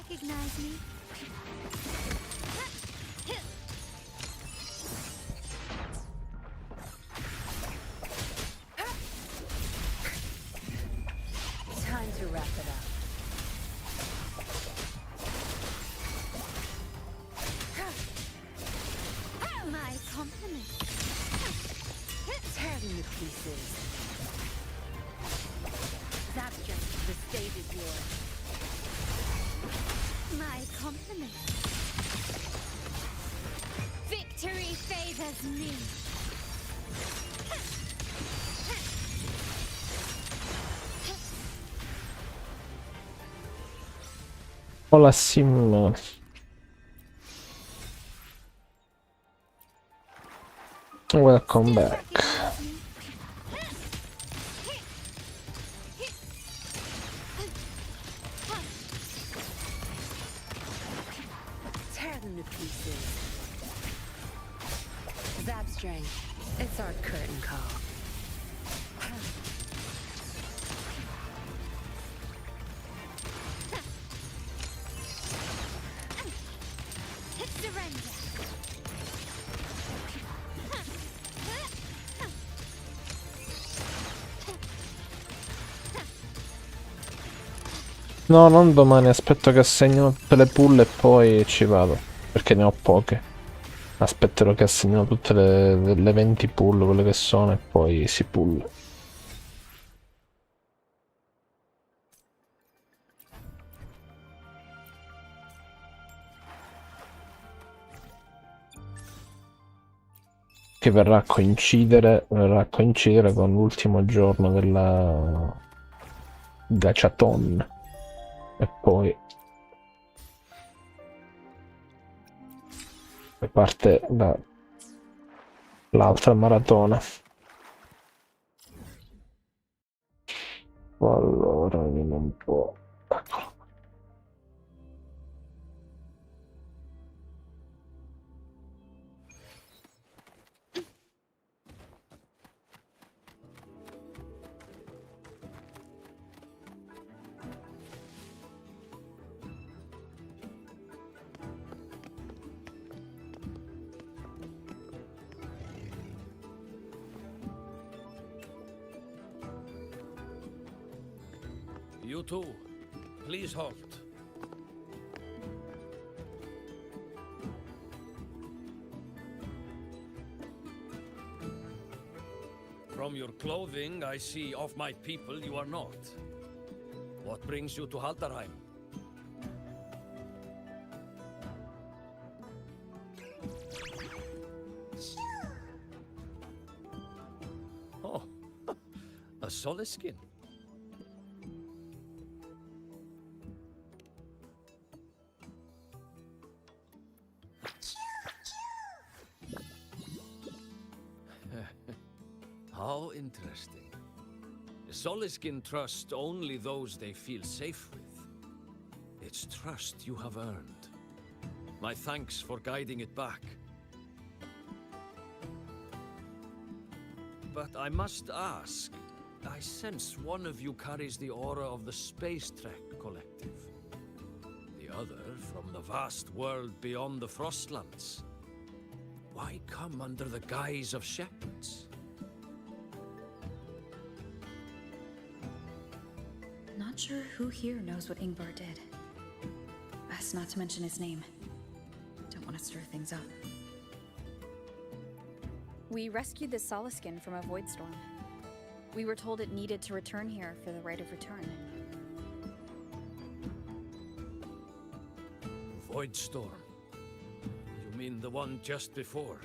recognize me? Time to wrap it up. My compliments. Tear them to pieces. That's just the stage is yours. My compliments. Victory favors me. Hola Sim. Welcome back. Recognize me? Tear them to pieces. Zap strength. It's our curtain call. Surrender. No, non domani, aspetto che assegnino tutte le pull e poi ci vado, perché ne ho poche. Aspetterò che assegnino tutte le 20 pull, quelle che sono, e poi si pull. Che verrà a coincidere con l'ultimo giorno della GACHATHON. E poi parte l'altra maratona. Allora, vediamo un po'. Eccolo. You too. Please halt. From your clothing, I see of my people you are not. What brings you to Haldarheim? Oh, a Soliskin. How interesting. Soliskin trust only those they feel safe with. It's trust you have earned. My thanks for guiding it back. But I must ask, I sense one of you carries the aura of the Space Trek Collective. The other from the vast world beyond the Frostlands. Why come under the guise of shepherds? Not sure who here knows what Ingvar did. Best not to mention his name. Don't want to stir things up. We rescued the Soliskin from a void storm. We were told it needed to return here for the right of return. Void storm. You mean the one just before?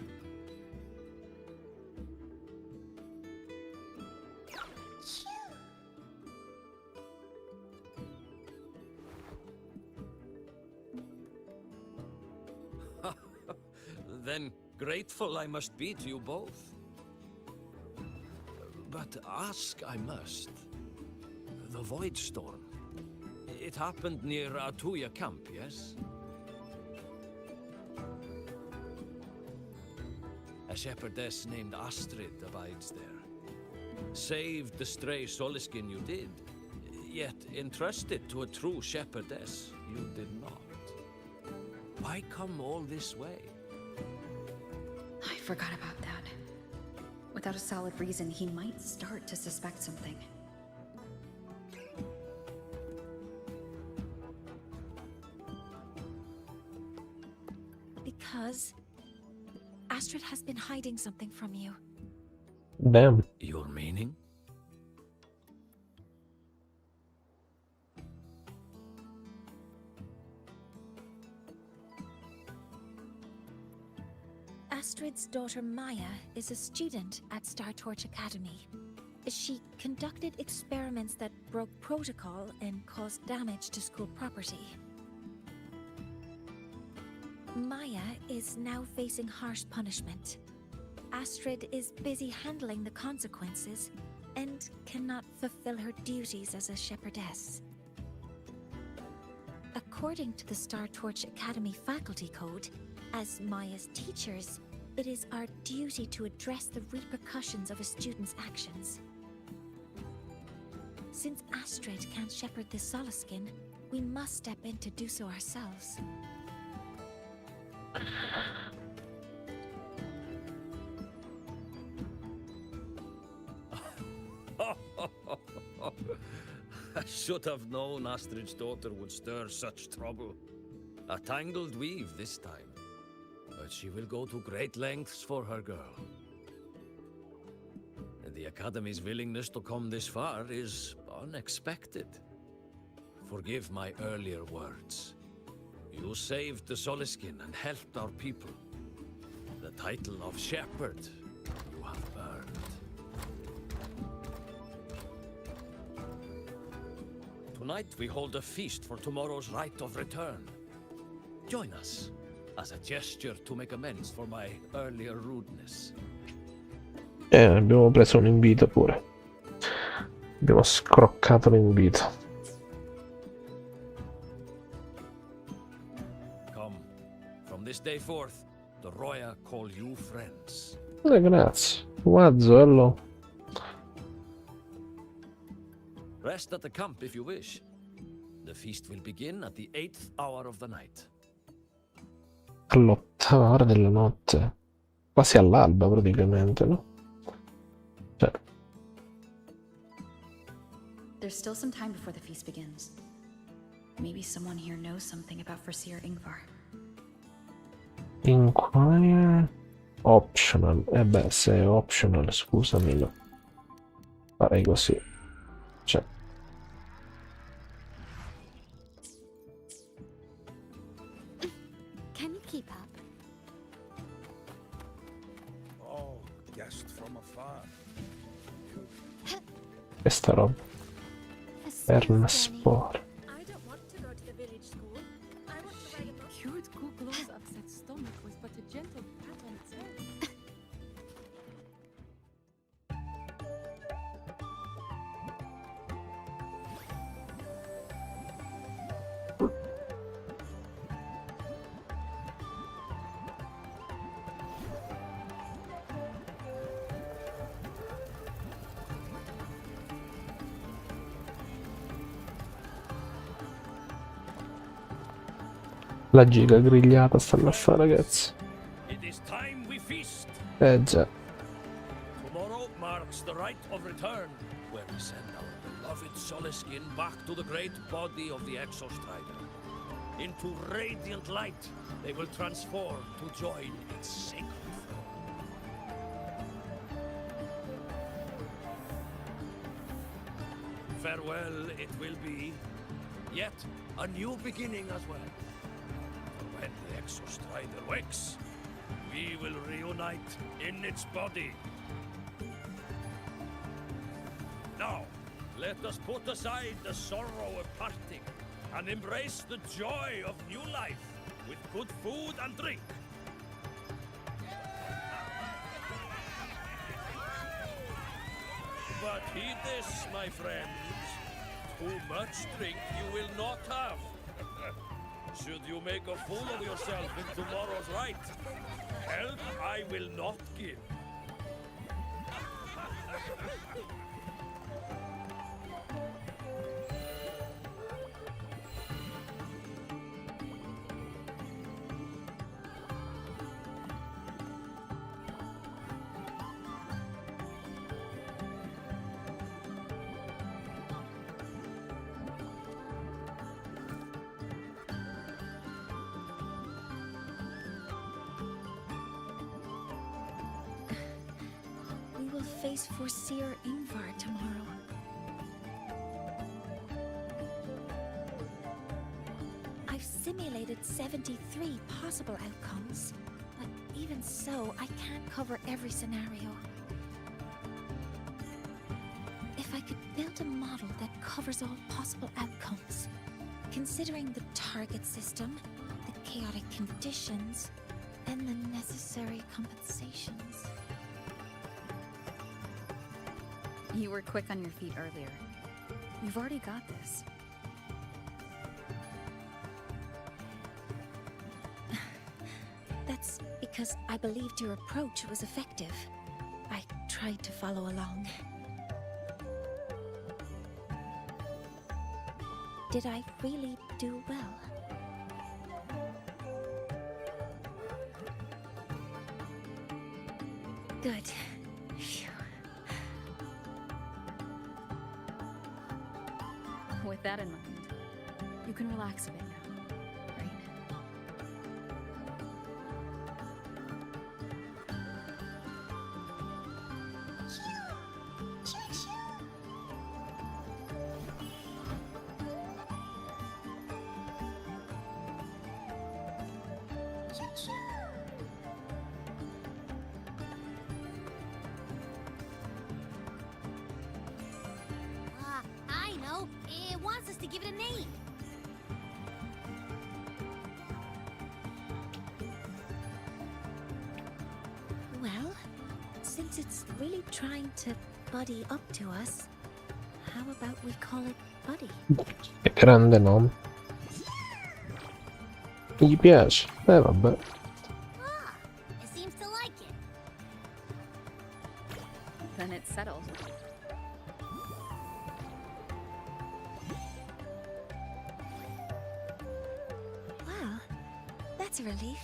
Then grateful I must be to you both. But ask I must. The Void Storm. It happened near Atuya camp, yes? A shepherdess named Astrid abides there. Saved the stray Soliskin you did. yet entrusted to a true shepherdess, you did not. Why come all this way? I forgot about that. Without a solid reason, he might start to suspect something. Because Astrid has been hiding something from you. Damn. Your meaning? Astrid's daughter Maya is a student at Star Torch Academy. She conducted experiments that broke protocol and caused damage to school property. Maya is now facing harsh punishment. Astrid is busy handling the consequences and cannot fulfill her duties as a shepherdess. According to the Star Torch Academy faculty code, as Maya's teachers, it is our duty to address the repercussions of a student's actions. Since Astrid can't shepherd the Solaskin, we must step in to do so ourselves. I should have known Astrid's daughter would stir such trouble. A tangled weave this time. But she will go to great lengths for her girl. And the Academy's willingness to come this far is unexpected. Forgive my earlier words. You saved the Solaskin and helped our people. The title of shepherd you have earned. Tonight we hold a feast for tomorrow's rite of return. Join us as a gesture to make amends for my earlier rudeness. Abbiamo preso un invito pure. Abbiamo scroccato l'invito. Come, from this day forth, the Roya call you friends. Grazie. Wazzo, hello. Rest at the camp if you wish. The feast will begin at the 8th hour of the night. All'8ª ora della notte. Quasi all'alba praticamente, no? Cioè. There's still some time before the feast begins. Maybe someone here knows something about Frontier Ingvar. Inquire optional. Beh, se è optional, scusami, no. Farei così. Cioè. Can you keep up? Oh, guest from afar. Questa roba. A smooth Per una journey. spora. I don't want to go to the village school. I want to ride a boat. Cured Kukul's upset stomach was but a gentle pat on its head. La giga grigliata stanno a fare, ragazzi. It is time we feast. Già. Tomorrow marks the rite of return, where we send our beloved Solaskin back to the great body of the Exostrider. Into radiant light, they will transform to join its sacred throne. Farewell it will be, yet a new beginning as well. When the Exostrider wakes, we will reunite in its body. Now, let us put aside the sorrow of parting and embrace the joy of new life with good food and drink. But heed this, my friends. Too much drink you will not have. Should you make a fool of yourself in tomorrow's rite, help I will not give. face Foreseer Ingvar tomorrow. I've simulated 73 possible outcomes, but even so, I can't cover every scenario. If I could build a model that covers all possible outcomes, considering the target system, the chaotic conditions, and the necessary compensations. You were quick on your feet earlier. You've already got this. That's because I believed your approach was effective. I tried to follow along. Did I really do well? Good. Phew. With that in mind, you can relax a bit now, right? I know. It wants us to give it a name. Well, since it's really trying to buddy up to us, how about we call it Buddy? Che grande nome. Gli piace. Vabbè. Ah, it seems to like it. Then it's settled. Well, that's a relief.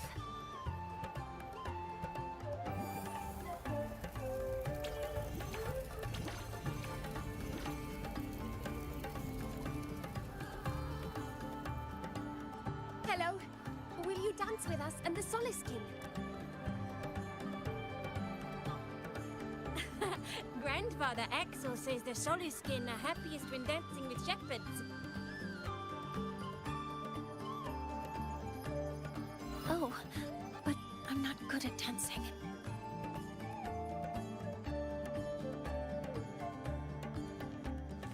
Hello. Will you dance with us and the Soliskin? Grandfather Axel says the Soliskin are happiest when dancing with shepherds. Oh, but I'm not good at dancing.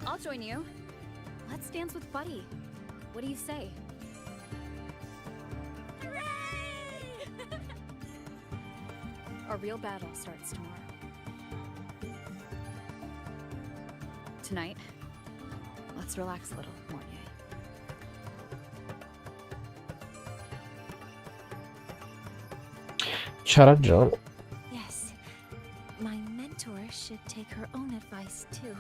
I'll join you. Let's dance with Buddy. What do you say? Our real battle starts tomorrow. Tonight, let's relax a little, Mornier. C'ha ragione. Yes, my mentor should take her own advice too.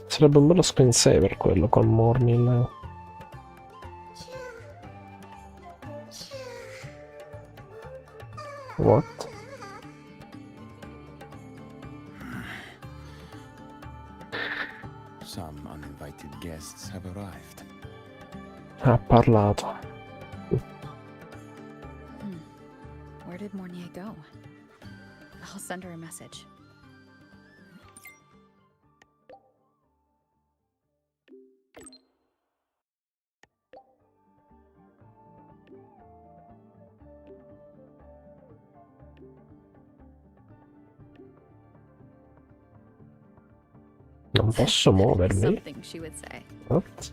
Sarebbe un bello screensaver quello con Morning. What? Some uninvited guests have arrived. Ha parlato. Where did Mornier go? I'll send her a message. Non posso muovermi. Something she would say. What?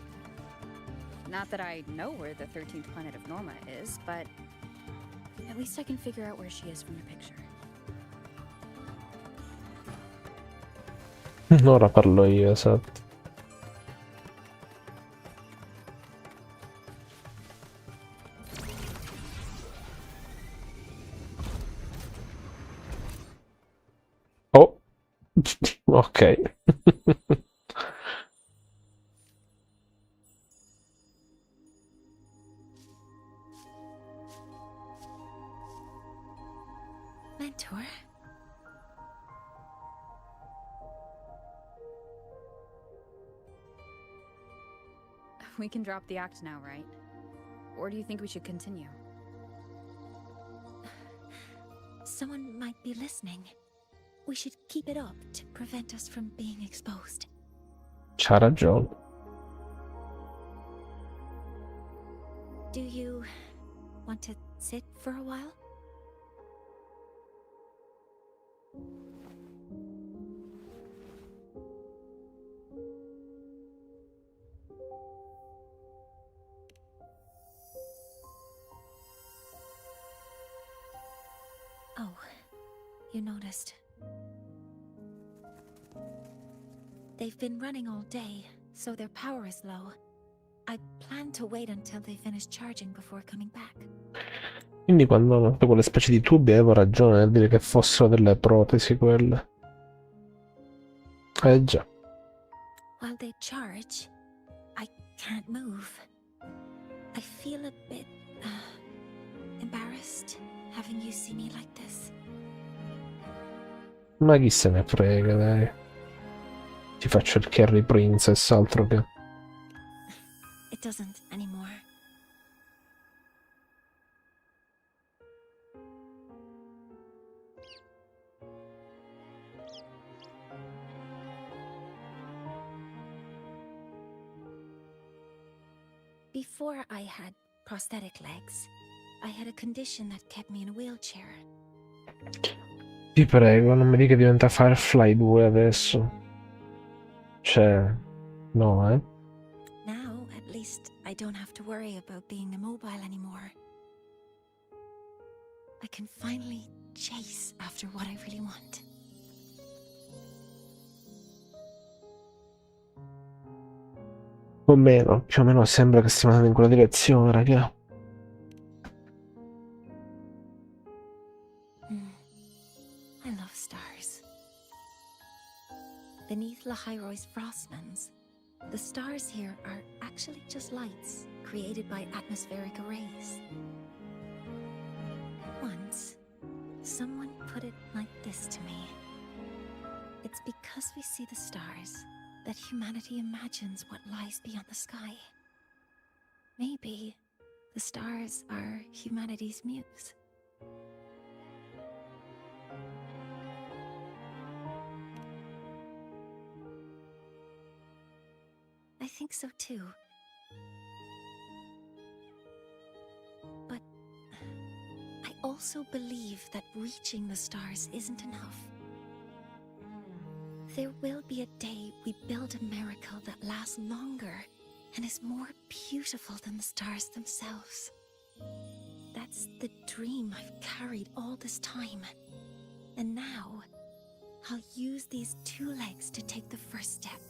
Not that I know where the 13th planet of Norma is, but at least I can figure out where she is from the picture. Ora parlo io, esatto. Oh. Ok. Mentor? We can drop the act now, right? Or do you think we should continue? Someone might be listening. We should keep it up to prevent us from being exposed. C'ha ragione. Do you want to sit for a while? Oh, you noticed. They've been running all day, so their power is low. I plan to wait until they finish charging before coming back. Quindi quando ho notato quelle specie di tubi avevo ragione nel dire che fossero delle protesi quelle. Già. While they charge, I can't move. I feel a bit embarrassed having you see me like this. Ma chi se ne frega, dai. Ti faccio il Carry Princess, altro che... It doesn't anymore. Before I had prosthetic legs, I had a condition that kept me in a wheelchair. Ti prego, non mi dica che diventa Firefly 2 adesso. Cioè, no, eh? Now, at least, I don't have to worry about being immobile anymore. I can finally chase after what I really want. O meno, più o meno sembra che stiamo andando in quella direzione, raga. I love stars. Beneath Lahairoy's frostlands, the stars here are actually just lights created by atmospheric arrays. Once, someone put it like this to me. It's because we see the stars that humanity imagines what lies beyond the sky. Maybe the stars are humanity's muse. I think so too. But I also believe that reaching the stars isn't enough. There will be a day we build a miracle that lasts longer and is more beautiful than the stars themselves. That's the dream I've carried all this time. And now, I'll use these 2 legs to take the first step.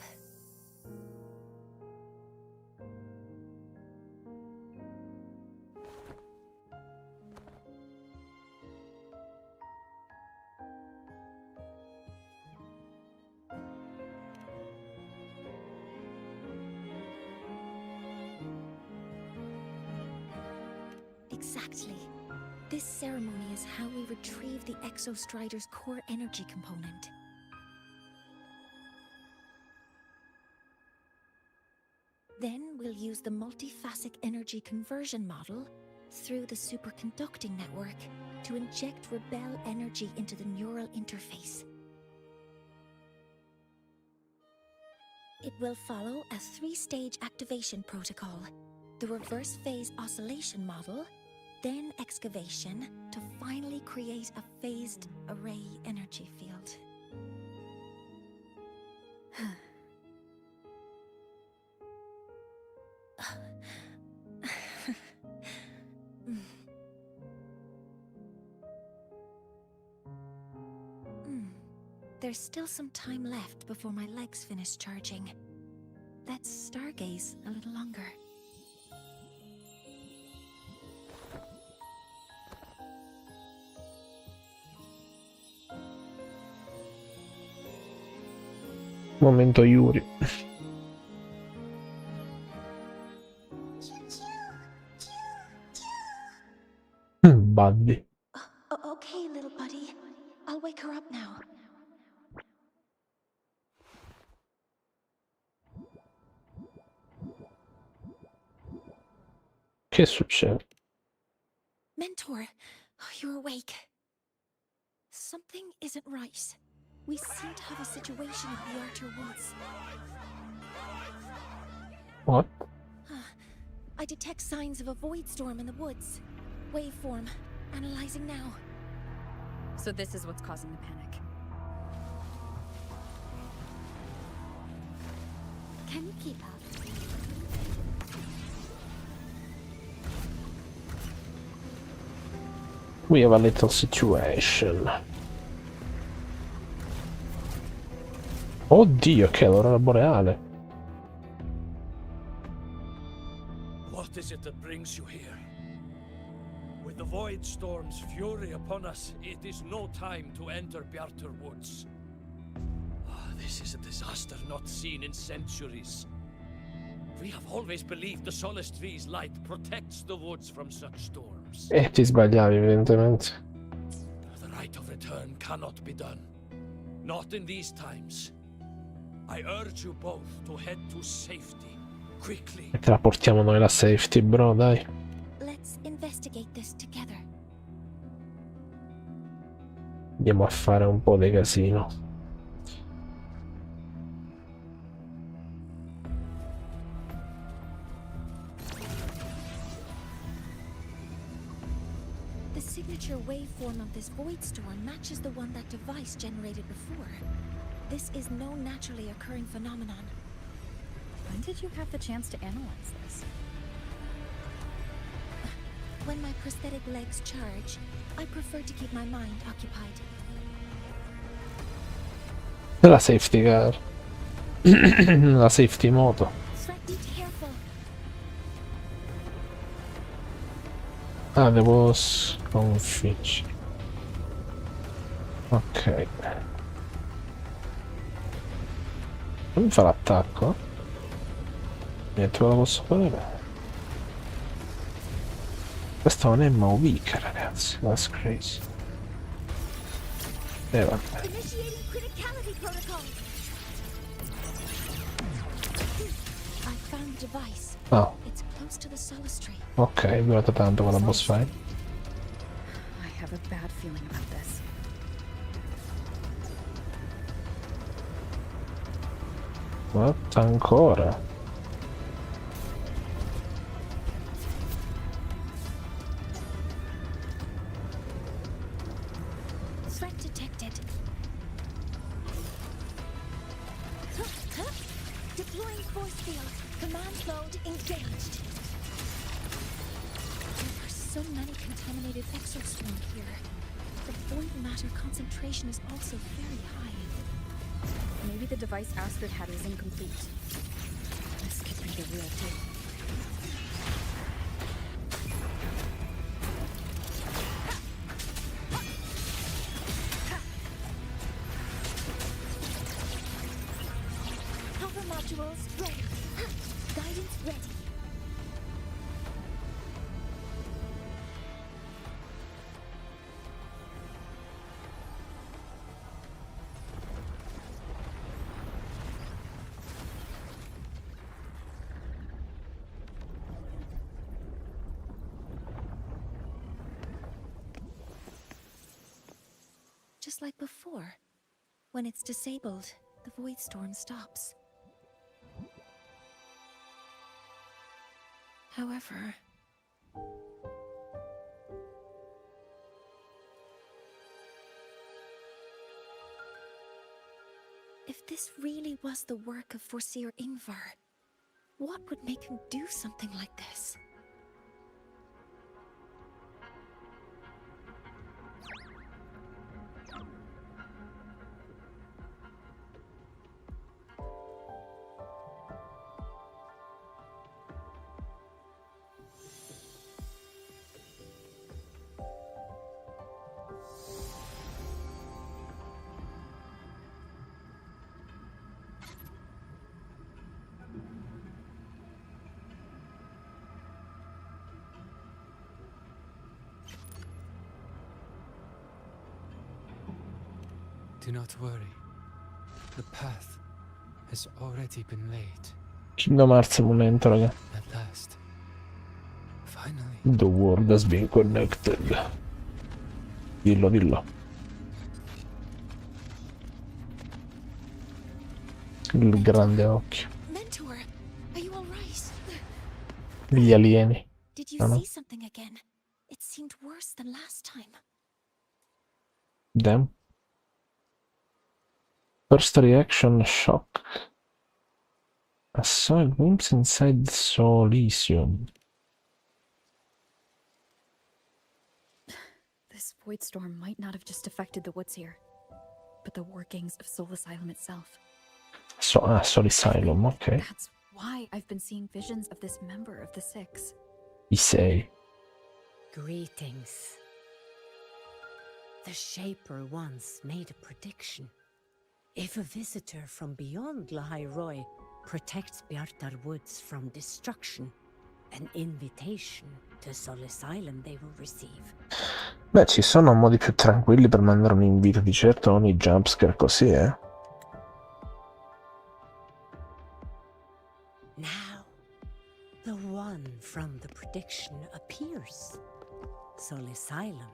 Exactly. This ceremony is how we retrieve the Exostrider's core energy component. Then we'll use the multiphasic energy conversion model through the superconducting network to inject rebel energy into the neural interface. It will follow a 3-stage activation protocol: the reverse phase oscillation model, then excavation, to finally create a phased array energy field. There's still some time left before my legs finish charging. Let's stargaze a little longer. Momento Yuri. Buddy. Okay, little buddy. I'll wake her up now. Che succede? Mentor, you're awake. Something isn't right. We seem to have a situation in the Archer Woods. What? I detect signs of a void storm in the woods. Waveform. Analyzing now. So this is what's causing the panic. Can you keep up? We have a little situation. Oddio, che è l'aurora boreale. What is it that brings you here? With the Void Storm's fury upon us, it is no time to enter Bjartur Woods. This is a disaster not seen in centuries. We have always believed the Solace Tree's light protects the woods from such storms. E ti sbagliavi, evidentemente. The right of return cannot be done. Not in these times. I urge you both to head to safety, quickly. E te la portiamo noi la safety, bro, dai. Let's investigate this together. Andiamo a fare un po' di casino. The signature waveform of this void storm matches the one that device generated before. This is no naturally occurring phenomenon. When did you have the chance to analyze this? When my prosthetic legs charge, I prefer to keep my mind occupied. La safety car. La safety moto. Be careful. Ah, devo sconfiggere. Ok. Non mi fa l'attacco? Niente, me lo posso fare. Questa non è Mavica, ragazzi. That's crazy. Vabbè. Initiating criticality protocol. I found the device. Ah, It's close to the Solace Tree. ok, è durato tanto quella boss fight. I have a bad feeling about this. What? Ancora? Threat detected. Deploying force field. Command mode engaged. There are so many contaminated exoswarm here. The void matter concentration is also very high. Maybe the device Astrid had was incomplete. This could be the real deal. Cover modules ready. Guidance ready. Just like before. When it's disabled, the void storm stops. However, if this really was the work of Foreseer Ingvar, what would make him do something like this? Do not worry. The path has already been laid. Kingdom Hearts momento, raga. At last. Finally. The world has been connected. Dillo, dillo. Il grande occhio. Mentor, are you all right? Gli alieni. Did you No, no. see something again? It seemed worse than last time. Damn. First reaction, shock. I saw a glimpse inside Solisium. This void storm might not have just affected the woods here, but the workings of Soul Asylum itself. Solisylum, ok. That's why I've been seeing visions of this member of the Six. I sei. Greetings. The Shaper once made a prediction. If a visitor from beyond Lahairoi protects Bjartar Woods from destruction, an invitation to Soul Asylum they will receive. Beh, ci sono modi più tranquilli per mandare un invito, di certo non i jumpscare così, eh. Now, the one from the prediction appears. Soul Asylum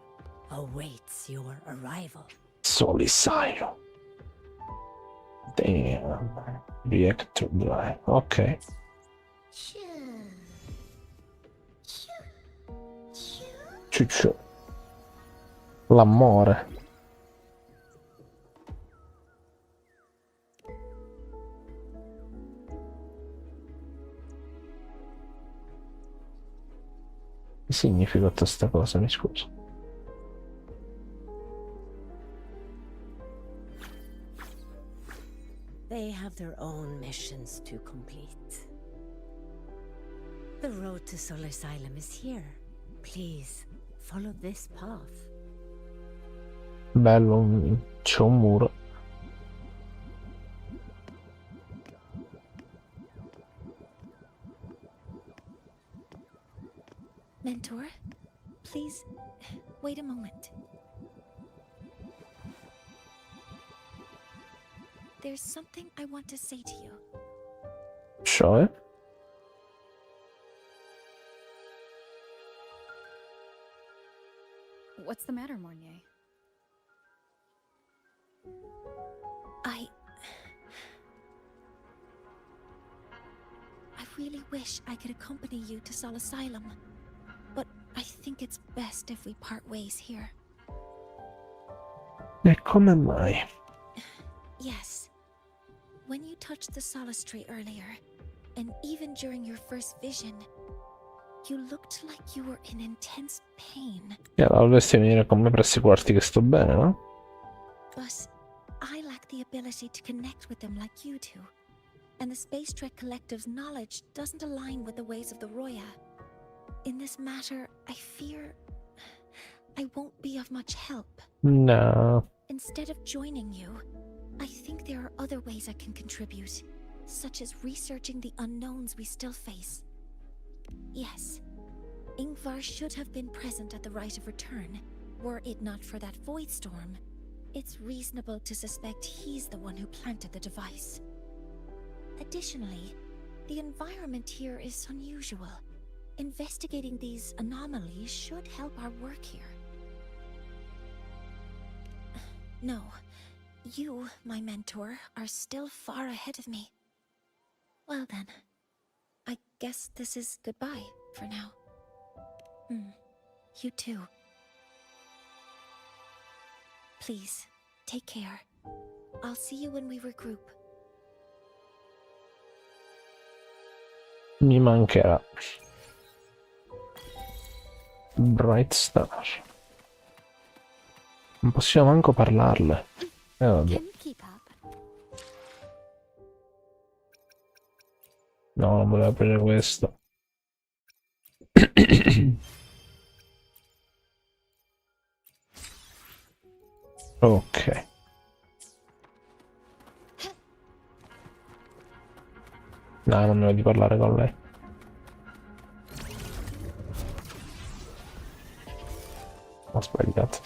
awaits your arrival. Solisylum. Damn. Reactor drive. Ok. Ciuccio. L'amore. Che significa tutta sta cosa? Mi scuso. They have their own missions to complete. The road to Soul Asylum is here. Please, follow this path. Bello, c'è un muro. Mentor, please, wait a moment. There's something I want to say to you. Cioè? What's the matter, Mornier? I really wish I could accompany you to Soul Asylum, but I think it's best if we part ways here. E come mai? Yes. When you touched the Solace Tree earlier, and even during your first vision, you looked like you were in intense pain. Allora dovresti venire con me per assicurarti che sto bene, no? But I lack the ability to connect with them like you do. And the Space Trek Collective's knowledge doesn't align with the ways of the Roya. In this matter, I fear I won't be of much help. No. Instead of joining you, I think there are other ways I can contribute, such as researching the unknowns we still face. Yes, Ingvar should have been present at the Rite of Return. Were it not for that void storm, it's reasonable to suspect he's the one who planted the device. Additionally, the environment here is unusual. Investigating these anomalies should help our work here. No, you, my mentor, are still far ahead of me. Well then, I guess this is goodbye for now. You too. Please, take care. I'll see you when we regroup. Mi mancherà. Bright Star. Non possiamo manco parlarle. Vabbè. No, non volevo aprire questo. Ok. No, non mi va di parlare con lei. Ho sbagliato.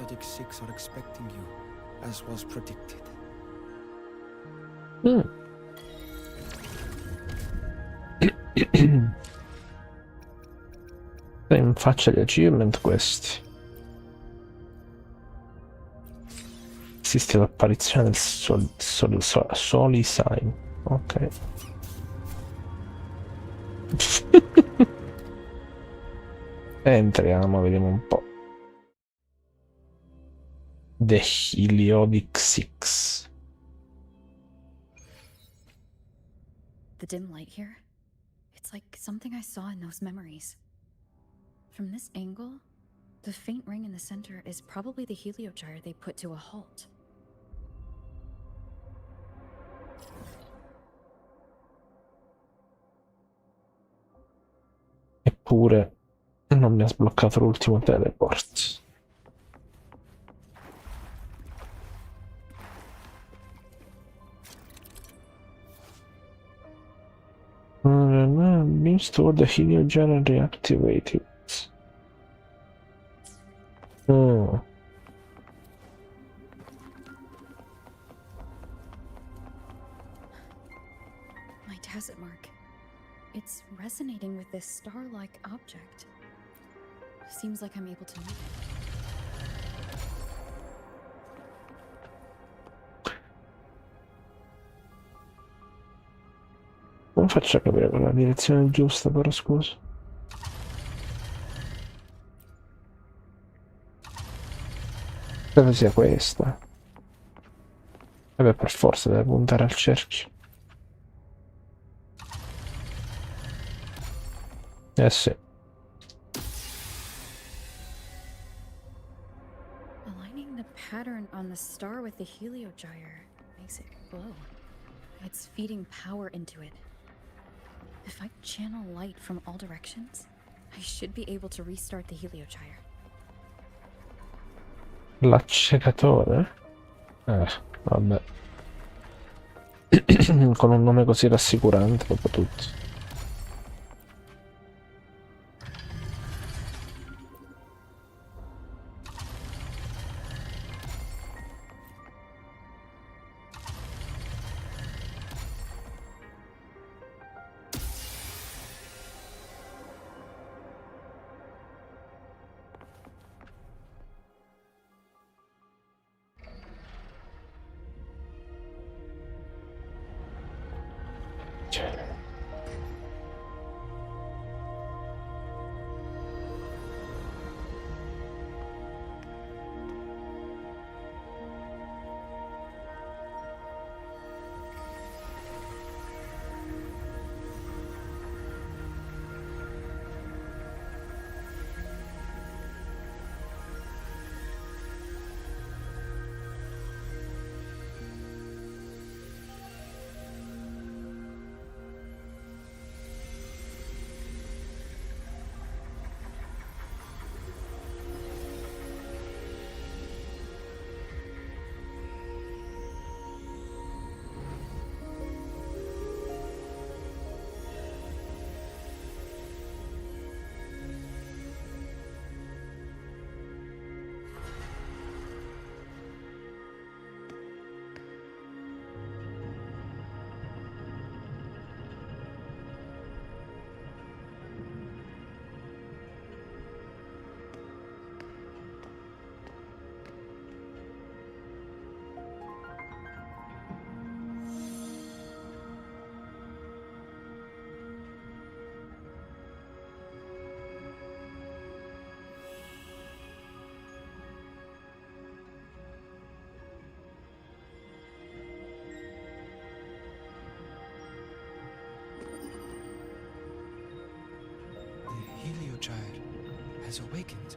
energetic six are expecting you, as was predicted. In faccia gli achievement questi. Assiste all'apparizione del soli sign. Ok. Entriamo, vediamo un po'. The Heliotic Six. The dim light here? It's like something I saw in those memories. From this angle, the faint ring in the center is probably the heliogyre they put to a halt. Eppure non mi ha sbloccato l'ultimo teleport. Beam stored the heliogyre and reactivated. My tacit mark. It's resonating with this star-like object. Seems like I'm able to move it. Non faccio capire quella direzione giusta, però scusa. Credo sia questa. Vabbè, per forza deve puntare al cerchio. Eh sì. Aligning the pattern on the star with the heliogyre makes it glow. It's feeding power into it. If I channel light from all directions, I should be able to restart the heliogyre. L'accecatore? Vabbè. Con un nome così rassicurante, dopo tutto. Has awakened.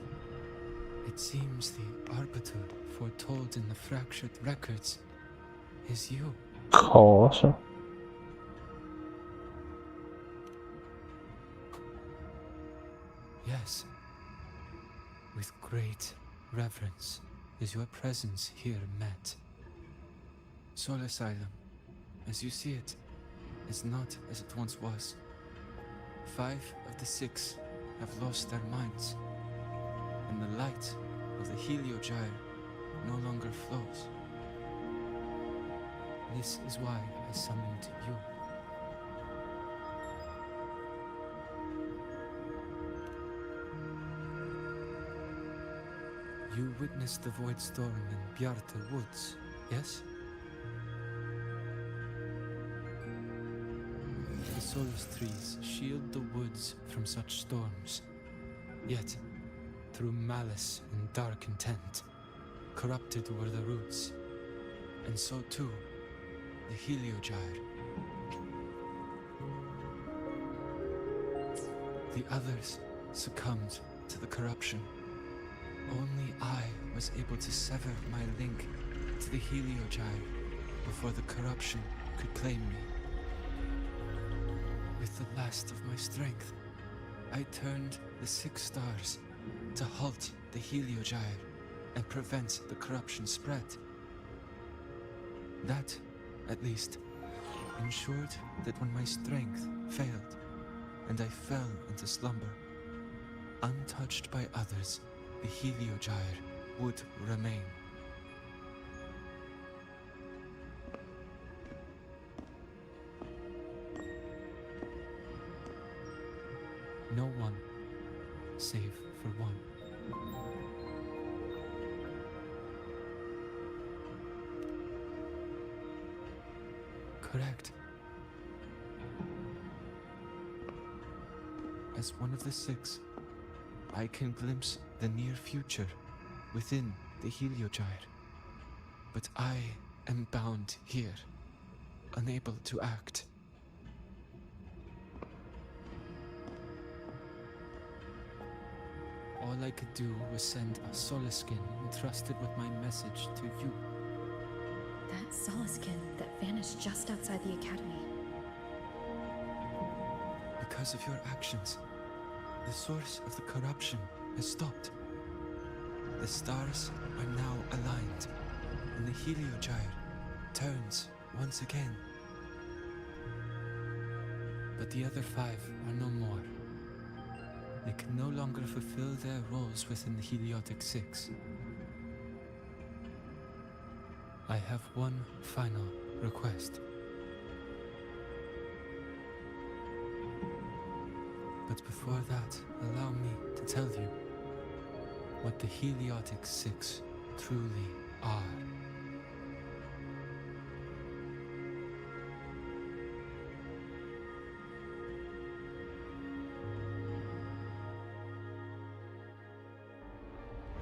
It seems the arbiter foretold in the fractured records is you. Cosa? Yes. With great reverence is your presence here met. Soul Asylum, as you see it, is not as it once was. 5 of the 6 have lost their minds, and the light of the Heliogyre no longer flows. This is why I summoned you. You witnessed the Void Storm in Bjartar Woods, yes? The Solus trees shield the woods from such storms. Yet, through malice and dark intent, corrupted were the roots, and so too the Heliogyre. The others succumbed to the corruption. Only I was able to sever my link to the Heliogyre before the corruption could claim me. With the last of my strength, I turned the 6 stars to halt the Heliogyre and prevent the corruption spread. That, at least, ensured that when my strength failed and I fell into slumber, untouched by others, the Heliogyre would remain. No one, save for one. Correct. As one of the 6, I can glimpse the near future within the Heliogyre. But I am bound here, unable to act. All I could do was send a Solaskin entrusted with my message to you. That Solaskin that vanished just outside the academy. Because of your actions, the source of the corruption has stopped. The stars are now aligned, and the Heliogyre turns once again. But the other 5 are no more. They can no longer fulfill their roles within the Heliotic 6. I have one final request. But before that, allow me to tell you what the Heliotic 6 truly are.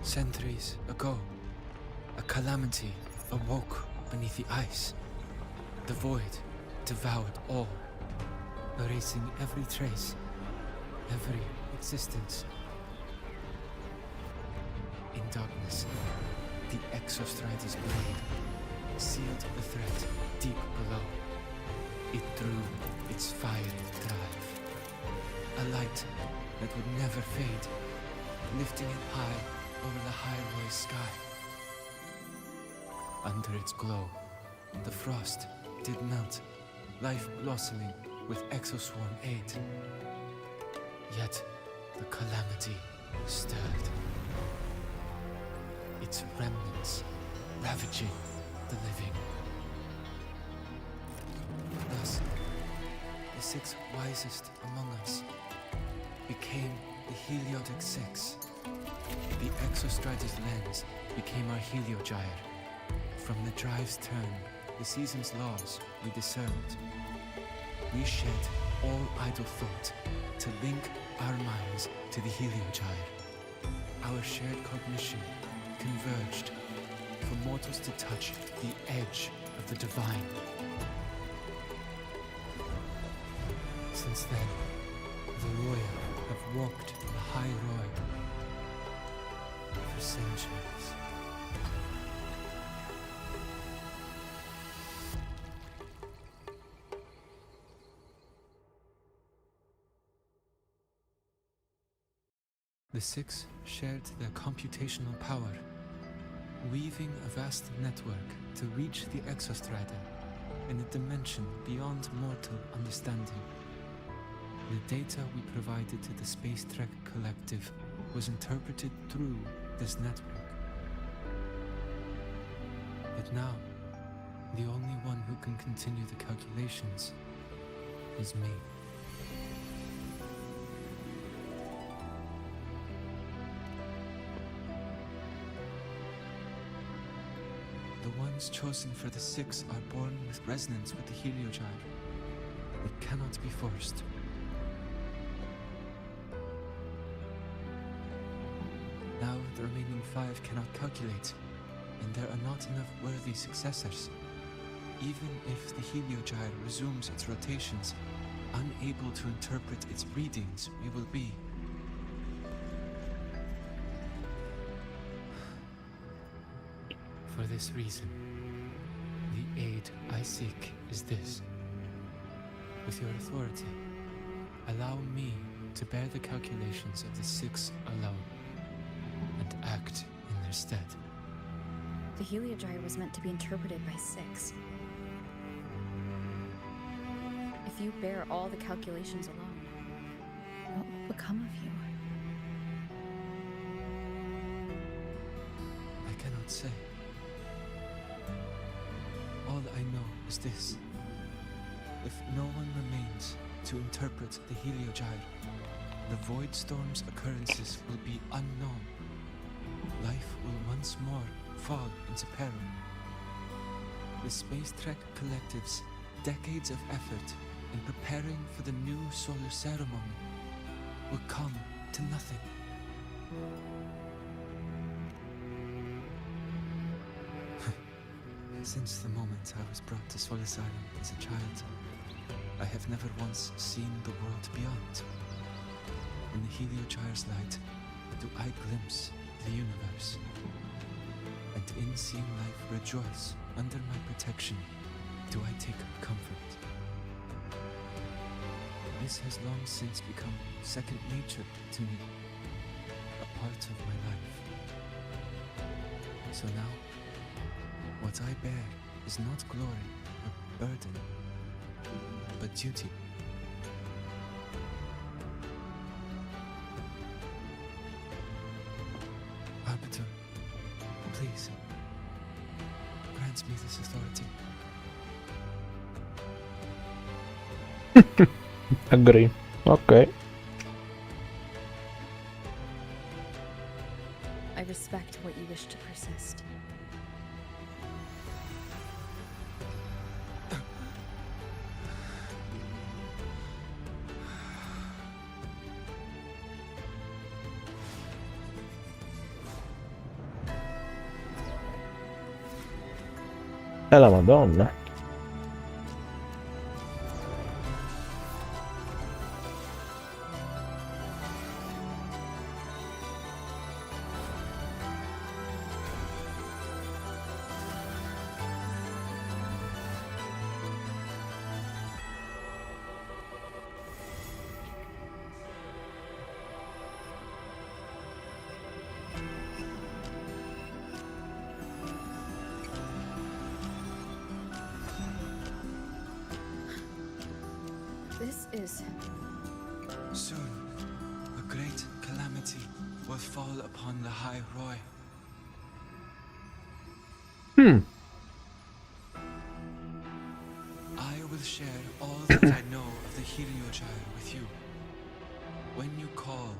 Centuries ago, a calamity awoke beneath the ice. The void devoured all, erasing every trace, every existence. In darkness, the Exostrider's blade sealed the threat deep below. It drew its fiery drive, a light that would never fade, lifting it high over the highway sky. Under its glow, the frost did melt, life blossoming with Exoswarm aid. Yet the calamity stirred, its remnants ravaging the living. Thus, the 6 wisest among us became the Heliotic 6. The Exostrider's lens became our Heliogyre. From the drive's turn, the season's laws we discerned. We shed all idle thought to link our minds to the Heliogyre. Our shared cognition converged for mortals to touch the edge of the divine. Since then, the Roya have walked the High Roy for centuries. The 6 shared their computational power, weaving a vast network to reach the Exostrider in a dimension beyond mortal understanding. The data we provided to the Space Trek Collective was interpreted through this network. But now, the only one who can continue the calculations is me. The ones chosen for the 6 are born with resonance with the heliogyre. It cannot be forced. Now the remaining 5 cannot calculate, and there are not enough worthy successors. Even if the heliogyre resumes its rotations, unable to interpret its readings, we will be. For this reason, the aid I seek is this. With your authority, allow me to bear the calculations of the 6 alone, and act in their stead. The heliogyre was meant to be interpreted by 6. If you bear all the calculations alone, what will become of you? I cannot say. All I know is this. If no one remains to interpret the heliogyre, the void storm's occurrences will be unknown. Life will once more fall into peril. The Space Trek Collective's decades of effort in preparing for the new solar ceremony will come to nothing. Since the moment I was brought to Solace Island as a child, I have never once seen the world beyond. In the heliogyre's light, do I glimpse the universe, and in seeing life rejoice under my protection, do I take comfort. This has long since become second nature to me, a part of my life. So now, what I bear is not glory or burden, but duty. Arbiter, please, grant me this authority. Agree. Ok. I respect what you wish to persist. È la Madonna. This is... Soon, a great calamity will fall upon the High Roy. I will share all that I know of the heliogyre with you. When you call,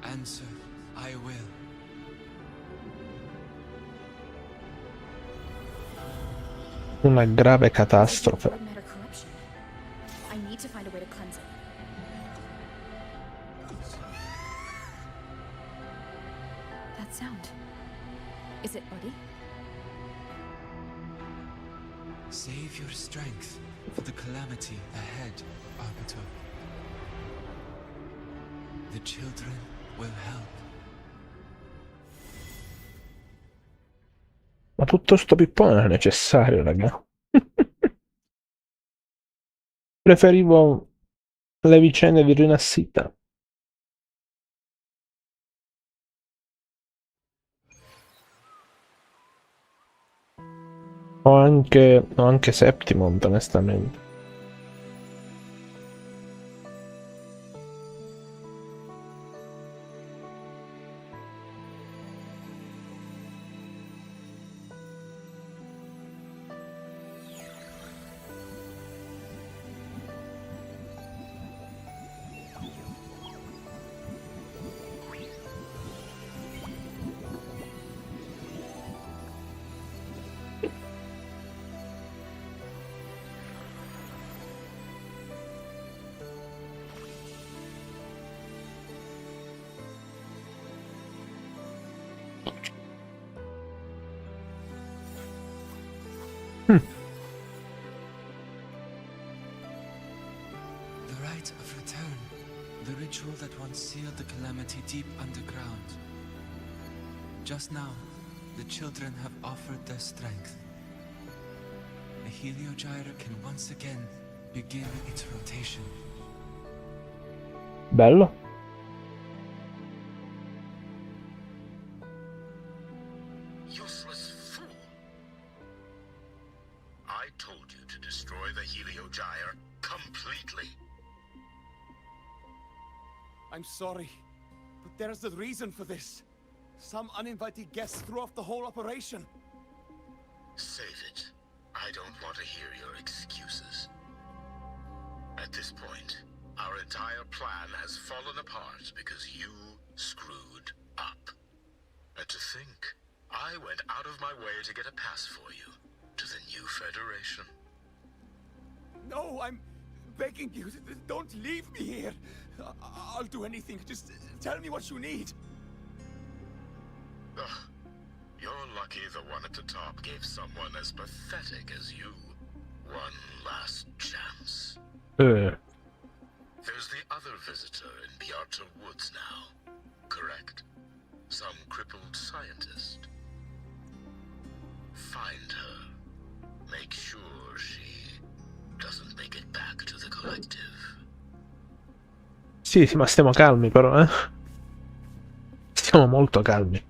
answer, I will. Una grave catastrofe. Matter corruption. I need to find a way to cleanse it. That sound. Is it Buddy? Save your strength for the calamity ahead, Arbiter. The children will help. Ma tutto sto pippone non è necessario, raga. Preferivo le vicende di Rinassita. O anche Septimon, onestamente. The rite of return. The ritual that once sealed the calamity deep underground. Just now, the children have offered their strength. The heliogyre can once again begin its rotation. Bello. Useless fool! I told you to destroy the heliogyre completely. I'm sorry, but there's a reason for this. Some uninvited guests threw off the whole operation. Save it. I don't want to hear your excuses. At this point, our entire plan has fallen apart because you screwed up. And to think, I went out of my way to get a pass for you to the new Federation. No, I'm begging you, don't leave me here. I'll do anything, just tell me what you need. Ugh. You're lucky the one at the top gave someone as pathetic as you one last chance. There's the other visitor in Pioggia Woods now, correct? Some crippled scientist. Find her. Make sure she doesn't make it back to the collective. Sì, ma stiamo calmi però, eh? Stiamo molto calmi.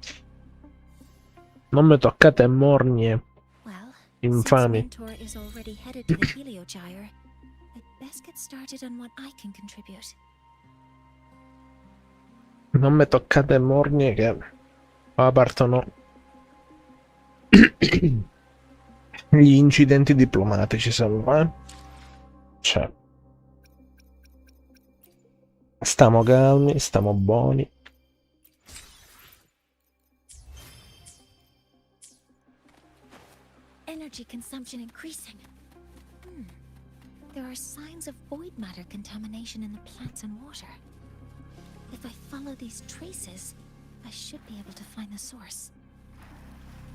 Non mi toccate mornie. Well, infami. since Mentor is already headed to the heliogyre, I'd best get started on what I can contribute. Non mi toccate mornie che partono gli incidenti diplomatici, sembra, eh? Cioè, stiamo calmi, stiamo buoni. Energy consumption increasing. There are signs of void matter contamination in the plants and water. If I follow these traces, I should be able to find the source.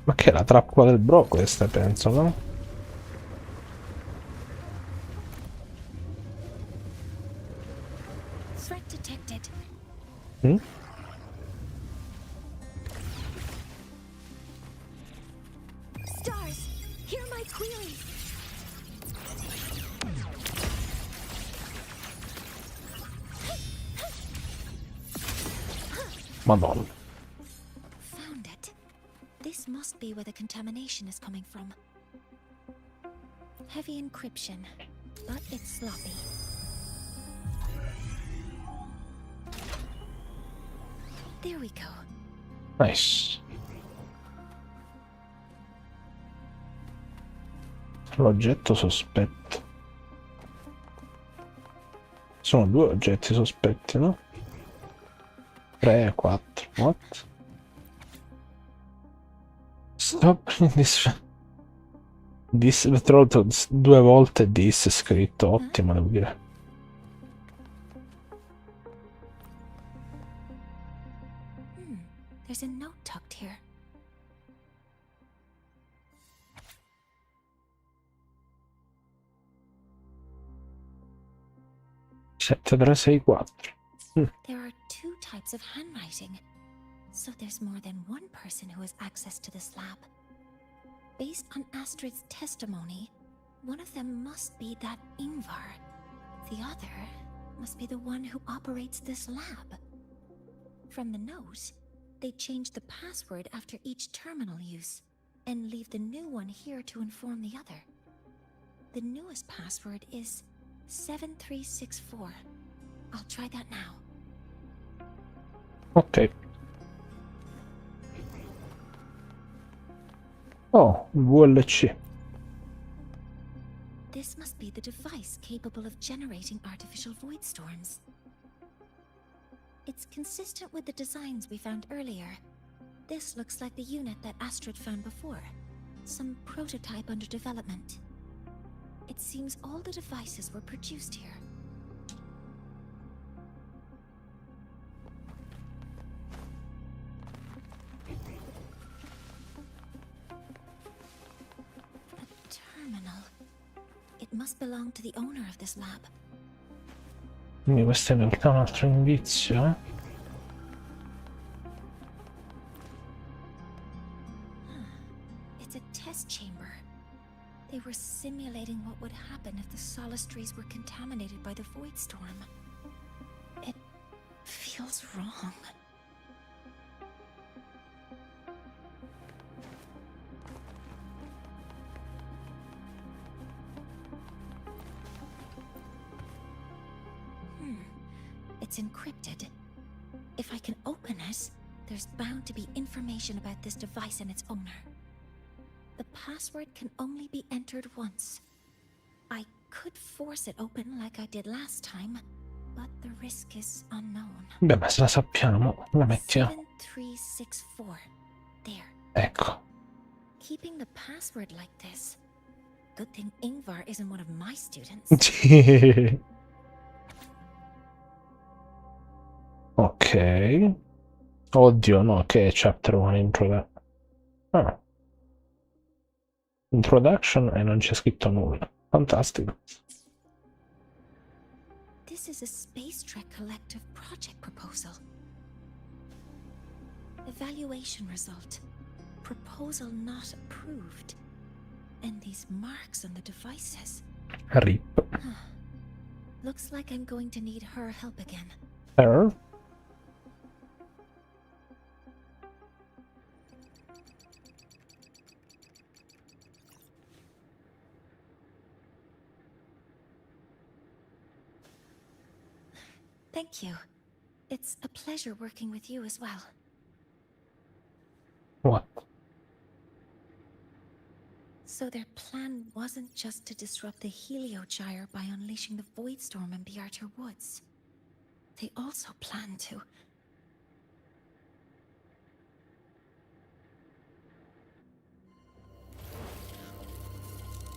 Ma che è la trappola del bro questa, penso, no? Threat detected. Stars, hear my query. Madonna. Found it. This must be where the contamination is coming from. Heavy encryption, but it's sloppy. There we go. Nice. L'oggetto sospetto. Sono 2 oggetti sospetti, no? 3, 4. What? Stop this. Tra l'altro 2 volte this scritto. Ottimo, devo dire. There's a note tucked here. Sette, 3, 6, 4. There are 2 types of handwriting, so there's more than one person who has access to this lab. Based on Astrid's testimony, one of them must be that Ingvar. The other must be the one who operates this lab. From the note, they change the password after each terminal use, and leave the new one here to inform the other. The newest password is 7364. I'll try that now. Ok. Oh, VLC. This must be the device capable of generating artificial void storms. It's consistent with the designs we found earlier. This looks like the unit that Astrid found before. Some prototype under development. It seems all the devices were produced here. terminal. It must belong to the owner of this lab. Quindi questo è in realtà un altro indizio, eh? It's a test chamber. They were simulating what would happen if the solace trees were contaminated by the void storm. It feels wrong. It's encrypted. If I can open it, there's bound to be information about this device and its owner. The password can only be entered once. I could force it open like I did last time, but the risk is unknown. Beh, ma se la sappiamo, la mettiamo. 7364. There. Ecco. Keeping the password like this. Good thing Ingvar isn't one of my students. Ok. Oddio, no, che è Chapter 1 Introduction. Ah. Introduction e non c'è scritto nulla. Fantastico. This is a Space Trek Collective project proposal. Evaluation result. Proposal not approved. And these marks on the devices. RIP. Looks like I'm going to need her help again. Her? Thank you. It's a pleasure working with you as well. What? So their plan wasn't just to disrupt the Heliogyre by unleashing the Void Storm in Bjartar Woods. They also planned to...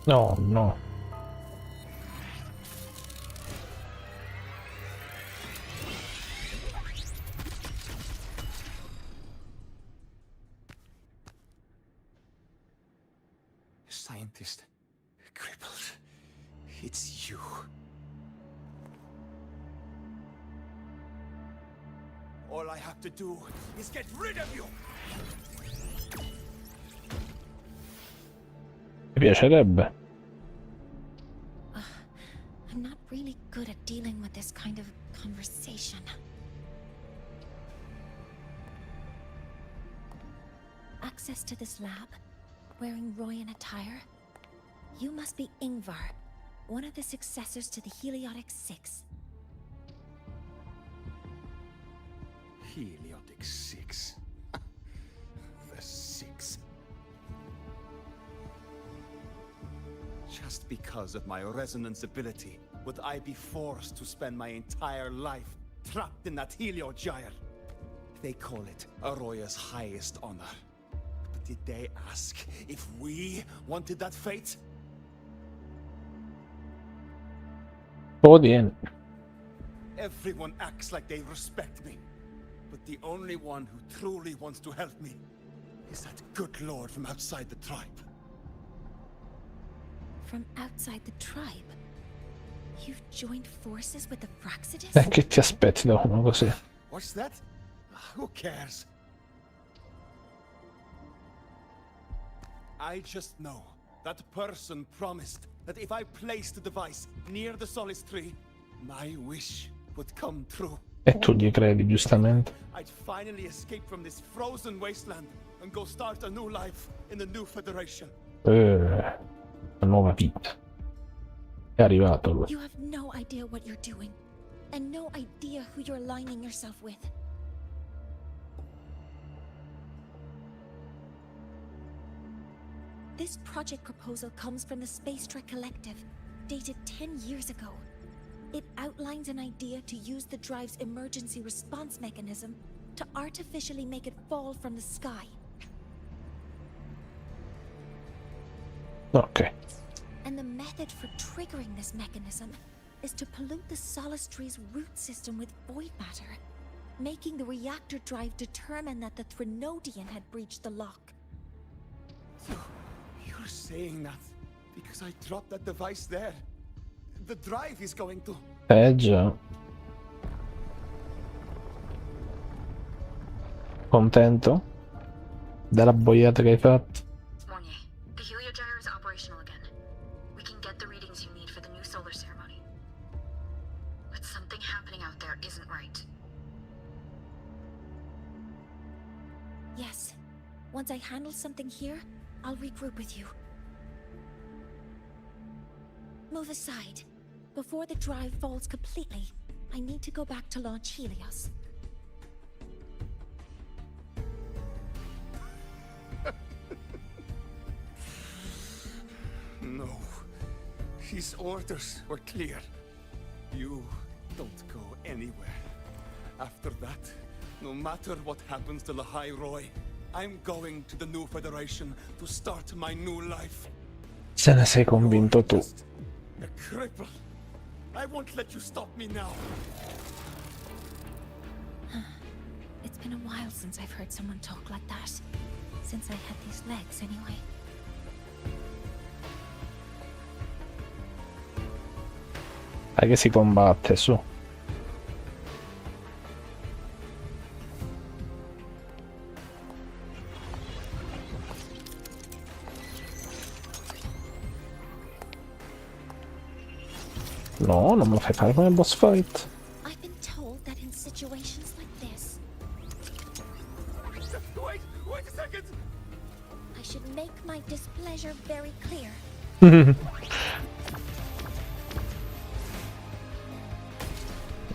No, no. Scientist, crippled. It's you. All I have to do is get rid of you. Mi piacerebbe. I'm not really good at dealing with this kind of conversation. Access to this lab? Wearing Royan attire? You must be Ingvar, one of the successors to the Heliotic Six. Heliotic Six. The Six. Just because of my resonance ability, would I be forced to spend my entire life trapped in that Heliogyre? They call it Aroya's highest honor. But did they ask if we wanted that fate? Odien. Everyone acts like they respect me. But the only one who truly wants to help me is that good lord from outside the tribe. From outside the tribe? You've joined forces with the Fraxidus? Che ti aspetti da uno così? What's that? Who cares? I just know that person promised that if I placed the device near the Solace Tree, my wish would come true. E tu gli credi, giustamente. I'd finally escape from this frozen wasteland and go start a new life in the new Federation. Una nuova vita. È arrivato lui. You have no idea what you're doing, and no idea who you're aligning yourself with. This project proposal comes from the Space Trek Collective, dated 10 years ago. It outlines an idea to use the drive's emergency response mechanism to artificially make it fall from the sky. Ok. And the method for triggering this mechanism is to pollute the Solace Tree's root system with void matter, making the reactor drive determine that the Threnodian had breached the lock. You're saying that Because I dropped that device there. The drive is going to... Già. Contento? Della boiata che hai fatto? Mornier, the heliogyre is operational again. We can get the readings you need for the new solar ceremony. But something happening out there isn't right. Yes. Once I handle something here, I'll regroup with you. Move aside. Before the drive falls completely, I need to go back to launch Helios. No. His orders were clear. You don't go anywhere. After that, no matter what happens to Lahai Roy, I'm going to the new Federation to start my new life. Se ne sei convinto tu. A cripple. I won't let you stop me now. It's been a while since I've heard someone talk like that. Since I had these legs, anyway. Dai che si combatte, su. No, non me lo fai fare come boss fight. I've been told that in situations like this, Wait a second! I should make my displeasure very clear.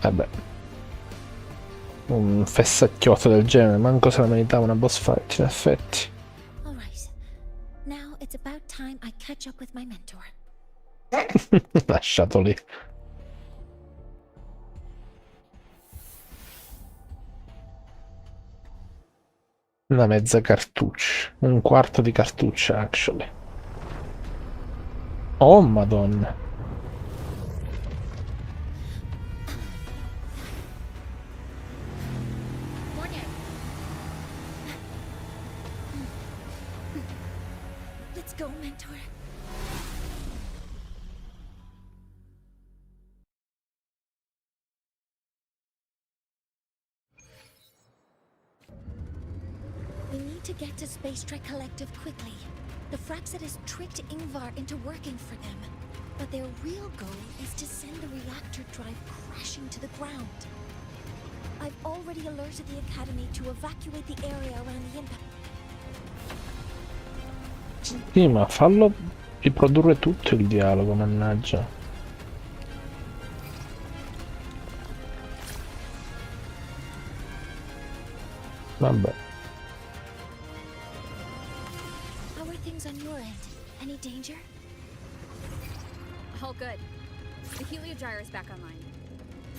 Vabbè. Un fessacchiotto del genere, manco se la meritava una boss fight, in effetti. Alright. Now it's about time I catch up with my mentor. Lasciato lì. Una mezza cartuccia. Un quarto di cartuccia, actually. Oh, madonna. Mornier. Let's go, mentor. We need to get to Space Trek Collective quickly. The Fraxidus tricked Ingvar into working for them, but their real goal is to send the reactor drive crashing to the ground. I've already alerted the Academy to evacuate the area around the impact. Sì, ma fallo riprodurre tutto il dialogo, mannaggia. Vabbè. How are things on your end? Any danger? All good. The heliogyre is back online.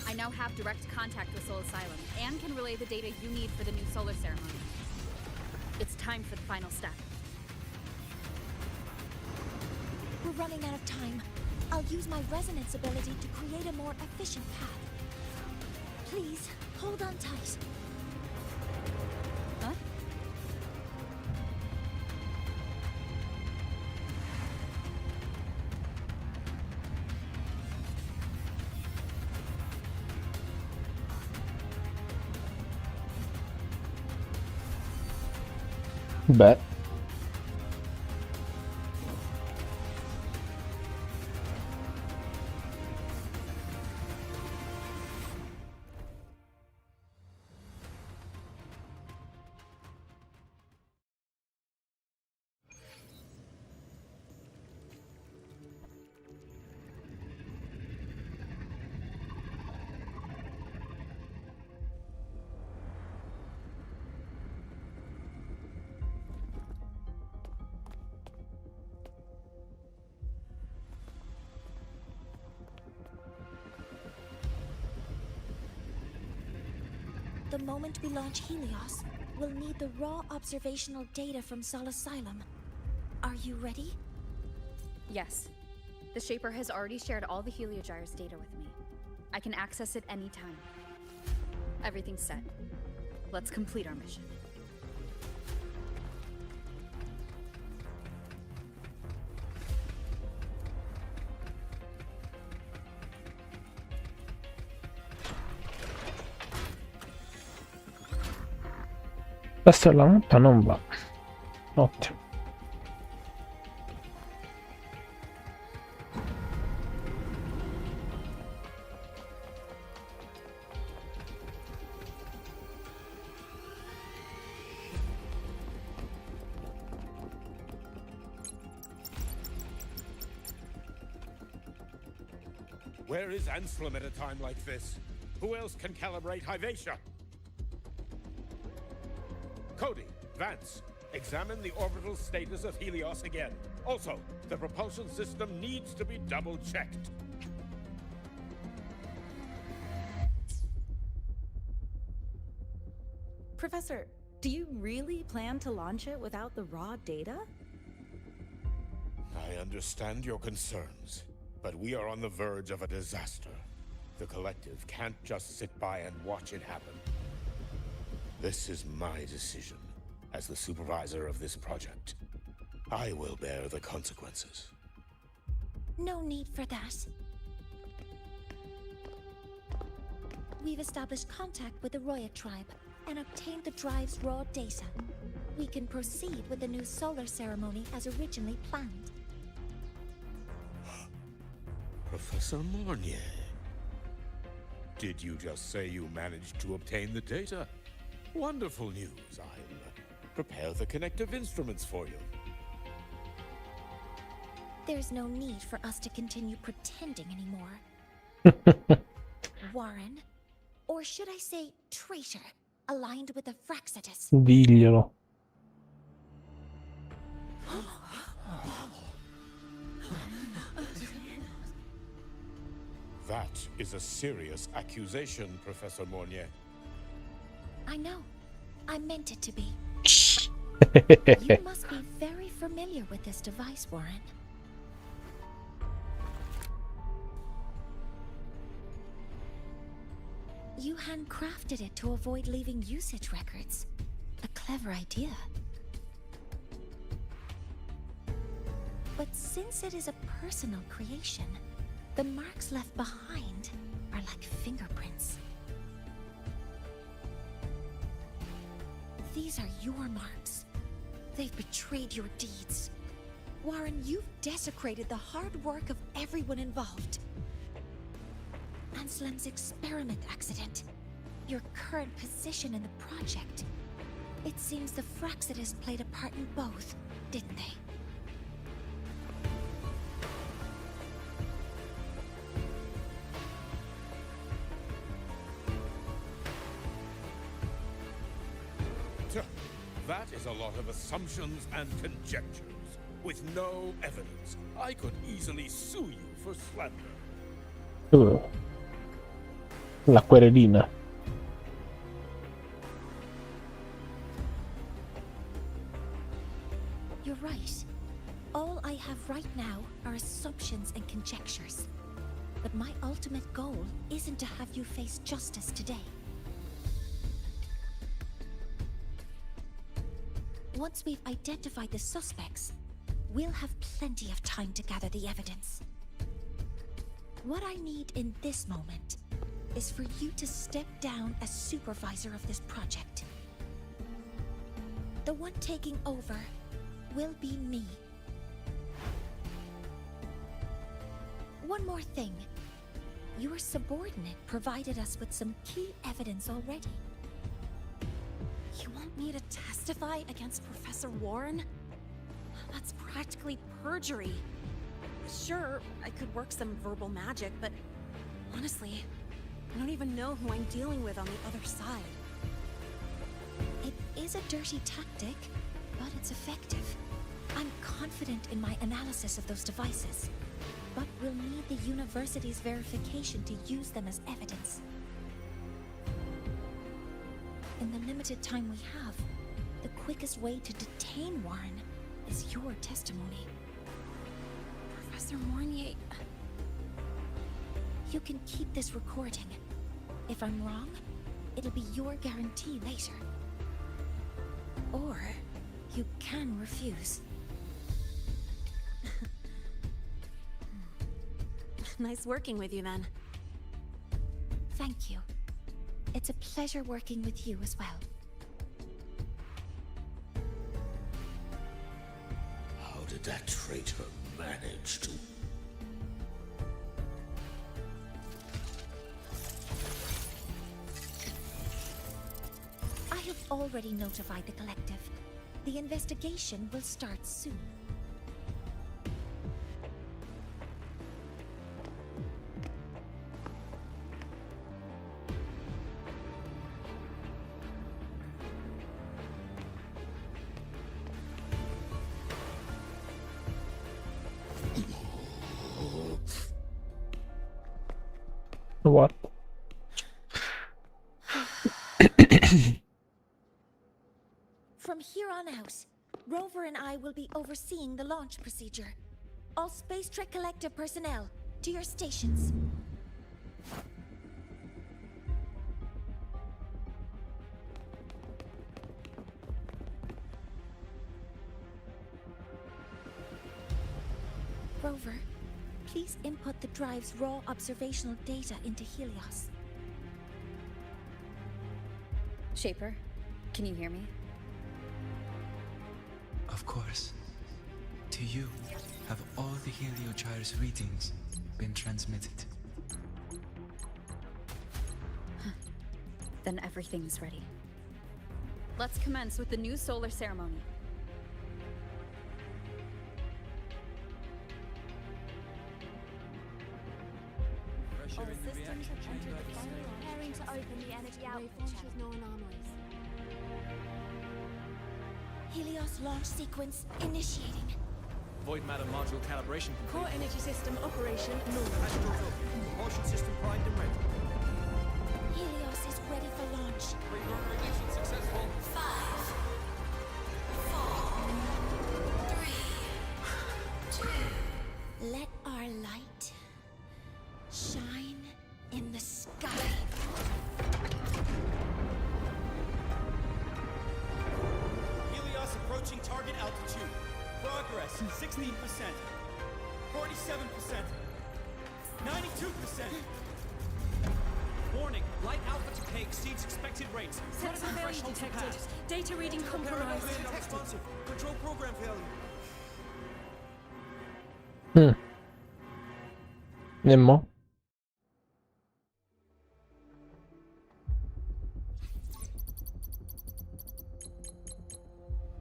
I now have direct contact with Soul Asylum and can relay the data you need for the new solar ceremony. It's time for the final step. We're running out of time. I'll use my resonance ability to create a more efficient path. Please, hold on tight. Huh? Beh. The moment we launch Helios, we'll need the raw observational data from Sol Asylum. Are you ready? Yes. The Shaper has already shared all the heliogyre's data with me. I can access it anytime. Everything's set. Let's complete our mission. Questa è la mappa, non va. Ottimo. Where is Anselm at a time like this? Who else can calibrate Hyvatia? Cody, Vance, examine the orbital status of Helios again. Also, the propulsion system needs to be double-checked. Professor, do you really plan to launch it without the raw data? I understand your concerns, but we are on the verge of a disaster. The collective can't just sit by and watch it happen. This is my decision as the supervisor of this project. I will bear the consequences. No need for that. We've established contact with the Roya tribe and obtained the drive's raw data. We can proceed with the new solar ceremony as originally planned. Professor Mornier, did you just say you managed to obtain the data? Wonderful news. I'll prepare the connective instruments for you. There's no need for us to continue pretending anymore. Warren, or should I say traitor, aligned with the Fraxitus. Diglielo. That is a serious accusation, Professor Mornier. I know. I meant it to be. You must be very familiar with this device, Warren. You handcrafted it to avoid leaving usage records. A clever idea. But since it is a personal creation, the marks left behind are like fingerprints. These are your marks. They've betrayed your deeds. Warren, you've desecrated the hard work of everyone involved. Anselm's experiment accident, your current position in the project. It seems the Fraxitus played a part in both, didn't they? That is a lot of assumptions and conjectures, with no evidence. I could easily sue you for slander. La querelina. You're right. All I have right now are assumptions and conjectures. But my ultimate goal isn't to have you face justice today. Once we've identified the suspects, we'll have plenty of time to gather the evidence. What I need in this moment is for you to step down as supervisor of this project. The one taking over will be me. One more thing. Your subordinate provided us with some key evidence already. You want me to testify against Professor Warren? That's practically perjury. Sure, I could work some verbal magic, but honestly, I don't even know who I'm dealing with on the other side. It is a dirty tactic, but it's effective. I'm confident in my analysis of those devices, but we'll need the university's verification to use them as evidence. In the limited time we have, the quickest way to detain Warren is your testimony. Professor Mornier... You can keep this recording. If I'm wrong, it'll be your guarantee later. Or you can refuse. Nice working with you, then. Thank you. It's a pleasure working with you as well. did that traitor manage to... I have already notified the collective. The investigation will start soon. What? From here on out, Rover and I will be overseeing the launch procedure. All Space Trek Collective personnel, to your stations. Rover, please input the drive's raw observational data into Helios. Shaper, can you hear me? Of course. To you, have all the Heliogyre's readings been transmitted? Then everything's ready. Let's commence with the new solar ceremony. All systems have entered the final launch. Preparing to open the energy output channel. No anomalies. Helios launch sequence initiating. Void matter module calibration complete. Core energy system operation normal. Astros open. Propulsion system primed and ready. Helios is ready for launch. Pre-burner ignition successful. 5, 4, 3, 2. Let our light shine in the sky. Helios approaching target altitude. Progress 16%, 47%, 92%. Warning, light alpha decay exceeds expected rates. Sensor failure detected. Data reading compromised. Responsive. Control program failure. Nemo.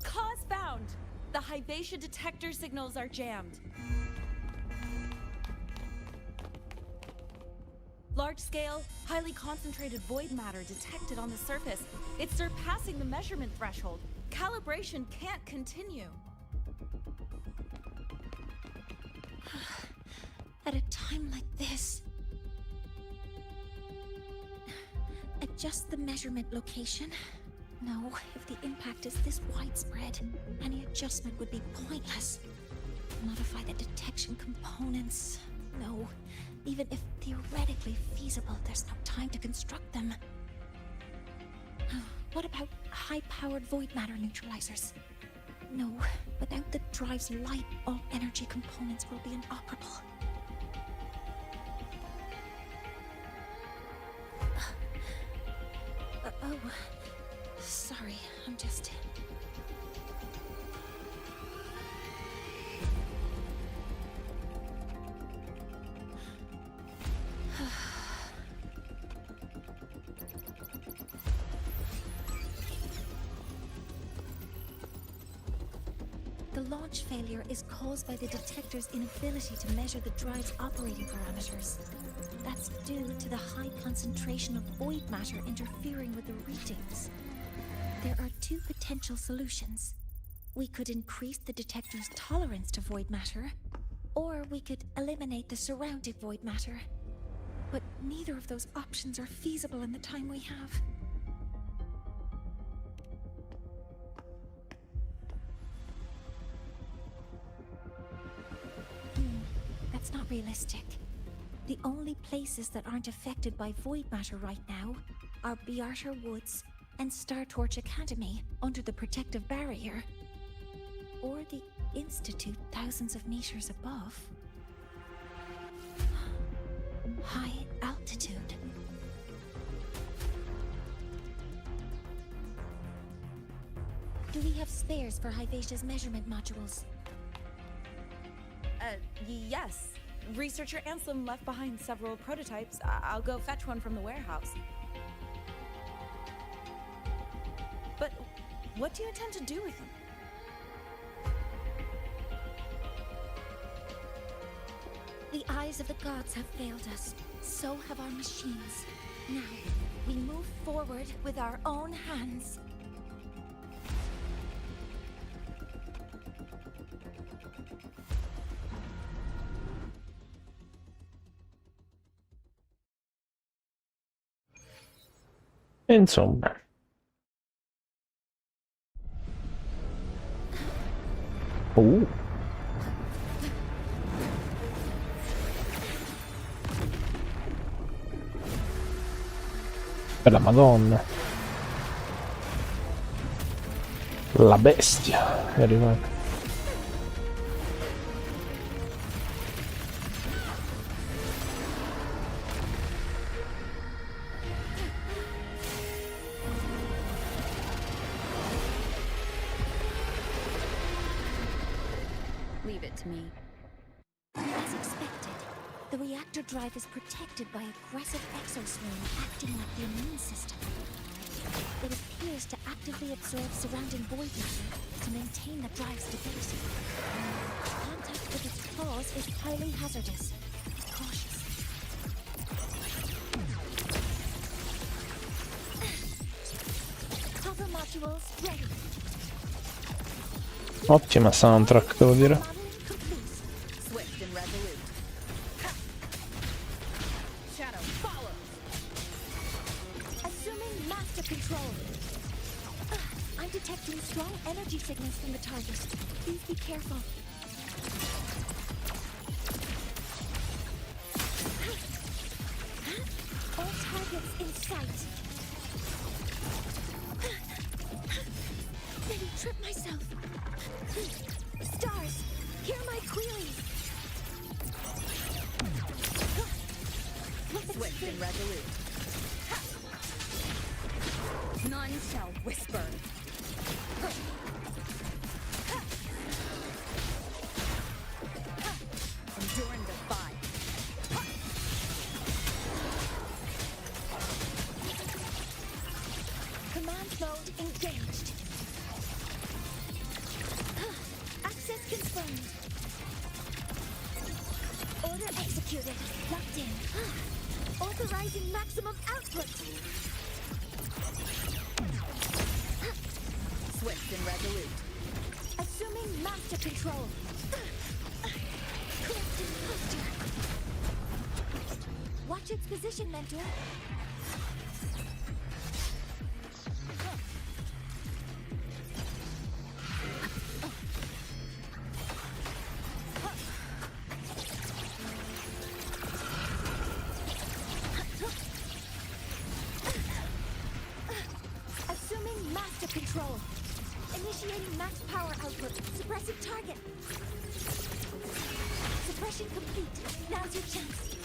Cause found! The Hypatia detector signals are jammed. Large-scale, highly concentrated void matter detected on the surface. It's surpassing the measurement threshold. Calibration can't continue. At a time like this. Adjust the measurement location. No, if the impact is this widespread, any adjustment would be pointless. Modify the detection components. No, even if theoretically feasible, there's no time to construct them. What about high-powered void matter neutralizers? No, without the drive's light, all energy components will be inoperable. Oh, sorry, I'm just... The launch failure is caused by the detector's inability to measure the drive's operating parameters. That's due to the high concentration of void matter interfering with the readings. There are two potential solutions. We could increase the detector's tolerance to void matter, or we could eliminate the surrounding void matter. But neither of those options are feasible in the time we have. That's not realistic. The only places that aren't affected by void matter right now are Bearter Woods and Star Torch Academy under the protective barrier, or the Institute thousands of meters above. High altitude. Do we have spares for Hypatia's measurement modules? Yes. Researcher Anselm left behind several prototypes. I'll go fetch one from the warehouse. But what do you intend to do with them? The eyes of the gods have failed us. So have our machines. Now, we move forward with our own hands. Insomma. Per la Madonna. La bestia è arrivata. Leave it to me. As expected, the reactor drive is protected by aggressive exoswarm acting like the immune system. It appears to actively absorb surrounding void matter to maintain the drive's stability. Contact with its claws is highly hazardous. Be cautious. Cover modules ready. Ottima soundtrack, devo dire. Swift and resolute. Shadow, follow. Assuming master control. I'm detecting strong energy signals from the target. Please be careful. All targets in sight. Let me trip myself. Stars, hear my queries. Swift and resolute. None shall whisper. Endure and defy. Command mode engaged. Access confirmed. Order executed. Locked in. Authorizing maximum output. Swift and resolute. Assuming master control. Correcting posture. Watch its position, Mentor. Assuming master control. Initiating max power output. Suppressing target. Suppression complete. Now's your chance.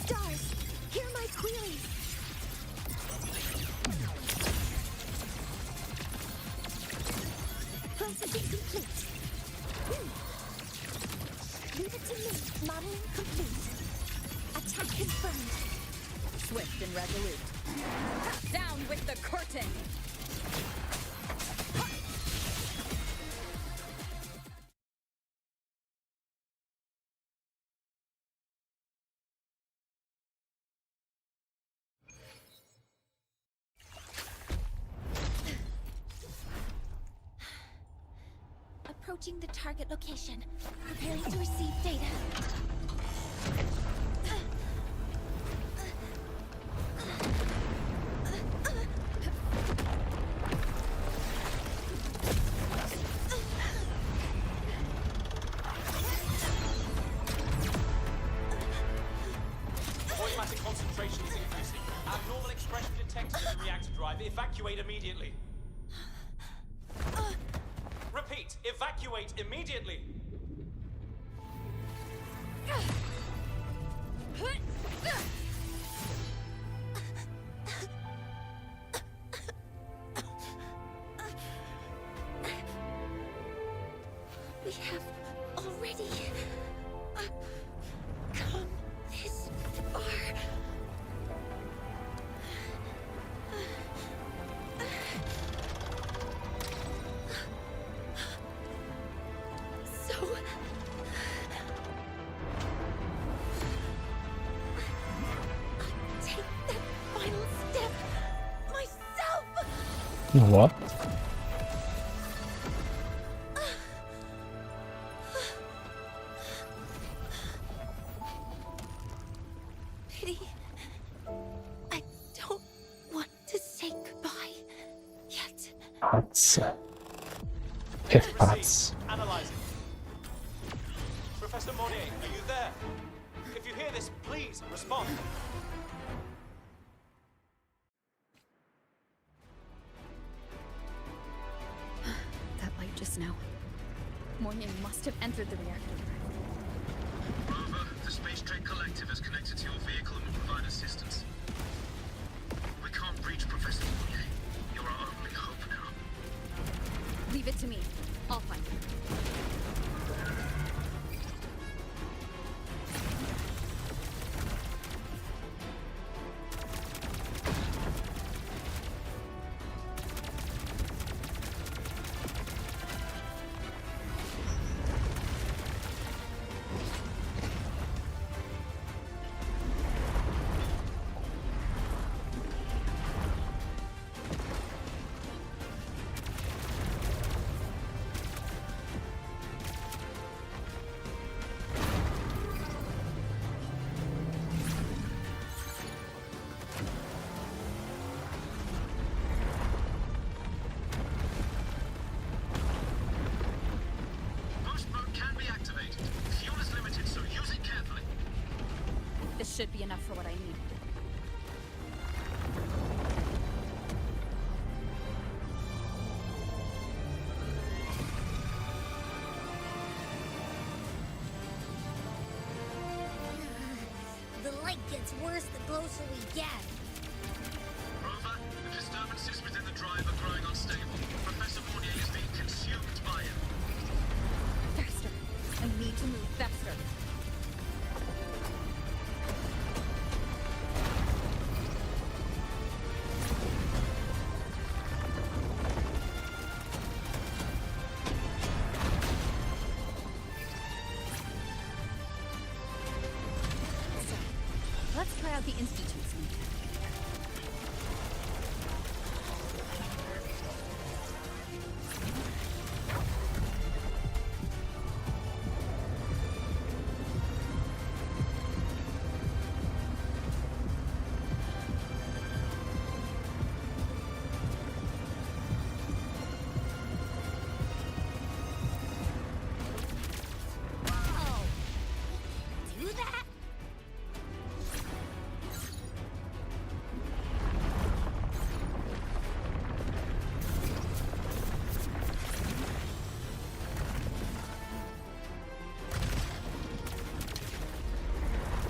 Stars, hear my queries. Processing complete. Leave it to me. Modeling complete. Attack confirmed. Swift and resolute. Down with the curtain. Approaching the target location. Preparing to receive data. Void matter concentration is increasing. Abnormal expression detected in the reactor drive. Evacuate immediately. Repeat, evacuate immediately. What? Pity. I don't want to say goodbye yet. Pazza. Che pazzo. Analyzing. Professor Monnier, are you there? If you hear this, please respond. That light just now. Mornier must have entered the reactor. Rover, the Space Trek Collective is connected to your vehicle and will provide assistance. We can't reach Professor Monnier. You're our only hope now. Leave it to me. I'll find him. This should be enough for what I need. The light gets worse the closer we get. Rover, the disturbances within the drive are growing unstable. Professor Monnier is being consumed by it. Faster. I need to move faster. Let's try out the Institute sometime. Whoa! Do that?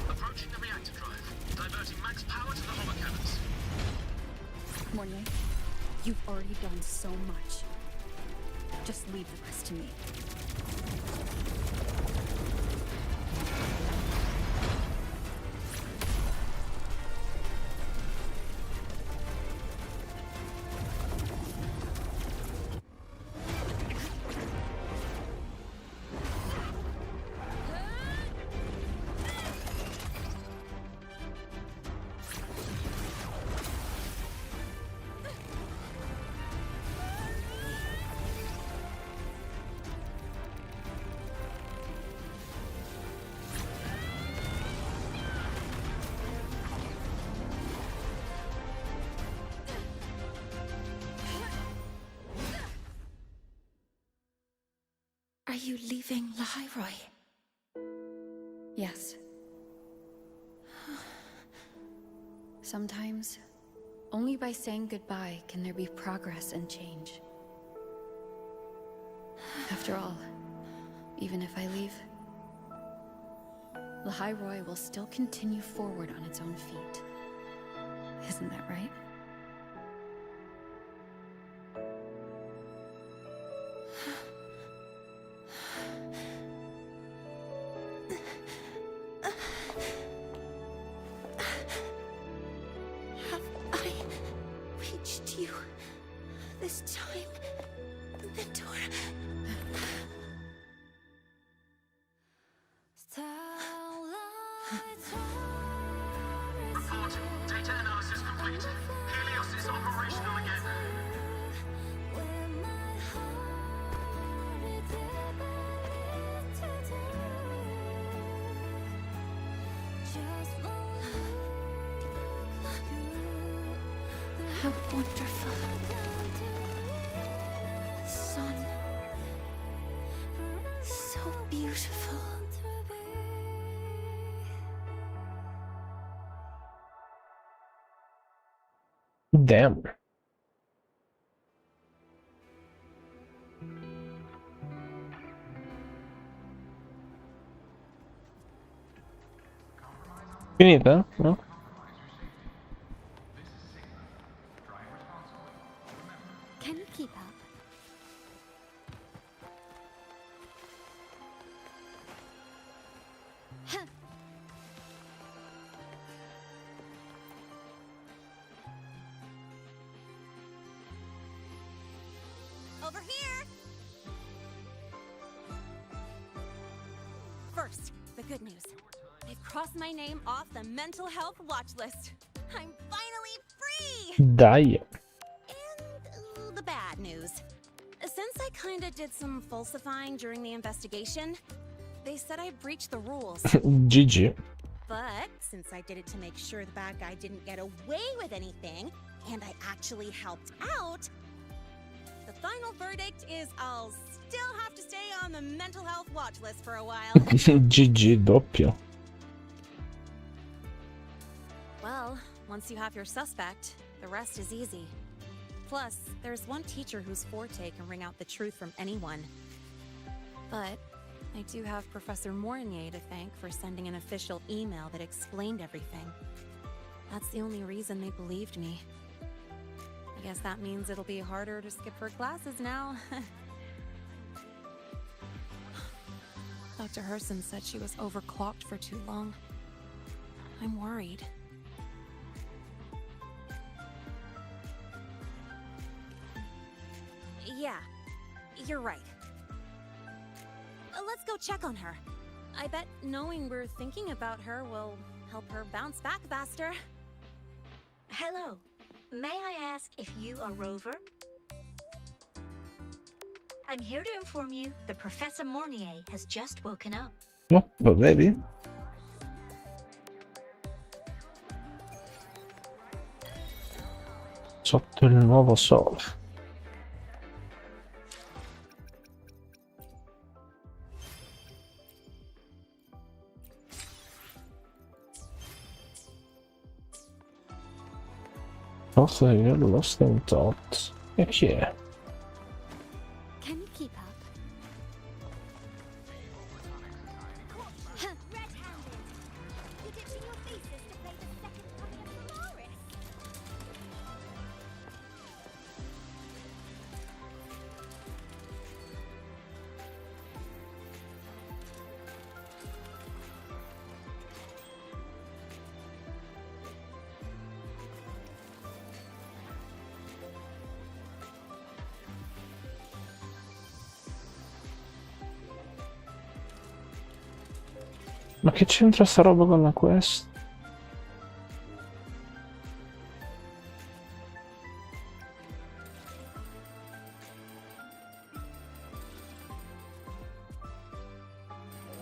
Approaching the reactor drive, diverting max power to the hover cannons. Mornier, you've already done so much. Just leave the rest to me. Are you leaving Lahairoi? Yes. Sometimes, only by saying goodbye can there be progress and change. After all, even if I leave, Lahairoi will still continue forward on its own feet. Isn't that right? Have I reached you this time, Mentor? Report. Data analysis complete. Helios is operational again. How wonderful. The sun. So beautiful. Damn. Finita? No? Can you keep up? Huh. Over here! First, the good news. They've crossed my name off the mental health watch list. I'm finally free! Dai. And the bad news. Since I kinda did some falsifying during the investigation, they said I breached the rules. GG. But since I did it to make sure the bad guy didn't get away with anything, and I actually helped out, the final verdict is I'll still have to stay on the mental health watch list for a while. GG doppio. Well, once you have your suspect, the rest is easy. Plus, there's one teacher whose forte can wring out the truth from anyone. But I do have Professor Mornier to thank for sending an official email that explained everything. That's the only reason they believed me. I guess that means it'll be harder to skip her classes now. Dr. Herson said she was overclocked for too long. I'm worried. Yeah, you're right. Let's go check on her. I bet knowing we're thinking about her will help her bounce back faster. Hello. May I ask if you are Rover? I'm here to inform you that Professor Mornier has just woken up. No, lo vedi? Sotto il nuovo sole. Forse io l'ho stentato. E chi è? Can you keep up? Red-handed. You're ditching your thesis to play the second coming of Solaris. Ma che c'entra sta roba con la quest?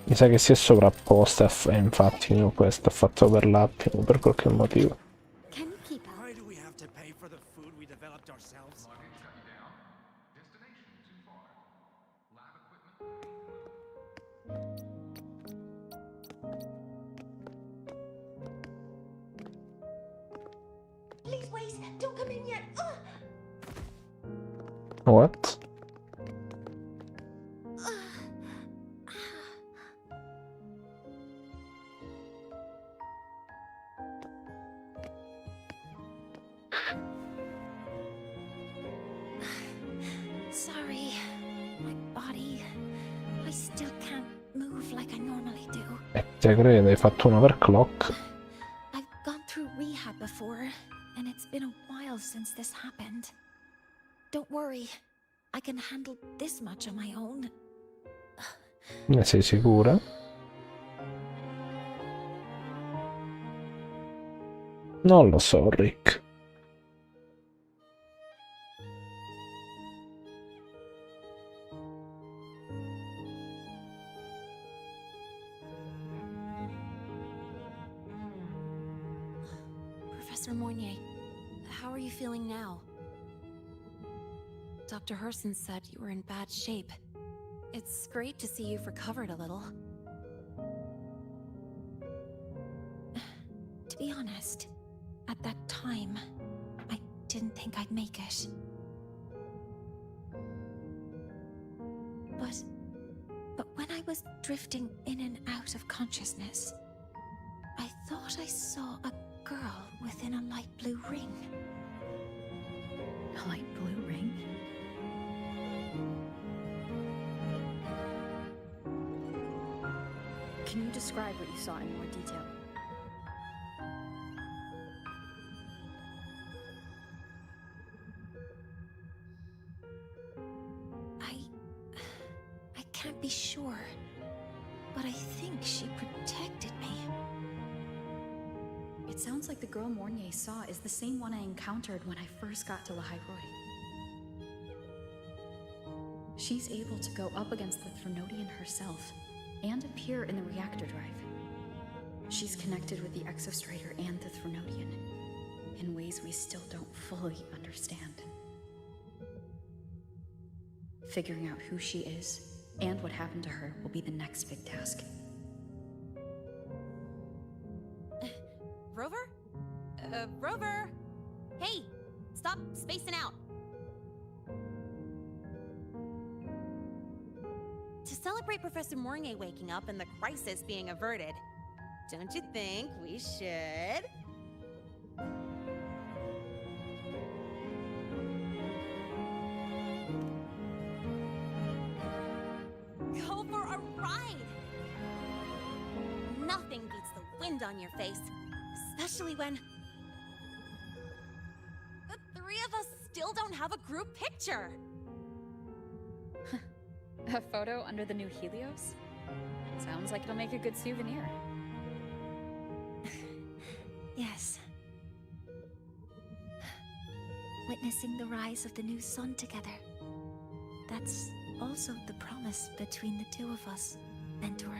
Mi sa che si è sovrapposta e infatti io questo ha fatto overlapping per qualche motivo. Can you keep up? Why do we have to pay for the food we developed ourselves? Please wait, don't come in yet. What? Sorry, my body. I still can't move like I normally do. Te credo, hai fatto un overclock. I've gone through rehab before, and it's been a while since this happened. Don't worry, I can handle this much on my own. Ne sei sicura? Non lo so, Rick. Professor Mornier, how are you feeling now? Dr. Herson said you were in bad shape. It's great to see you've recovered a little. To be honest, at that time, I didn't think I'd make it. But when I was drifting in and out of consciousness, I thought I saw a girl within a light blue ring. A light blue ring? Can you describe what you saw in more detail? I can't be sure, but I think she protected me. It sounds like the girl Mornier saw is the same one I encountered when I first got to Lahairoi. She's able to go up against the Threnodian herself and appear in the reactor drive. She's connected with the Exostrator and the Threnodian in ways we still don't fully understand. Figuring out who she is and what happened to her will be the next big task. Rover? Rover! Hey! Stop spacing out! To celebrate Professor Mornier waking up and the crisis being averted, don't you think we should? Go for a ride! Nothing beats the wind on your face, especially when the three of us still don't have a group picture. A photo under the new Helios? Sounds like it'll make a good souvenir. Yes. Witnessing the rise of the new sun together. That's also the promise between the two of us, Mentor.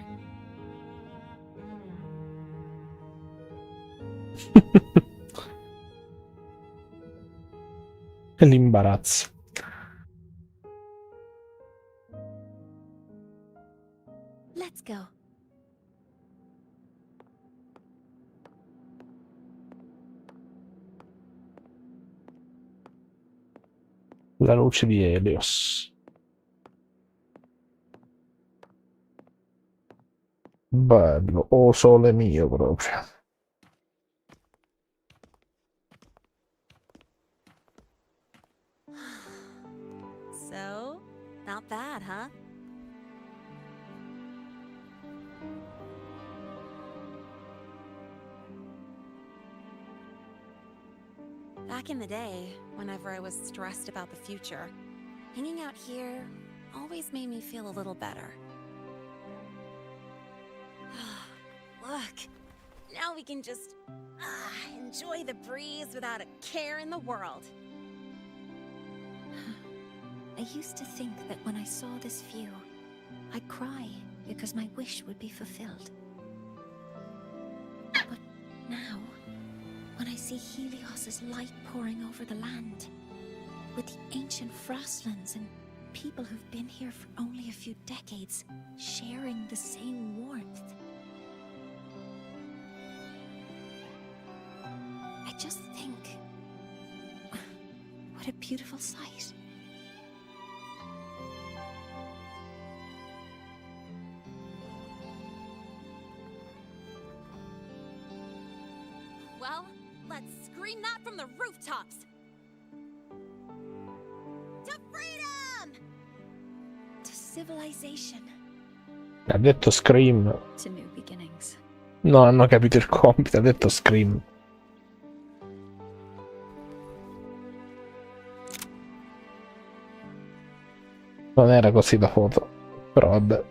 L'imbarazzo. Let's go. La luce di Helios. Bello, oh sole mio proprio. So, not bad, huh? Back in the day, whenever I was stressed about the future, hanging out here always made me feel a little better. Look, now we can just enjoy the breeze without a care in the world. I used to think that when I saw this view, I'd cry because my wish would be fulfilled. But now, when I see Helios's light pouring over the land, with the ancient frostlands and people who've been here for only a few decades sharing the same warmth, I just think, what a beautiful sight. Well, let's scream that from the rooftops! To freedom! To civilization. Ha detto Scream. To new beginnings. No, hanno capito il compito, ha detto Scream. Non era così la foto, però vabbè.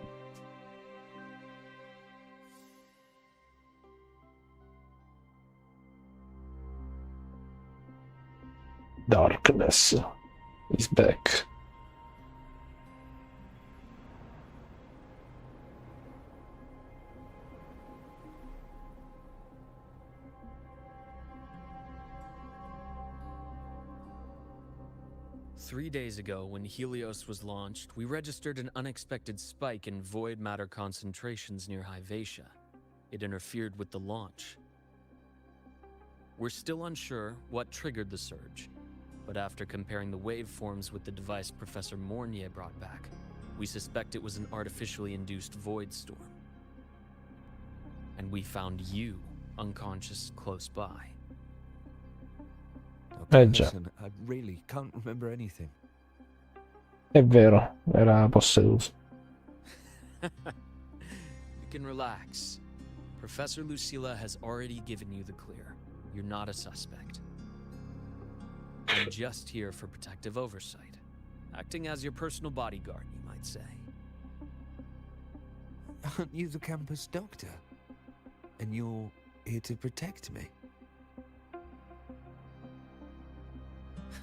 Darkness is back. 3 days ago, when Helios was launched, we registered an unexpected spike in void matter concentrations near Hyvatia. It interfered with the launch. We're still unsure what triggered the surge, but after comparing the waveforms with the device Professor Mornier brought back, we suspect it was an artificially induced void storm. And we found you unconscious close by. Già. I really can't remember anything. È vero, era posseduto. You can relax. Professor Lucilla has already given you the clear. You're not a suspect. I'm just here for protective oversight, acting as your personal bodyguard, you might say. Aren't you the campus doctor? And you're here to protect me?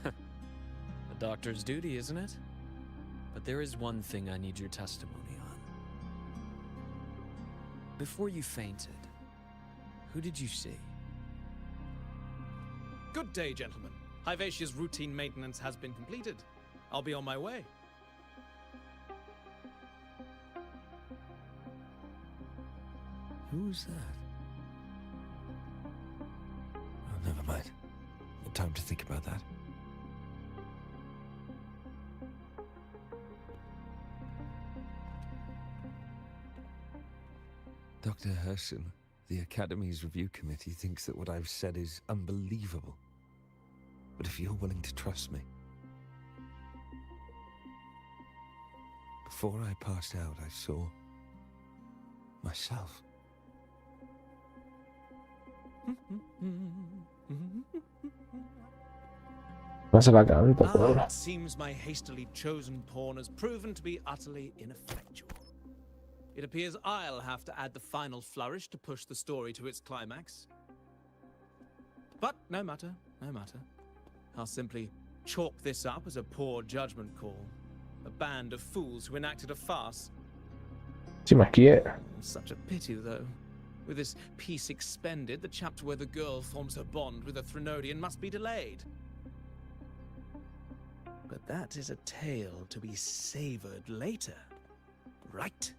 A doctor's duty, isn't it? But there is one thing I need your testimony on. Before you fainted, who did you see? Good day, gentlemen. Hyvatia's routine maintenance has been completed. I'll be on my way. Who's that? Oh, never mind. No time to think about that. Dr. Herson, the Academy's review committee thinks that what I've said is unbelievable. But if you're willing to trust me... Before I passed out, I saw... myself. Ma se la canta quello. It seems my hastily chosen pawn has proven to be utterly ineffectual. It appears I'll have to add the final flourish to push the story to its climax. But no matter, no matter. I'll simply chalk this up as a poor judgment call. A band of fools who enacted a farce. Sì, ma chi è? Such a pity, though. With this piece expended, the chapter where the girl forms her bond with a Threnodian must be delayed. But that is a tale to be savored later, right?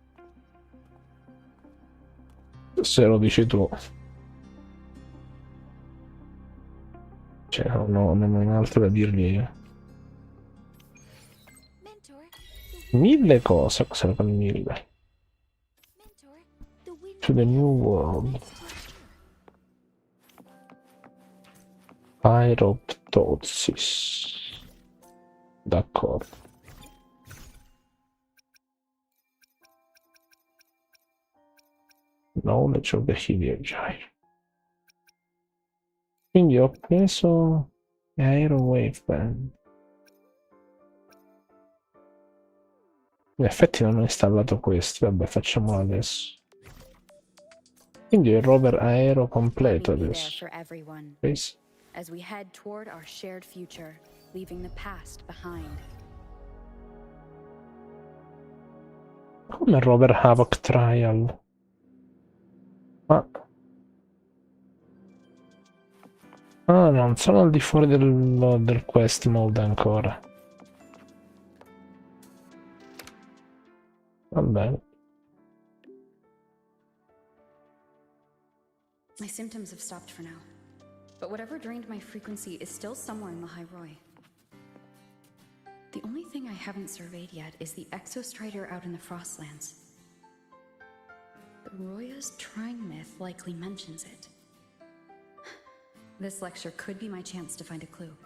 Se lo dici tu. Cioè, non ho altro da dirgli io. 1000 cose, cos'era per 1000? To the new world. Pyroptosis. D'accordo. Knowledge of the Pioggia. Quindi ho preso Aero Wave Band. In effetti non ho installato questo, vabbè, facciamolo adesso. Quindi il rover aereo completo adesso. As we head toward our shared future, leaving the past behind. Come rover Havoc Trial? Ma... Ah, non sono al di fuori del quest mode ancora. Va bene. My symptoms have stopped for now, but whatever drained my frequency is still somewhere in the High Roy. The only thing I haven't surveyed yet is the exostrider out in the Frostlands. The Roya's Trying myth likely mentions it. This lecture could be my chance to find a clue.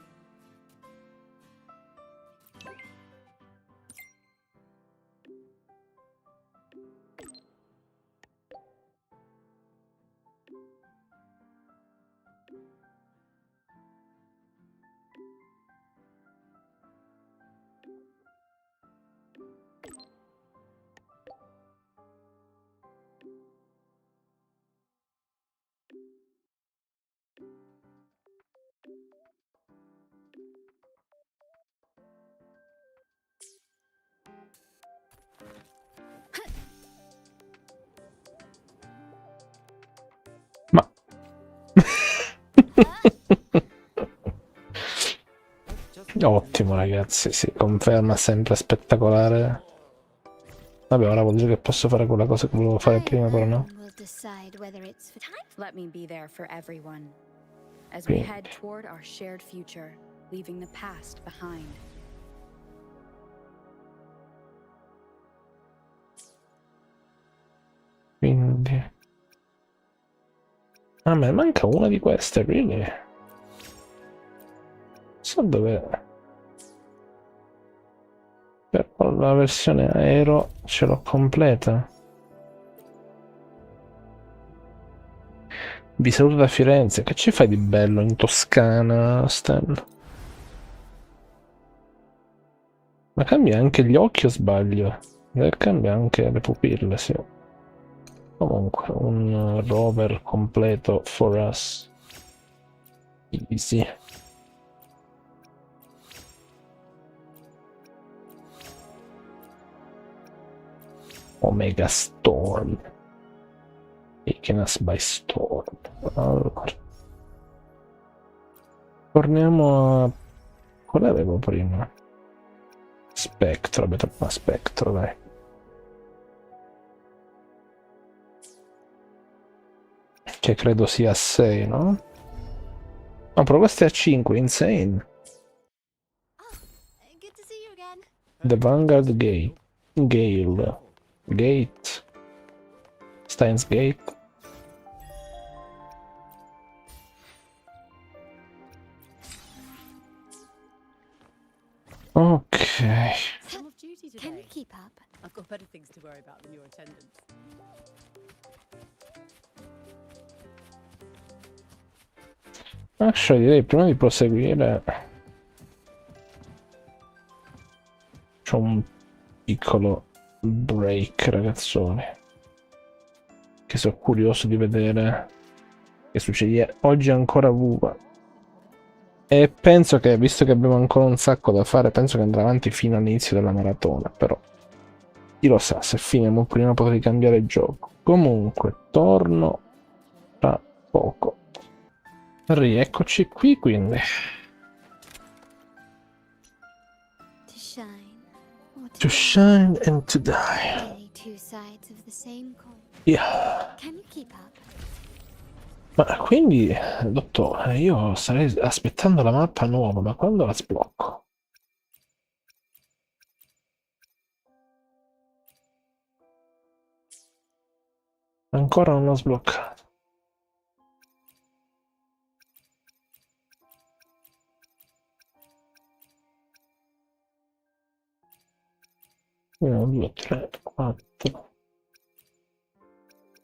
Ottimo ragazzi, si conferma sempre spettacolare. Vabbè, ora vuol dire che posso fare quella cosa che volevo fare prima, però no. Let me be there for everyone as we Quindi. head toward our shared future, leaving the past behind. Quindi... Ah, me ne manca una di queste, quindi... So dove... Però la versione aereo ce l'ho completa. Vi saluto da Firenze. Che ci fai di bello in Toscana, Stan? Ma cambia anche gli occhi o sbaglio? Cambia anche le pupille, sì. Comunque, un rover completo for us. Easy. Omega Storm. Taking us by storm. Allora. Torniamo a... Quale avevo prima? Spectro, vabbè, troppo Spectro, dai. Che credo sia a 6, no? No, però questo è a 5, insane. The Vanguard Gate. Gale. Gate. Steins Gate. Ok. Can you keep up? I've got better things to worry about than your attendance. Actually, direi prima di proseguire c'ho un piccolo break, ragazzoni, che sono curioso di vedere che succede. Oggi è ancora Vuva e penso che, visto che abbiamo ancora un sacco da fare, penso che andrà avanti fino all'inizio della maratona, però chi lo sa, se finiamo prima potrei cambiare gioco. Comunque torno tra poco. Rieccoci qui, quindi. To shine and to die. Yeah. Ma quindi, dottore, io starei aspettando la mappa nuova, ma quando la sblocco? Ancora non l'ho sbloccato. 1, 2, 3, 4,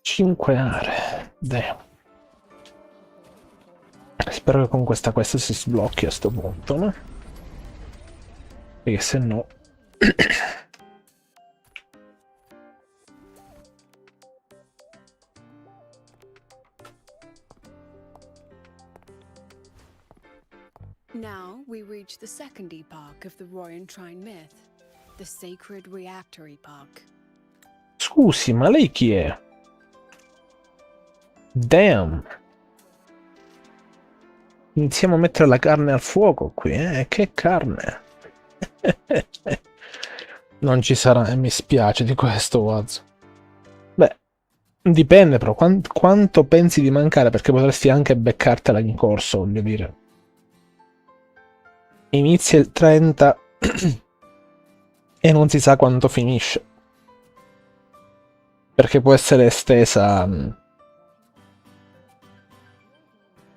5 aree. Dai. Spero che con questa si sblocchi a sto punto, no? Perché se no... Now we reach the second epoch of the Royan Trine myth, the sacred reactor epoch. Scusi, ma lei chi è? Damn! Iniziamo a mettere la carne al fuoco qui, eh? Che carne! Non ci sarà, e mi spiace di questo, Waz. Beh, dipende però, quanto pensi di mancare, perché potresti anche beccartela in corso, voglio dire. Inizia il 30 e non si sa quanto finisce. Perché può essere estesa...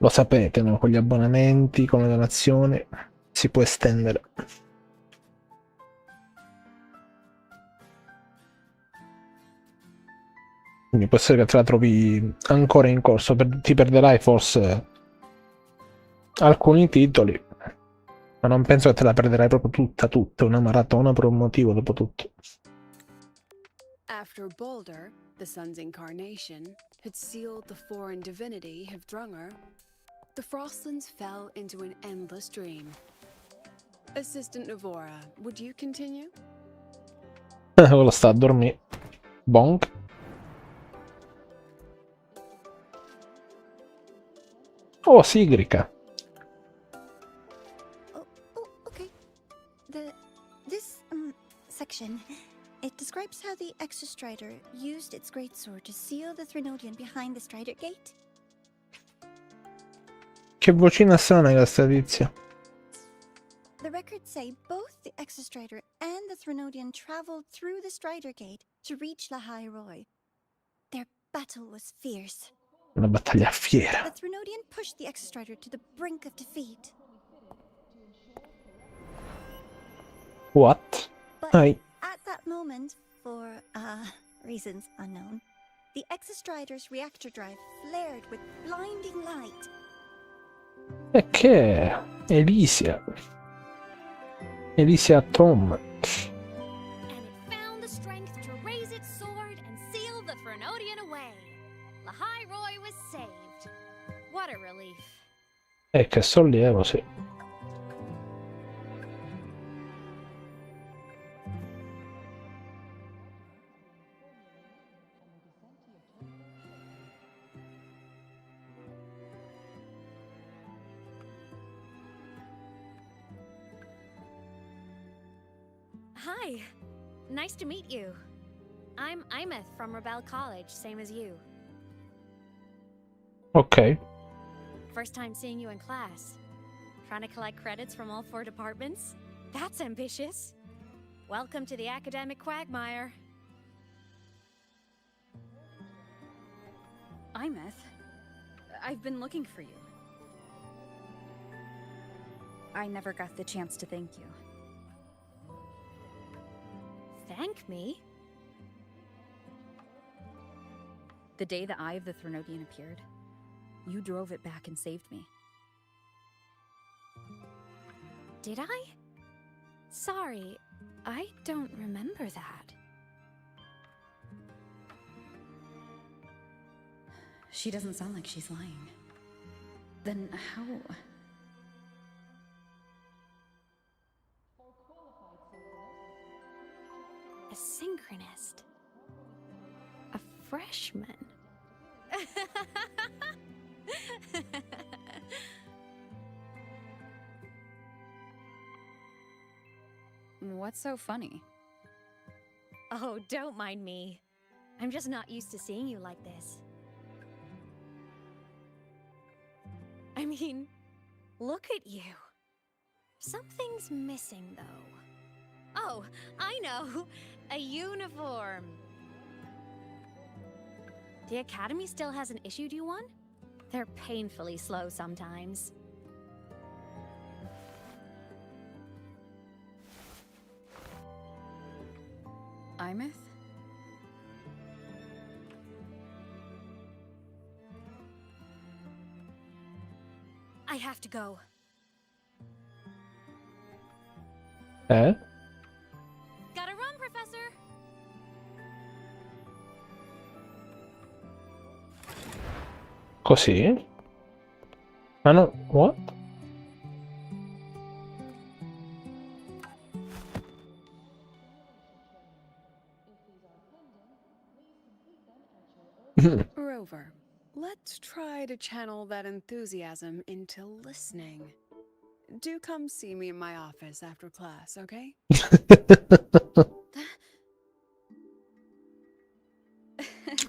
Lo sapete, no? Con gli abbonamenti, con le donazioni, si può estendere. Quindi può essere che te la trovi ancora in corso, ti perderai forse alcuni titoli, ma non penso che te la perderai proprio tutta, una maratona per un motivo, dopo tutto. After Baldur, the sun's incarnation, had sealed the foreign divinity Hivdrungr, the Frostlands fell into an endless dream. Assistant Navora, would you continue? Quello sta a dormire. Bonk. Oh, Sigrica. Okay. This section, it describes how the Exostrider used its greatsword to seal the Threnodian behind the Strider Gate. Che vocina strana questa tizia. The records say both the Exostrider and the Threnodian traveled through the Strider Gate to reach La High Roy. Their battle was fierce. Una battaglia fiera. The Threnodian pushed the Exostrider to the brink of defeat. What? Hi. At that moment, for reasons unknown, the Exostrider's reactor drive flared with blinding light. E che è? Elysia Tom. And it found the strength to raise its sword and seal the Threnodian away. La High Roy was saved. What a relief. Che sollievo, sì. Hi. Nice to meet you. I'm Imeth from Rebel College, same as you. Ok. First time seeing you in class. Trying to collect credits from all 4 departments? That's ambitious. Welcome to the academic quagmire. Imeth, I've been looking for you. I never got the chance to thank you. Thank me? The day the Eye of the Threnodian appeared, you drove it back and saved me. Did I? Sorry, I don't remember that. She doesn't sound like she's lying. Then how... A synchronist. A freshman. What's so funny? Oh, don't mind me. I'm just not used to seeing you like this. I mean, look at you. Something's missing, though. Oh, I know! A uniform! The Academy still hasn't issued you one? They're painfully slow sometimes. Imeth? I have to go. Eh? Gotta run, Professor! Così? Ma no, what? Rover, let's try to channel that enthusiasm into listening. Do come see me in my office after class, okay?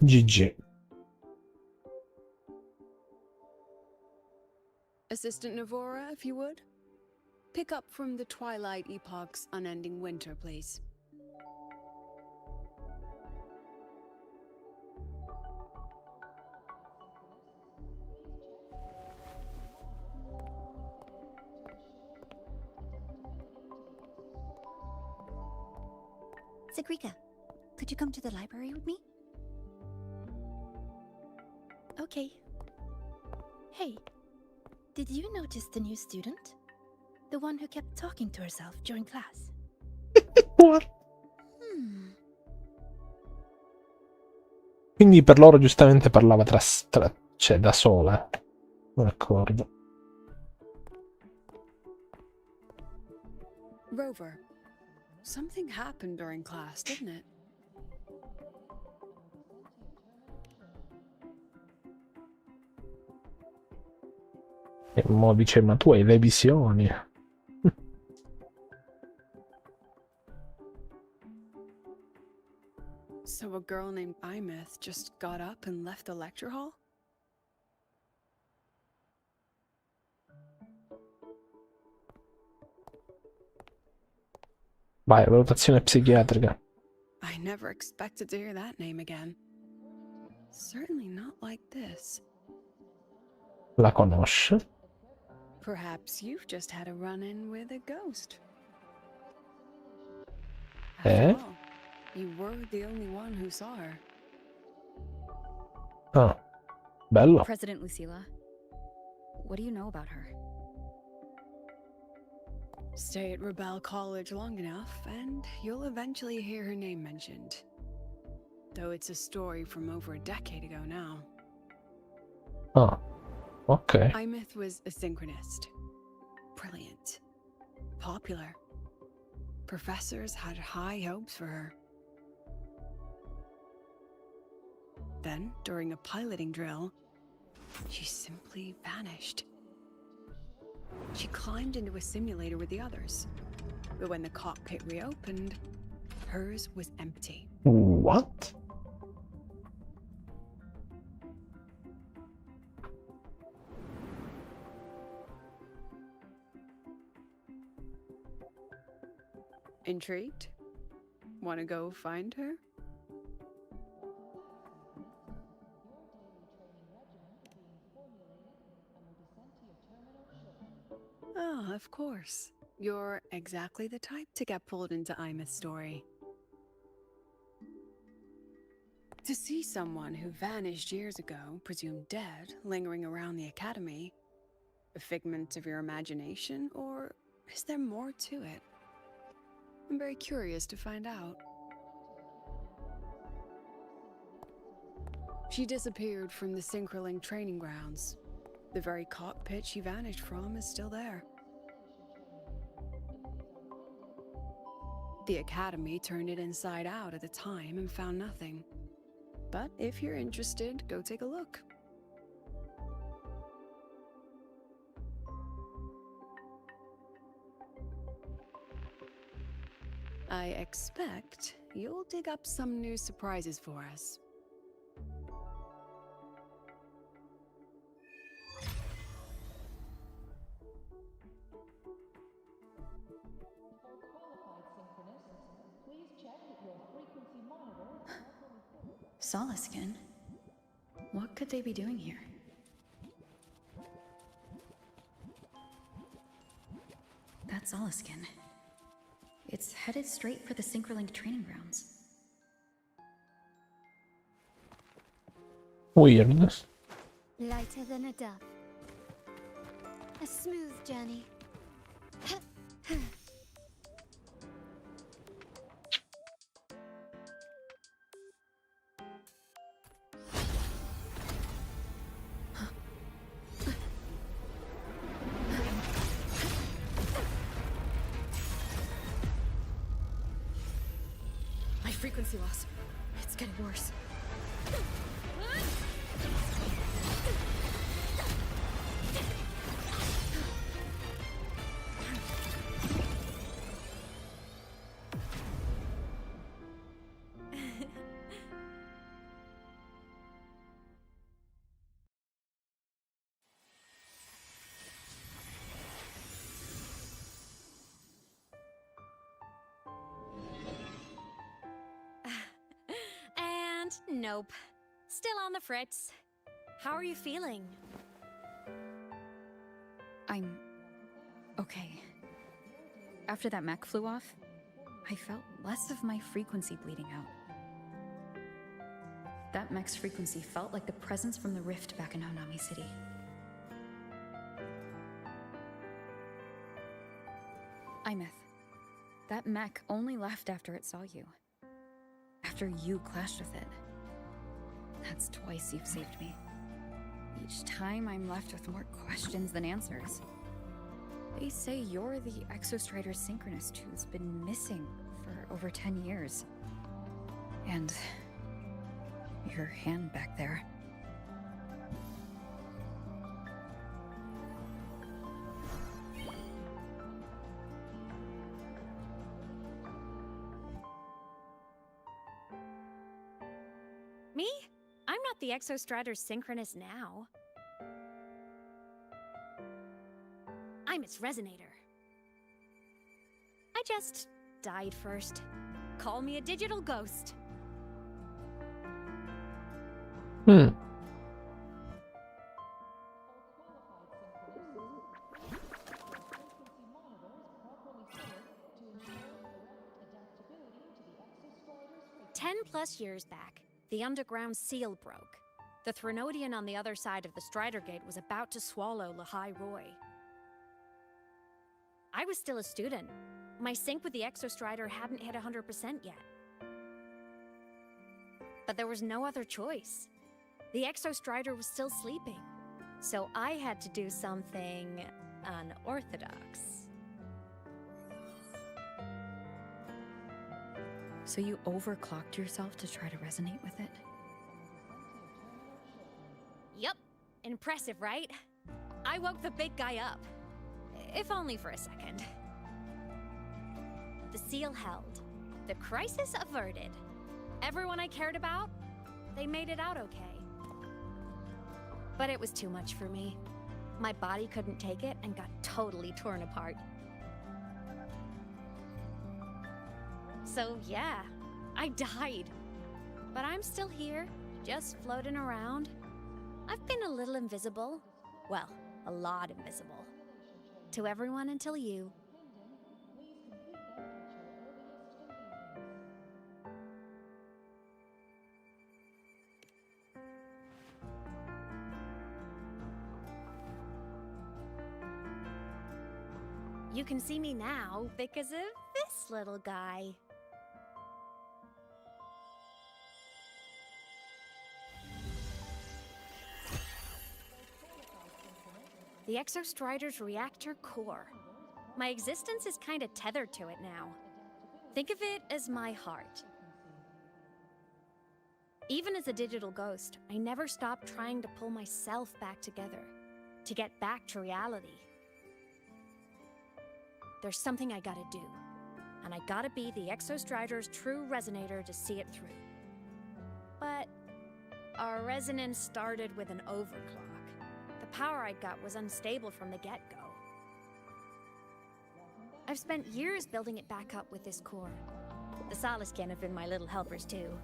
GG. Assistant Navora, if you would. Pick up from the Twilight Epoch's unending winter, please. Sagrika, could you come to the library with me? Okay. Hey, did you notice the new student? The one who kept talking to herself during class? What? Quindi per loro giustamente parlava cioè da sola. D'accordo. Rover, something happened during class, didn't it? E mo dice, ma tu hai le visioni. So a girl named Imeth just got up and left the lecture hall? Vai, valutazione psichiatrica. I never expected to hear that name again. Certainly not like this. La conosce? Perhaps you've just had a run-in with a ghost. Eh? After all, you were the only one who saw her. Ah, bello. President Lucilla, what do you know about her? Stay at Rebel College long enough, and you'll eventually hear her name mentioned. Though it's a story from over a decade ago now. Ah, ok. Imeth was a synchronist. Brilliant. Popular. Professors had high hopes for her. Then, during a piloting drill, she simply vanished. She climbed into a simulator with the others, but when the cockpit reopened, hers was empty. What? Intrigued? Want to go find her? Oh, of course. You're exactly the type to get pulled into Imeth's story. To see someone who vanished years ago, presumed dead, lingering around the academy, a figment of your imagination, or is there more to it? I'm very curious to find out. She disappeared from the Synchroling training grounds. The very cockpit she vanished from is still there. The Academy turned it inside out at the time and found nothing. But if you're interested, go take a look. I expect you'll dig up some new surprises for us. Solaskin? What could they be doing here? That's Solaskin. It's headed straight for the Synchroling training grounds. Weird. Lighter than a dove. A smooth journey. My frequency loss. It's getting worse. Nope. Still on the fritz. How are you feeling? I'm okay. After that mech flew off, I felt less of my frequency bleeding out. That mech's frequency felt like the presence from the rift back in Honami City. Imeth, that mech only left after it saw you. After you clashed with it. That's twice you've saved me. Each time I'm left with more questions than answers. They say you're the Exostrider synchronist who's been missing for over 10 years. And your hand back there. Me? I'm not the Exostrider's synchronous now. I'm its resonator. I just died first. Call me a digital ghost. Hmm. +10 years back, the underground seal broke. The Threnodian on the other side of the Strider Gate was about to swallow Lahai Roy. I was still a student. My sync with the Exostrider hadn't hit 100% yet. But there was no other choice. The Exostrider was still sleeping, so I had to do something unorthodox. So you overclocked yourself to try to resonate with it? Yup. Impressive, right? I woke the big guy up. If only for a second. The seal held. The crisis averted. Everyone I cared about, they made it out okay. But it was too much for me. My body couldn't take it and got totally torn apart. So yeah, I died. But I'm still here, just floating around. I've been a little invisible. Well, a lot invisible. To everyone until you. You can see me now because of this little guy. The Exostrider's reactor core. My existence is kinda tethered to it now. Think of it as my heart. Even as a digital ghost, I never stopped trying to pull myself back together, to get back to reality. There's something I gotta do, and I gotta be the Exostrider's true resonator to see it through. But our resonance started with an overclock. The power I got was unstable from the get-go. I've spent years building it back up with this core. The Soliskin have been my little helpers too.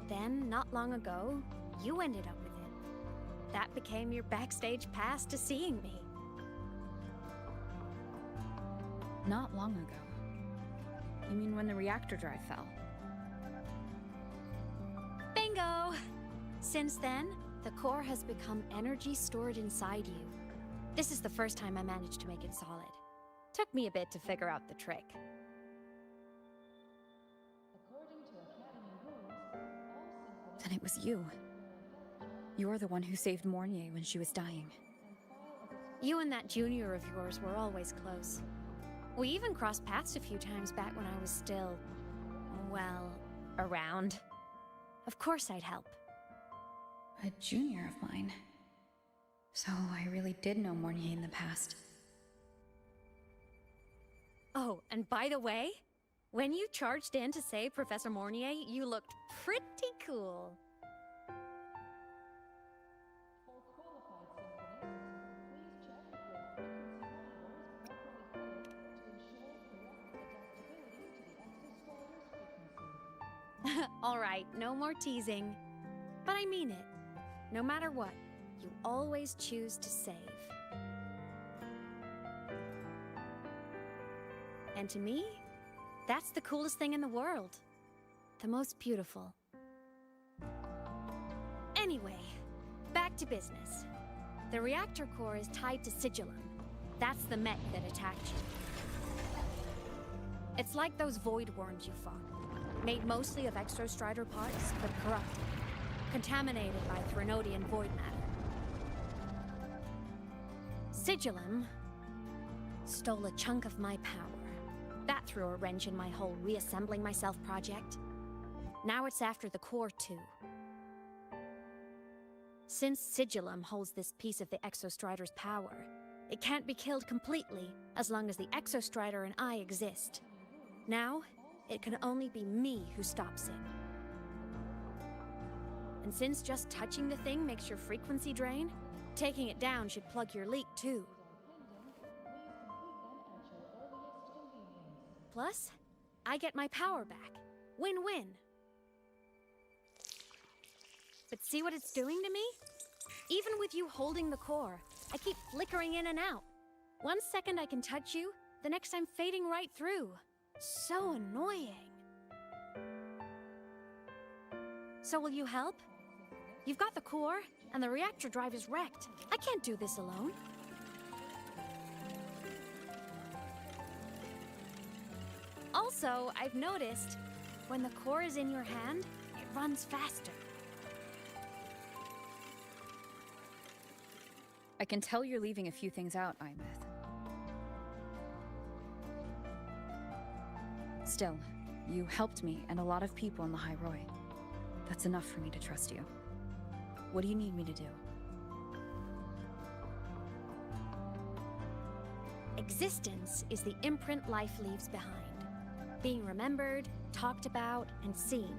Then, not long ago, you ended up with it. That became your backstage pass to seeing me. Not long ago. You mean when the reactor drive fell? Bingo! Since then, the core has become energy stored inside you. This is the first time I managed to make it solid. Took me a bit to figure out the trick. Then it was you. You're the one who saved Mornier when she was dying. You and that junior of yours were always close. We even crossed paths a few times back when I was still, well, around. Of course I'd help. A junior of mine. So I really did know Mornier in the past. Oh, and by the way, when you charged in to save Professor Mornier, you looked pretty cool. Alright, no more teasing. But I mean it. No matter what, you always choose to save. And to me, that's the coolest thing in the world. The most beautiful. Anyway, back to business. The reactor core is tied to Sigillum. That's the mech that attacked you. It's like those void worms you fought. Made mostly of Exostrider parts, but corrupted. Contaminated by Threnodian void matter. Sigillum stole a chunk of my power. That threw a wrench in my whole reassembling myself project. Now it's after the core too. Since Sigillum holds this piece of the Exostrider's power, it can't be killed completely as long as the Exostrider and I exist. Now, it can only be me who stops it. And since just touching the thing makes your frequency drain, taking it down should plug your leak too. Plus, I get my power back. Win-win. But see what it's doing to me? Even with you holding the core, I keep flickering in and out. 1 second I can touch you, the next I'm fading right through. So annoying. So will you help? You've got the core, and the reactor drive is wrecked. I can't do this alone. Also, I've noticed, when the core is in your hand, it runs faster. I can tell you're leaving a few things out, Imeth. Still, you helped me and a lot of people in the High Roy. That's enough for me to trust you. What do you need me to do? Existence is the imprint life leaves behind. Being remembered, talked about, and seen.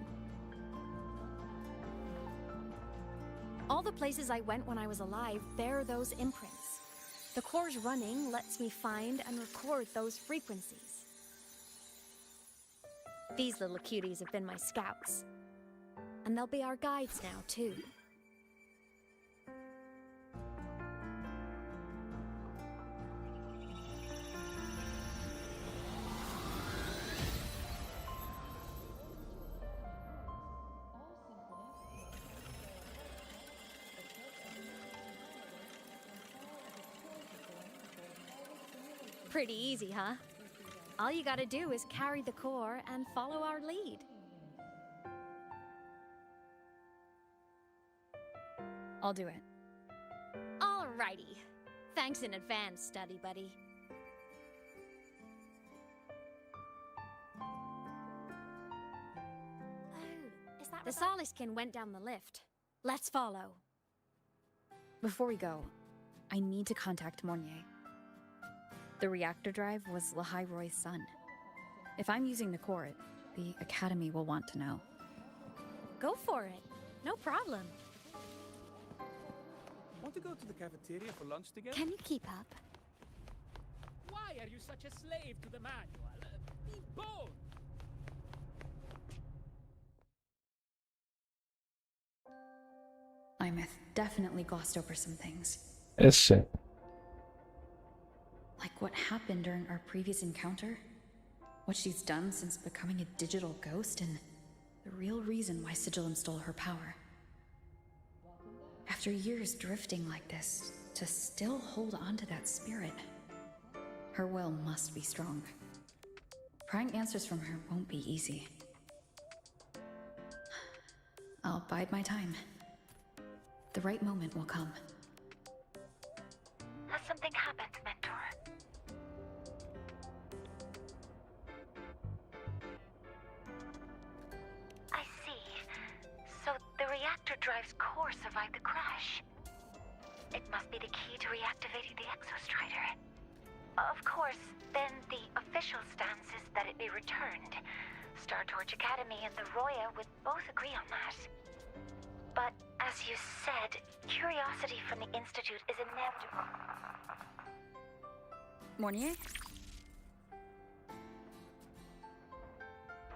All the places I went when I was alive bear those imprints. The core's running lets me find and record those frequencies. These little cuties have been my scouts. And they'll be our guides now, too. Pretty easy, huh? All you gotta do is carry the core and follow our lead. I'll do it. Alrighty. Thanks in advance, study buddy. The Soliskin went down the lift. Let's follow. Before we go, I need to contact Mornier. The reactor drive was Lahai Roy's son. If I'm using the core, the Academy will want to know. Go for it. No problem. Want to go to the cafeteria for lunch together? Can you keep up? Why are you such a slave to the manual? Be bold! Imeth definitely glossed over some things. Sì. Like what happened during our previous encounter, what she's done since becoming a digital ghost, and the real reason why Sigillum stole her power. After years drifting like this, to still hold on to that spirit, her will must be strong. Prying answers from her won't be easy. I'll bide my time. The right moment will come. Has something happened, Mentor? I see. So the reactor drive's core survived the crash. It must be the key to reactivating the Exostrider. Of course, then the official stance is that it be returned. Star Torch Academy and the Roya would both agree on that. But, as you said, curiosity from the Institute is inevitable. Mornier?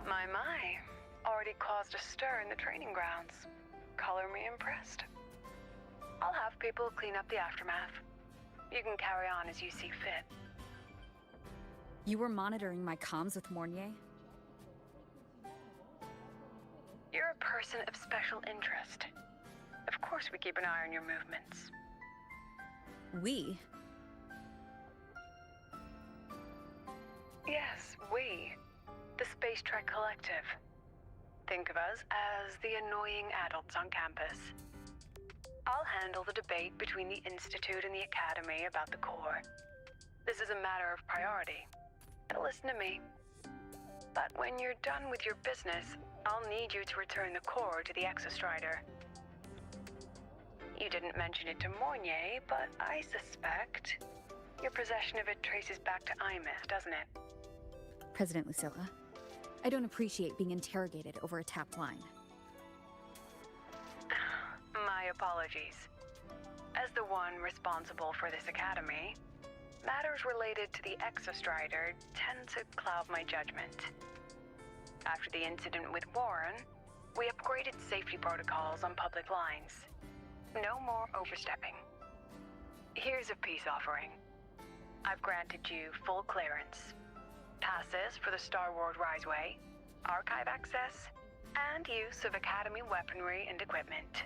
My. Already caused a stir in the training grounds. Color me impressed. I'll have people clean up the aftermath. You can carry on as you see fit. You were monitoring my comms with Mornier? You're a person of special interest. Of course we keep an eye on your movements. We? Yes, we. The Space Trek Collective. Think of us as the annoying adults on campus. I'll handle the debate between the Institute and the Academy about the core. This is a matter of priority. Now listen to me. But when you're done with your business, I'll need you to return the core to the Exostrider. You didn't mention it to Mornier, but I suspect your possession of it traces back to Imeth, doesn't it? President Lucilla, I don't appreciate being interrogated over a tapped line. My apologies. As the one responsible for this academy, matters related to the Exostrider tend to cloud my judgment. After the incident with Warren, we upgraded safety protocols on public lines. No more overstepping. Here's a peace offering. I've granted you full clearance, passes for the Star Wars Riseway, archive access, and use of Academy weaponry and equipment.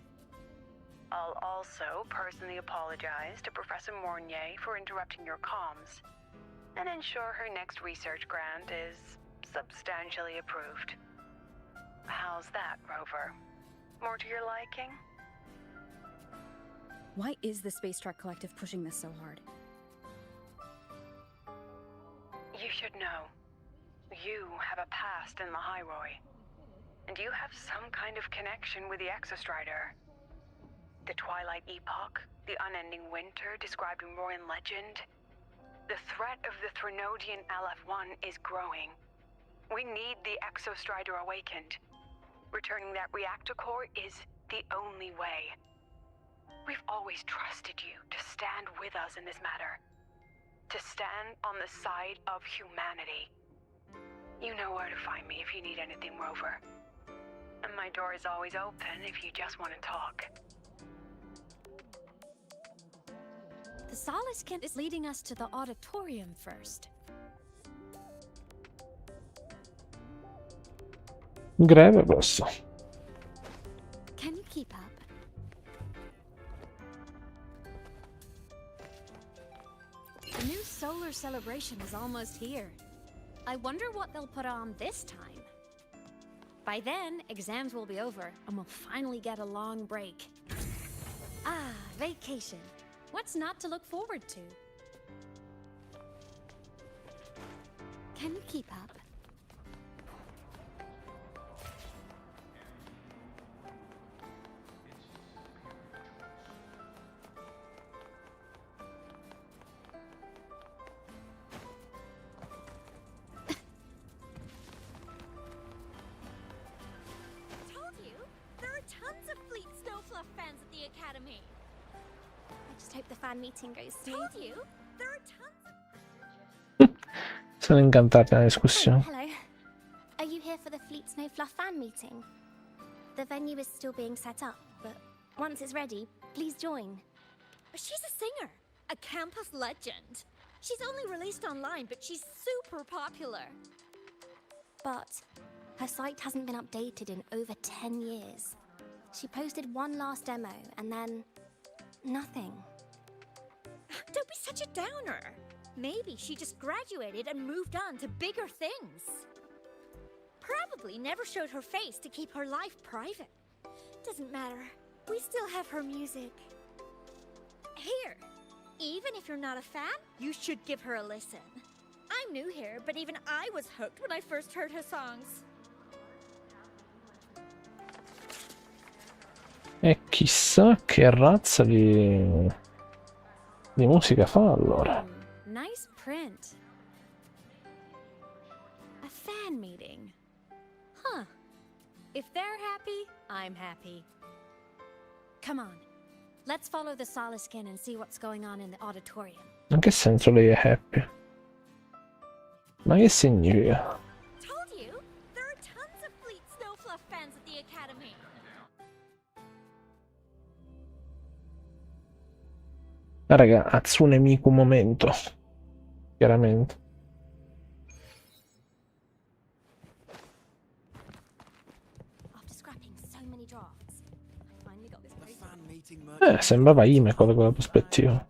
I'll also personally apologize to Professor Mornier for interrupting your comms, and ensure her next research grant is substantially approved. How's that, Rover? More to your liking? Why is the Space Truck Collective pushing this so hard? You should know. You have a past in the Hyroi, and you have some kind of connection with the Exostrider. The Twilight Epoch, the unending winter described in Royan legend. The threat of the Threnodian LF-1 is growing. We need the Exostrider awakened. Returning that reactor core is the only way. We've always trusted you to stand with us in this matter. To stand on the side of humanity. You know where to find me if you need anything, Rover. And my door is always open if you just want to talk. The Soliskin is leading us to the auditorium first. Greve rosso. Can you keep up? The new solar celebration is almost here. I wonder what they'll put on this time. By then, exams will be over, and we'll finally get a long break. Ah, vacation. What's not to look forward to? Can you keep up? Told you, there are tons of Fleet Snowfluff fans at the Academy. I just hope the fan meeting goes Told smooth. you, there are tons of... Sono incantati alla discussione. Hello. Are you here for the Fleet Snowfluff fan meeting? The venue is still being set up, but once it's ready, please join. She's a singer, a campus legend. She's only released online, but she's super popular. But her site hasn't been updated in over 10 years. She posted one last demo, and then... nothing. Don't be such a downer. Maybe she just graduated and moved on to bigger things. Probably never showed her face to keep her life private. Doesn't matter. We still have her music. Here, even if you're not a fan, you should give her a listen. I'm new here, but even I was hooked when I first heard her songs. E chissà che razza di musica fa allora. Nice print. A fan meeting. Huh. If they're happy, I'm happy. Come on. Let's follow the Soliskin and see what's going on in the auditorium. In che senso lei è happy? Ma che significa? Told you, there are tons of Fleet Snowfluff fans at the Academy. Ah, raga, Hatsune Miku momento. Chiaramente. After scrapping so many drafts, I finally got this Sembrava Imeco da quella prospettiva.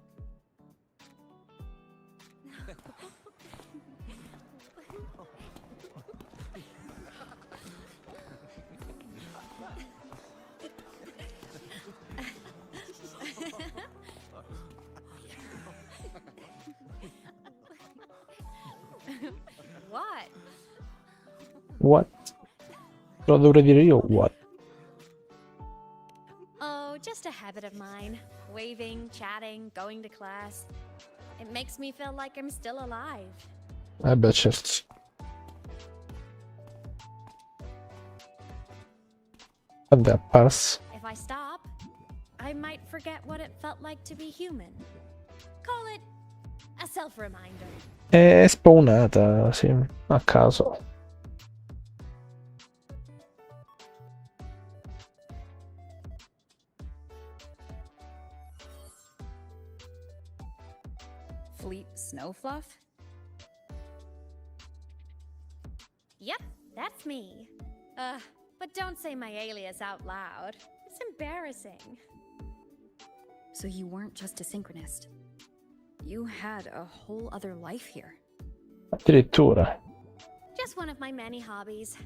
What? What? Lo dovrei dire io, what? Oh, just a habit of mine. Waving, chatting, going to class. It makes me feel like I'm still alive. Beh, certo. Quando è apparso? If I stop, I might forget what it felt like to be human. Call it a self-reminder. È spawnata, sì, a caso. Fleet Snowfluff? Yep, that's me. But don't say my alias out loud. It's embarrassing. So you weren't just a synchronist. You had a whole other life here. Addirittura. Just one of my many hobbies.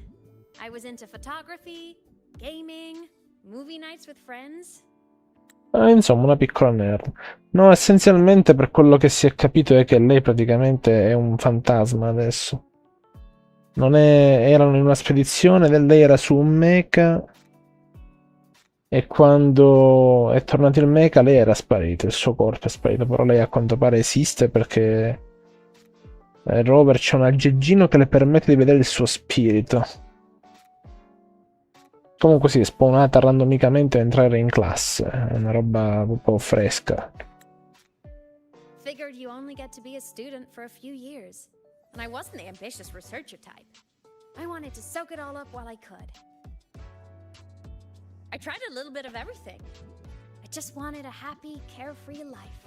I was into photography, gaming, movie nights with friends. Insomma, una piccola nerd. No, essenzialmente per quello che si è capito è che lei praticamente è un fantasma adesso. Non è... Erano in una spedizione, lei era su un mecha e quando è tornato il mecha lei era sparita, il suo corpo è sparito, però lei a quanto pare esiste perché il rover c'è un aggeggino che le permette di vedere il suo spirito. Comunque sì, è spawnata randomicamente a entrare in classe, è una roba un po' fresca. Figured you only get to be a student for a few years. And I wasn't the ambitious researcher type. I wanted to soak it all up while I could. I tried a little bit of everything. I just wanted a happy, carefree life.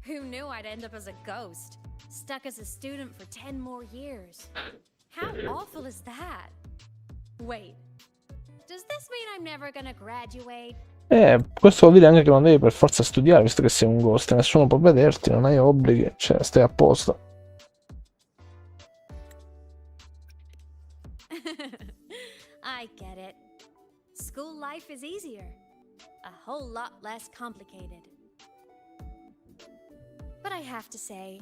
Who knew I'd end up as a ghost? Stuck as a student for 10 more years. How awful is that? Wait, does this mean I'm never gonna graduate? Questo vuol dire anche che non devi per forza studiare, visto che sei un ghost, nessuno può vederti, non hai obblighi, cioè stai a posto. I get it. School life is easier. A whole lot less complicated. But I have to say,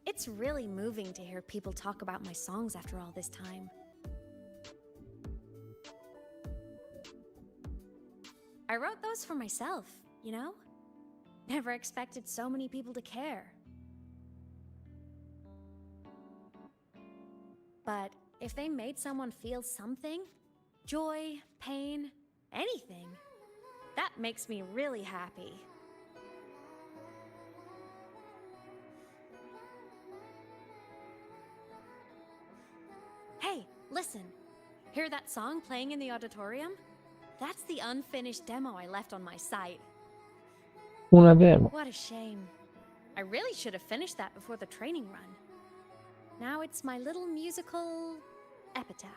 it's really moving to hear people talk about my songs after all this time. I wrote those for myself, you know? Never expected so many people to care. But if they made someone feel something, joy, pain, anything, that makes me really happy. Hey, listen. Hear that song playing in the auditorium? That's the unfinished demo I left on my site. Una demo. What a shame. I really should have finished that before the training run. Now it's my little musical epitaph.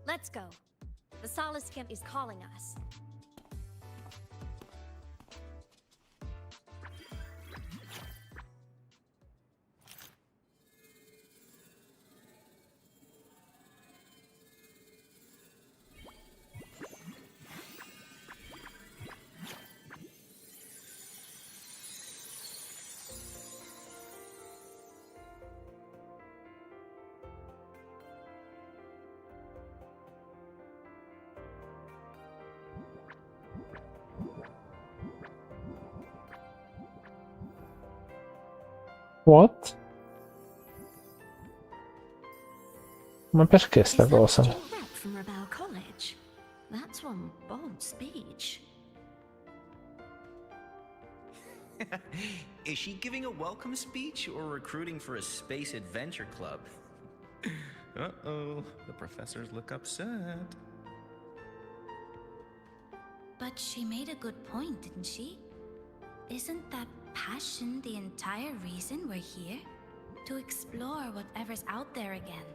Let's go. The Solace Camp is calling us. What? Ma perché sta cosa? From Rebel College. That's one bold speech. Is she giving a welcome speech or recruiting for a space adventure club? Uh-oh, the professors look upset. But she made a good point, didn't she? Isn't that passion the entire reason we're here? To explore whatever's out there again.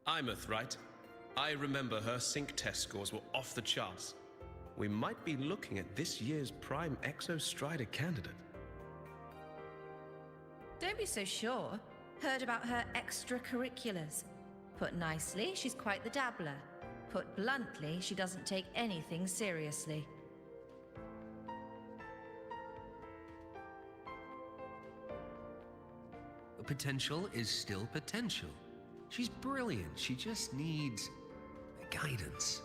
Imeth, right? I remember her sync test scores were off the charts. We might be looking at this year's prime Exo Strider candidate. don't be so sure. Heard about her extracurriculars. Put nicely, she's quite the dabbler. Put bluntly, she doesn't take anything seriously. Potential is still potential. She's brilliant. She just needs guidance.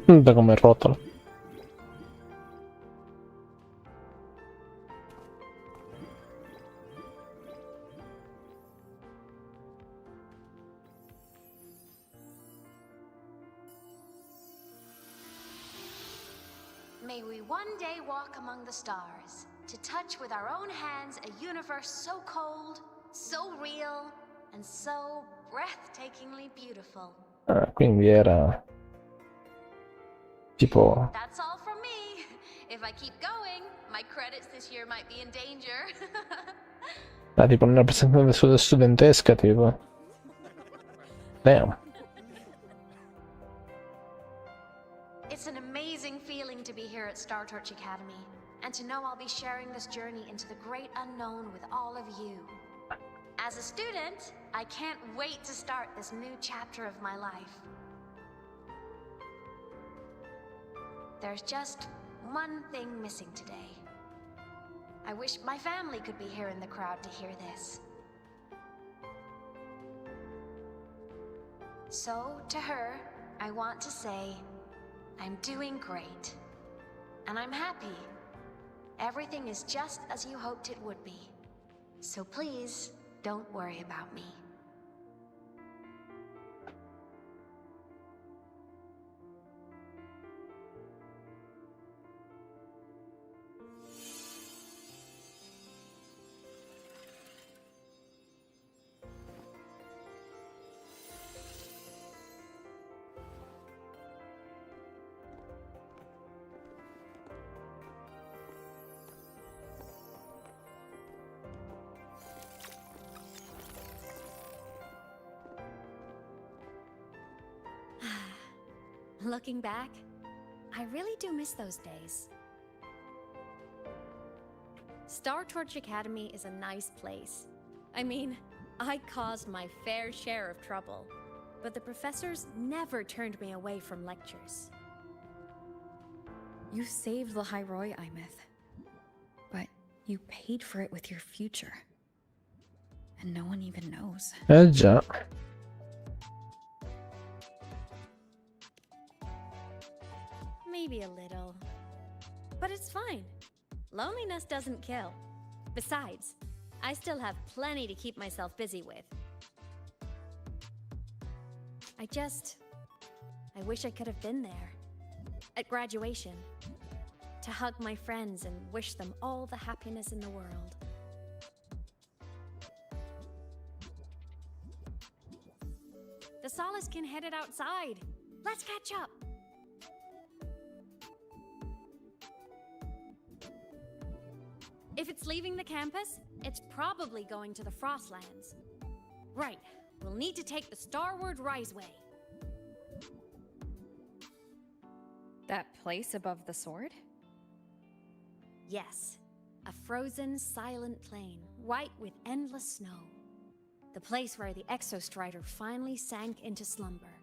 Da come rotola. May we one day walk among the stars, to touch with our own hands a universe so cold, so real, and so breathtakingly beautiful. Quindi era tipo That's all from me. If I keep going, my credits this year might be in danger. tipo una rappresentazione studentesca tipo. Damn. It's an amazing feeling to be here at Star Torch Academy, and to know I'll be sharing this journey into the great unknown with all of you. As a student, I can't wait to start this new chapter of my life. There's just one thing missing today. I wish my family could be here in the crowd to hear this. So, to her, I want to say, I'm doing great. And I'm happy. Everything is just as you hoped it would be. So please, don't worry about me. Looking back, I really do miss those days. Star Torch Academy is a nice place. I mean, I caused my fair share of trouble, but the professors never turned me away from lectures. You saved the Hyroi, Imeth. But you paid for it with your future. And no one even knows. Già. Maybe a little. But it's fine. Loneliness doesn't kill. Besides, I still have plenty to keep myself busy with. I wish I could have been there. At graduation. To hug my friends and wish them all the happiness in the world. The Soliskin headed outside. Let's catch up. If it's leaving the campus, it's probably going to the Frostlands. Right, we'll need to take the Starward Riseway. That place above the sword? Yes, a frozen, silent plain, white with endless snow. The place where the Exostrider finally sank into slumber.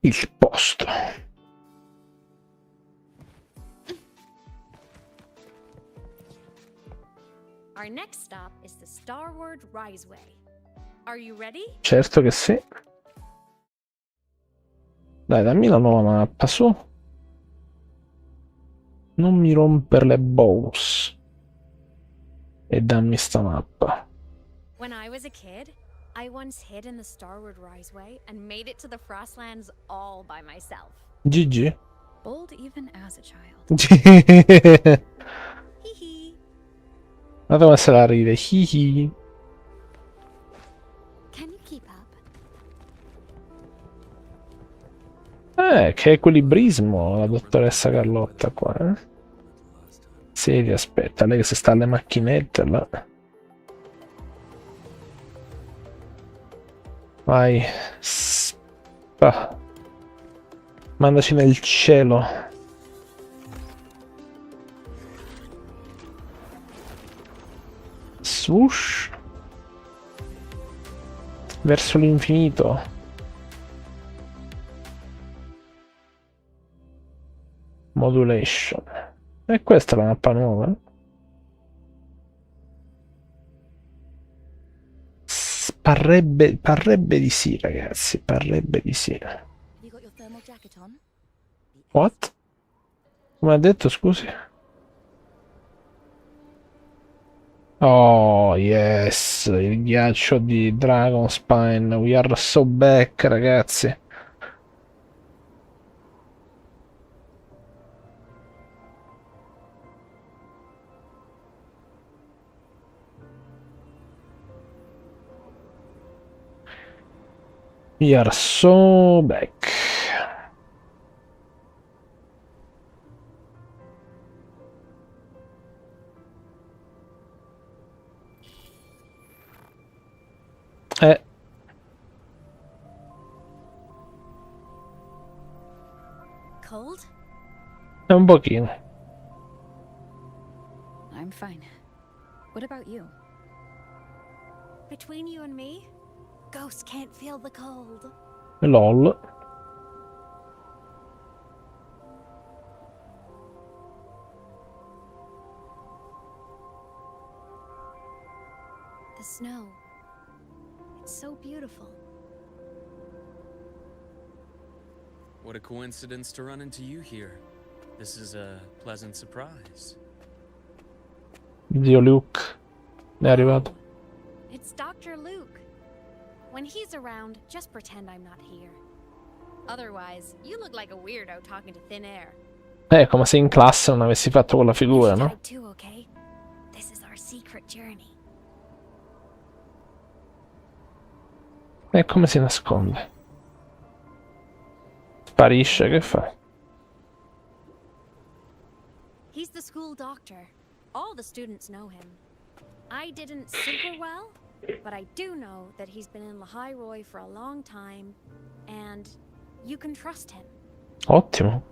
Il posto. Our next stop is the Starward Riseway. Are you ready? Certo che sì. Dai, dammi la nuova mappa, su. Non mi romper le balls. E dammi sta mappa. When I was a kid, I once hid in the Starward Riseway and made it to the Frostlands all by myself. GG. Bold even as a child. Guarda come se la ride. Hihi. Can you keep up? Che equilibrismo la dottoressa Carlotta qua, eh? Sì, aspetta, lei che si sta alle macchinette là. Vai. Va. Mandaci nel cielo. Swoosh. Verso l'infinito. Modulation. E questa è la mappa nuova? Parrebbe di sì, ragazzi. Parrebbe di sì. What? Come ha detto, scusi? Oh, yes. Il ghiaccio di Dragonspine. We are so back, ragazzi. We are so back. Cold? È un pochino. I'm fine. What about you? Between you and me, ghosts can't feel the cold. LOL. The snow. It's so beautiful. What a coincidence to run into you here. This is a pleasant surprise. Zio Luke. È arrivato. It's Dr. Luke. When he's around, just pretend I'm not here. Otherwise, you look like a weirdo talking to thin air. Come se in classe non avessi fatto quella figura, no? Too, okay? This is our secret journey. E come si nasconde? Sparisce, che fa? He's the school doctor. All the students know him. I didn't super well, but I do know that he's been in Lahai for a long time, and you can trust him. Ottimo.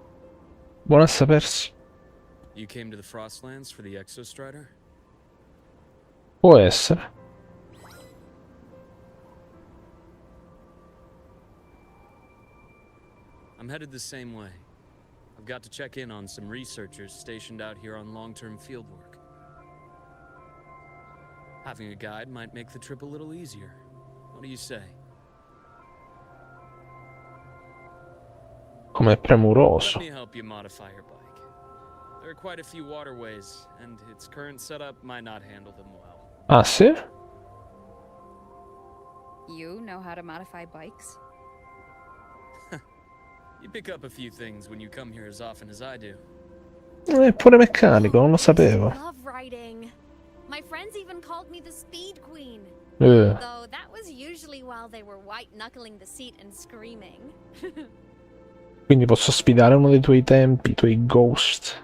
Buono a sapersi. You came to the Frostlands for the Exostrider? Può essere. I'm headed the same way. I've got to check in on some researchers stationed out here on long-term fieldwork. Having a guide might make the trip a little easier. What do you say? Come premuroso. Let me help you modify your bike. There are quite a few waterways, and its current setup might not handle them well. Ah, sì? You know how to modify bikes? You pick up a few things when you come here as often as I do. È pure meccanico, non lo sapevo. Love riding. My friends even called me the Speed Queen. Though that was usually while they were white-knuckling the seat and screaming. Quindi posso sfidare uno dei tuoi tempi, i tuoi ghost.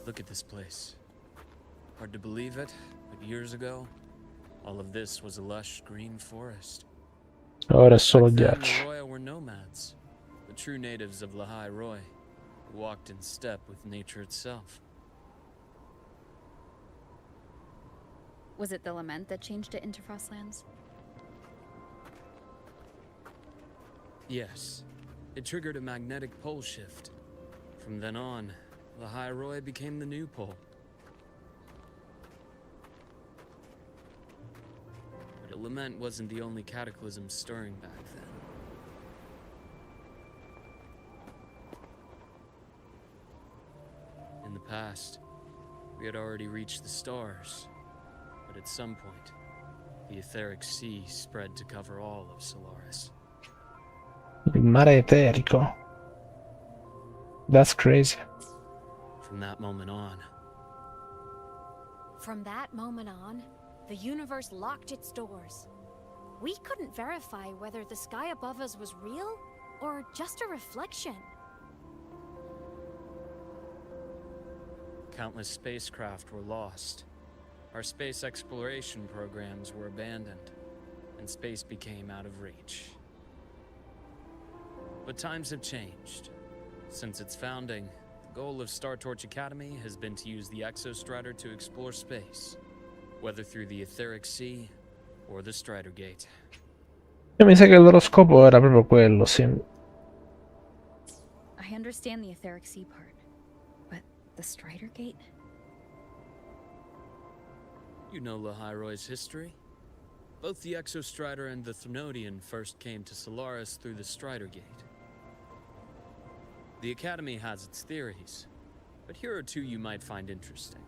Look at this place. Hard to believe it, but years ago, all of this was a lush green forest. Ora è solo Back then, ghiaccio. the Roya were nomads, the true natives of Lahai Roy, who walked in step with nature itself. Was it the lament that changed it into Frostlands? Yes, it triggered a magnetic pole shift. From then on, Lahai Roy became the new pole. But a lament wasn't the only cataclysm stirring back then. In the past, we had already reached the stars, but at some point, the etheric sea spread to cover all of Solaris. Il mare eterico. That's crazy. From that moment on, the universe locked its doors. We couldn't verify whether the sky above us was real or just a reflection. countless spacecraft were lost. our space exploration programs were abandoned, and space became out of reach. But times have changed. Since its founding, the goal of Star Torch Academy has been to use the Exostrider to explore space, whether through the Etheric Sea or the Strider Gate. Mi sa che il loro scopo era proprio quello, sì. I understand the Etheric Sea part, but the Strider Gate? You know Lahairoy's history? Both the Exostrider and the Threnodian first came to Solaris through the Strider Gate. The Academy has its theories, but here are two you might find interesting.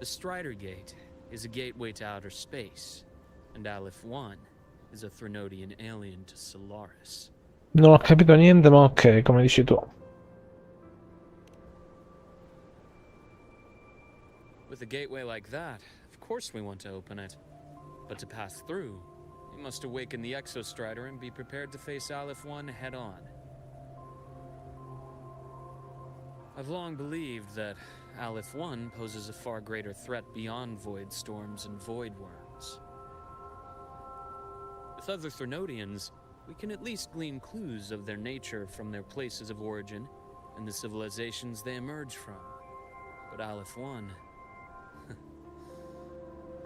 The Strider Gate is a gateway to outer space, and Aleph 1 is a Threnodian alien to Solaris. Non ho capito niente, ma ok, come dici tu. With a gateway like that, of course we want to open it. But to pass through, you must awaken the Exostrider and be prepared to face Aleph 1 head-on. I've long believed that Aleph 1 poses a far greater threat beyond void storms and void worms. With other Threnodians, we can at least glean clues of their nature from their places of origin and the civilizations they emerge from. But Aleph 1...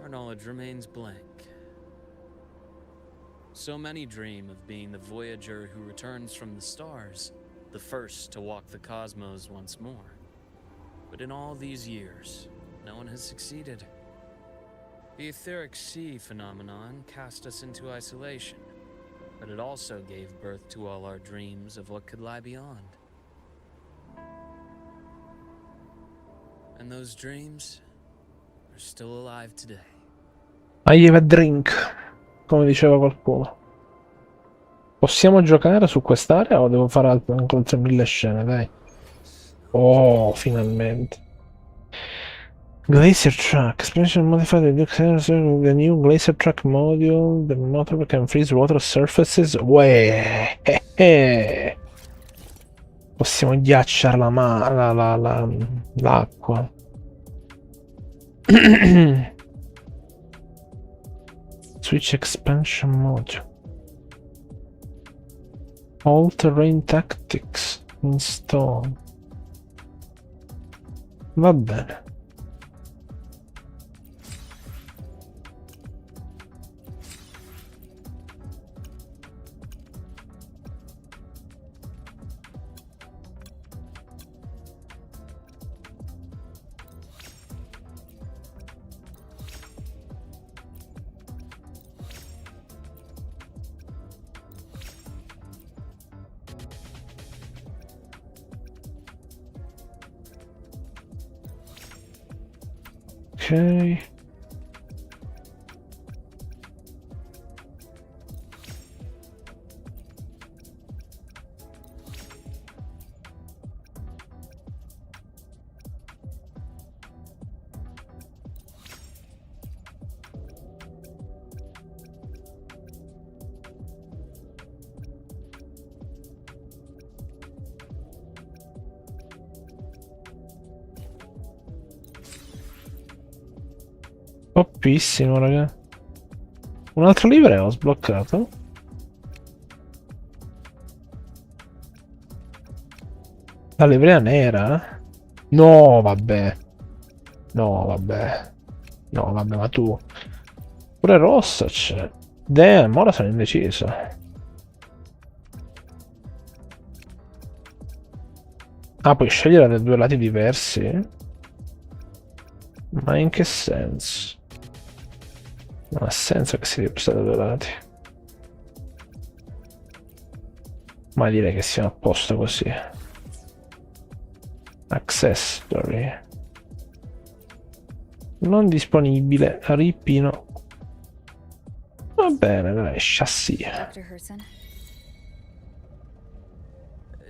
our knowledge remains blank. So many dream of being the Voyager who returns from the stars, the first to walk the cosmos once more. But in all these years, no one has succeeded. The Etheric Sea phenomenon cast us into isolation, but it also gave birth to all our dreams of what could lie beyond. And those dreams are still alive today. I have a drink, come diceva qualcuno. Possiamo giocare su quest'area o devo fare ancora 3000 scene, dai. Oh, finalmente. Glacier Truck. Expansion modified the new Glacier Truck module. The motor can freeze water surfaces. Uè. Possiamo ghiacciare l'acqua. Switch expansion module. All terrain tactics install. Va bene. Okay. Toppissimo, raga. Un altro livreo ho sbloccato. La livrea nera? No, vabbè. No, vabbè. No, vabbè, ma tu. Pure rossa c'è. Damn, ora sono indeciso. Ah, puoi scegliere da due lati diversi? Ma in che senso? Non ha senso che si riposta da due lati. Ma direi che siamo a posto così. Accessory. Non disponibile. Ripino. Va bene, dai, chassis. Dr. Herson.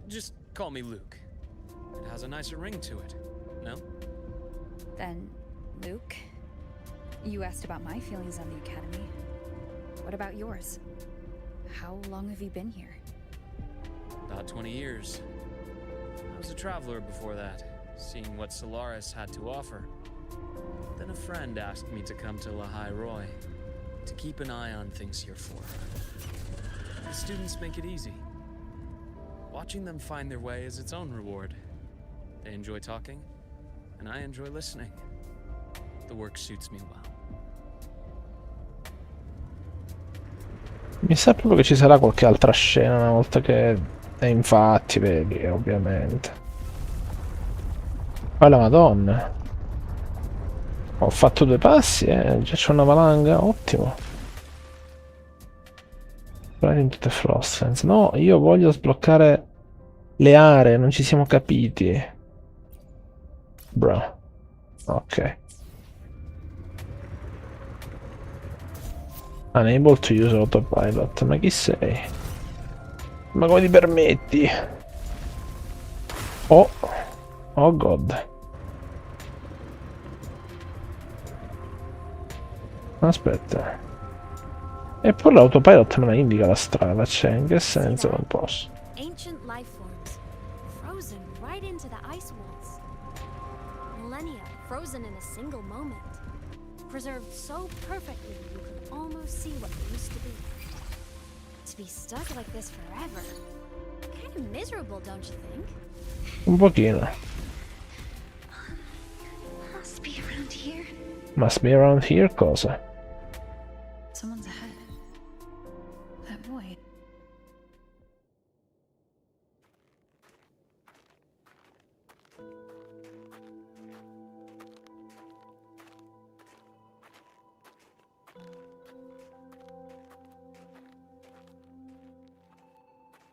Just call me Luke. It has a nicer ring to it, no? Then, Luke, you asked about my feelings on the Academy. What about yours? How long have you been here? About 20 years. I was a traveler before that, seeing what Solaris had to offer. Then a friend asked me to come to Lahai Roy to keep an eye on things here for her. The students make it easy. Watching them find their way is its own reward. They enjoy talking, and I enjoy listening. The work suits me well. Mi sa proprio che ci sarà qualche altra scena una volta che... E infatti, vedi, ovviamente. Poi la Madonna. Ho fatto 2 passi, già c'è una valanga, ottimo. In tutte Frostlands. No, io voglio sbloccare le aree, non ci siamo capiti. Bro. Ok. Unable to use autopilot. Ma chi sei? Ma come ti permetti? Oh. Oh god. Aspetta. E poi l'autopilot me la indica la strada, cioè, in che senso non posso? Ancient life forms, frozen right into the ice walls. Millennia frozen in a single moment. Preserved so perfectly you could almost see what they used to be. To be stuck like this forever. Kind of miserable, don't you think? Un pochino. Must be around here. Must be around here, cosa? Someone's ahead. That boy.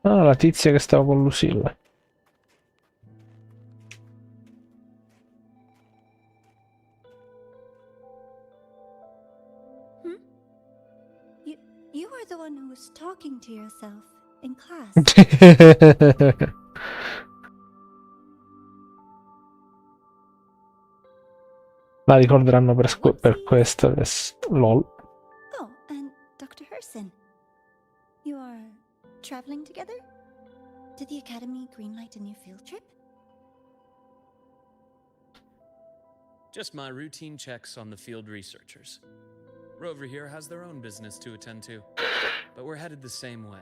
Ah, la tizia che stava con Lucilla. You are the one who was talking to yourself in class. La ricorderanno per questo. LOL. Oh, and Dr. Herson. You are traveling together? Did the Academy greenlight a new field trip? Just my routine checks on the field researchers. Rover here has their own business to attend to, but we're headed the same way.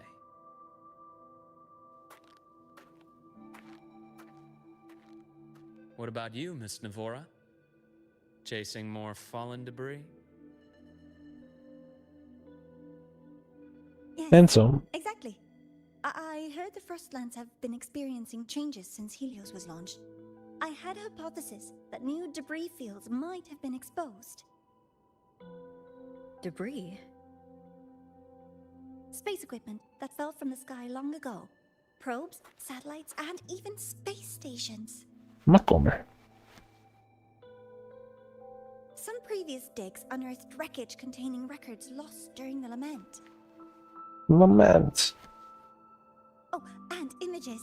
What about you, Miss Navora? Chasing more fallen debris? Yes, Penso. exactly. I heard the Frostlands have been experiencing changes since Helios was launched. I had a hypothesis that new debris fields might have been exposed. Debris? Space equipment that fell from the sky long ago. Probes, satellites, and even space stations. Ma come? Some previous digs unearthed wreckage containing records lost during the lament. Lament. Oh, and images.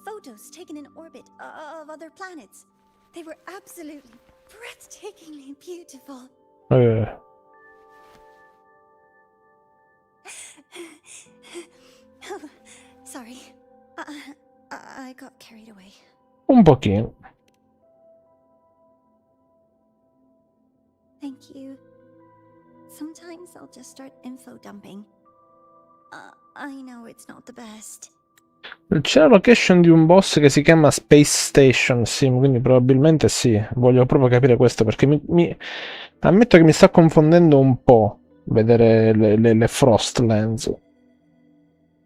Photos taken in orbit of other planets. They were absolutely breathtakingly beautiful. Oh, sorry. I got carried away. Un pochino. Thank you. Sometimes I'll just start info dumping. I know it's not the best. C'è la location di un boss che si chiama Space Station, sì, quindi probabilmente sì. Voglio proprio capire questo perché ammetto che mi sta confondendo un po' vedere le Frostlands.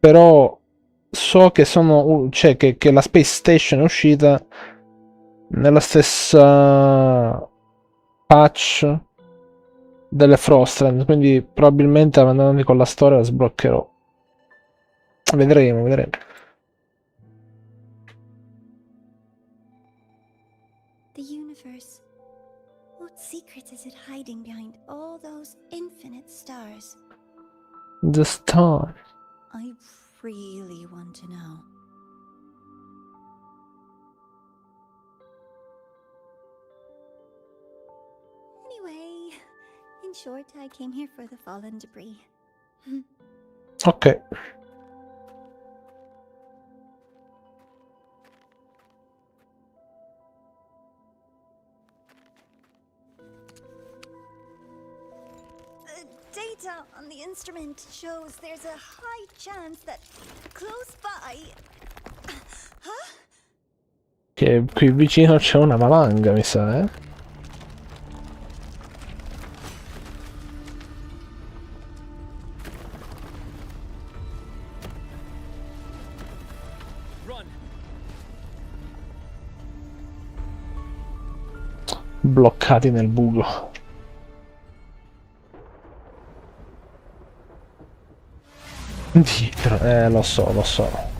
Però so che cioè che la Space Station è uscita nella stessa patch delle Frostlands, quindi probabilmente andando avanti con la storia la sbloccherò. Vedremo. The universe. What secret is it hiding behind all those infinite stars? The Star. I really want to know. Anyway, in short, I came here for the fallen debris. Ok. data on the instrument shows there's a high chance that close by. Huh? Che qui vicino c'è una valanga, mi sa, eh? Bloccati nel buco. Dietro, lo so.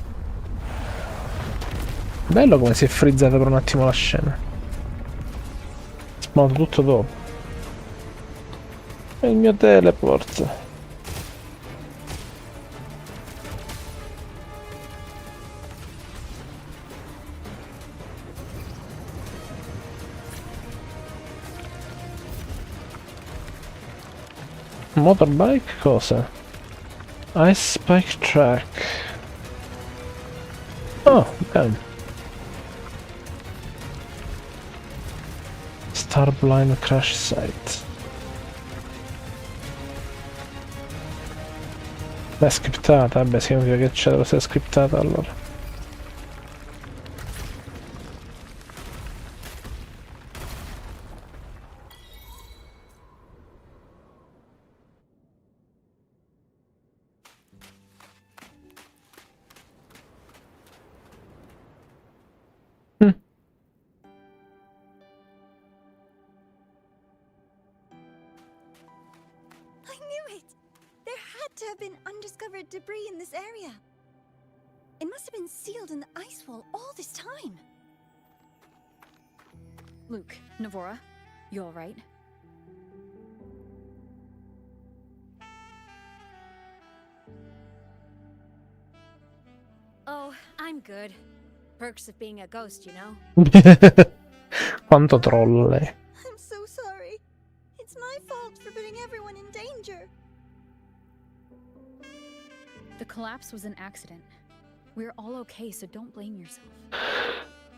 Bello come si è frizzata per un attimo la scena. Spawnato tutto dopo. È il mio teleport. Motorbike cosa? Ice Spike Track. Oh, bello. Starblind Crash Site. L'è scriptata? Vabbè, significa che c'è, deve essere scriptata allora. Undiscovered debris in this area. It must have been sealed in the ice wall all this time. Luke, Navora, you all right? Oh, I'm good. Perks of being a ghost, you know? Quanto troll lei. I'm so sorry. It's my fault for putting everyone in danger. The collapse was an accident. We're all okay, so don't blame yourself.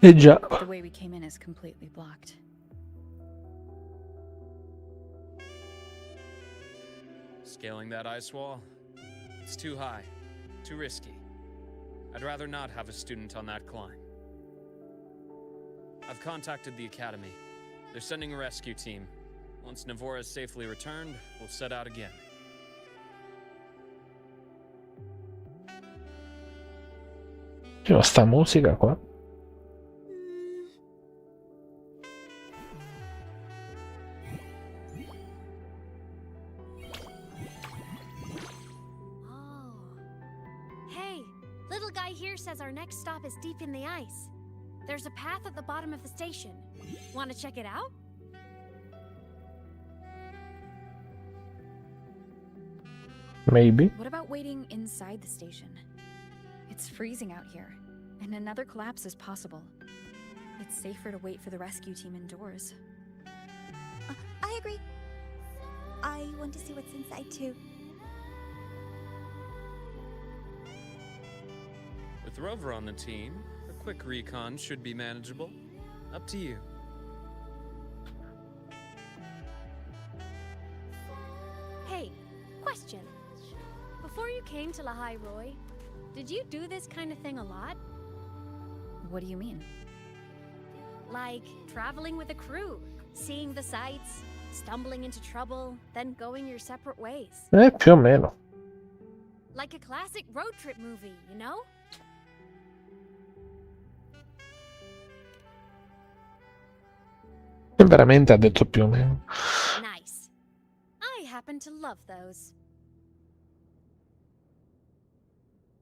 Già. The way we came in is completely blocked. Scaling that ice wall? It's too high, too risky. I'd rather not have a student on that climb. I've contacted the academy. They're sending a rescue team. Once Navora is safely returned, we'll set out again. C'è sta musica qua. Hey, little guy here says our next stop is deep in the ice. There's a path at the bottom of the station. Want to check it out? Maybe. What about waiting inside the station? It's freezing out here, and another collapse is possible. It's safer to wait for the rescue team indoors. I agree. I want to see what's inside too. With Rover on the team, a quick recon should be manageable. Up to you. Hey, question. Before you came to Lahai Roy, did you do this kind of thing a lot? What do you mean? Like traveling with a crew, seeing the sights, stumbling into trouble, then going your separate ways. Più o meno. Like a classic road trip movie, you know? Veramente ha detto più o meno. Nice. I happen to love those.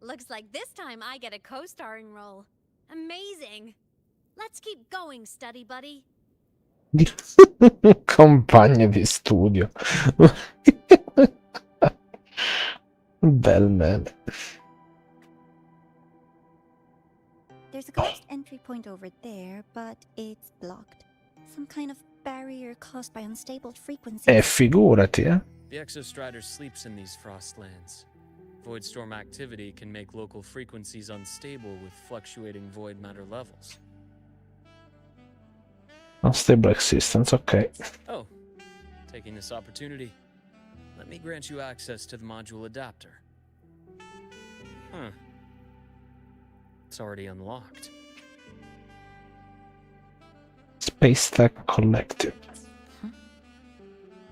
Looks like this time I get a co-starring role. Amazing. Let's keep going, study buddy. Compagna di studio. Bel man. There's a ghost entry point over there, but it's blocked. Some kind of barrier caused by unstable frequencies. Figurati, eh. The Exostrider sleeps in these frostlands. Void storm activity can make local frequencies unstable with fluctuating void matter levels. Unstable existence, ok. Oh, taking this opportunity, Let me grant you access to the module adapter. Huh. It's already unlocked. Space Tech Collective.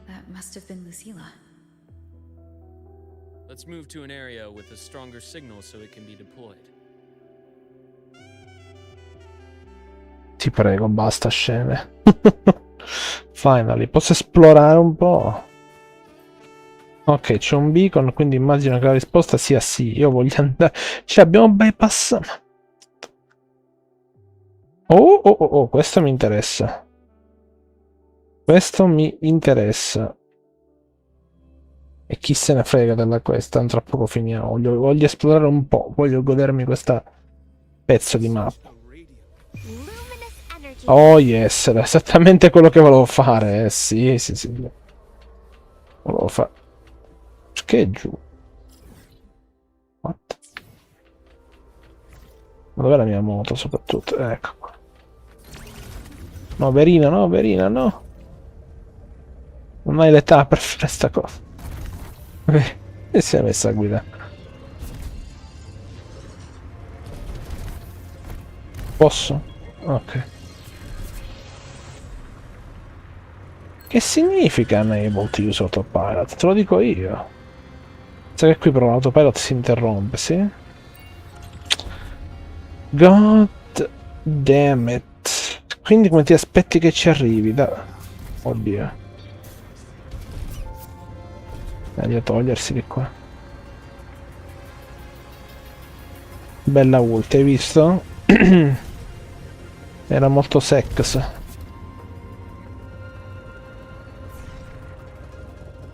That must have been Lucilla. Let's move to an area with a stronger signal so it can be deployed. Ti prego, basta scene. Finally, posso esplorare un po'. Ok, c'è un beacon, quindi immagino che la risposta sia sì. Io voglio andare... Cioè, abbiamo bypassato... Oh, questo mi interessa. Questo mi interessa. E chi se ne frega della questa, tra poco finiamo. Voglio esplorare un po', voglio godermi questa pezzo di mappa. Oh yes, era esattamente quello che volevo fare. Sì. Volevo fare... Perché è giù? What? Ma dov'è la mia moto soprattutto? Ecco qua. No, Verina, no. Non hai l'età per fare sta cosa. E si è messa a guidare. Posso? Ok. Che significa enable to use autopilot? Te lo dico io. Sai che qui però l'autopilot si interrompe, sì? God damn it. Quindi come ti aspetti che ci arrivi? Oddio. Meglio togliersi di qua. Bella ult, hai visto? Era molto sex.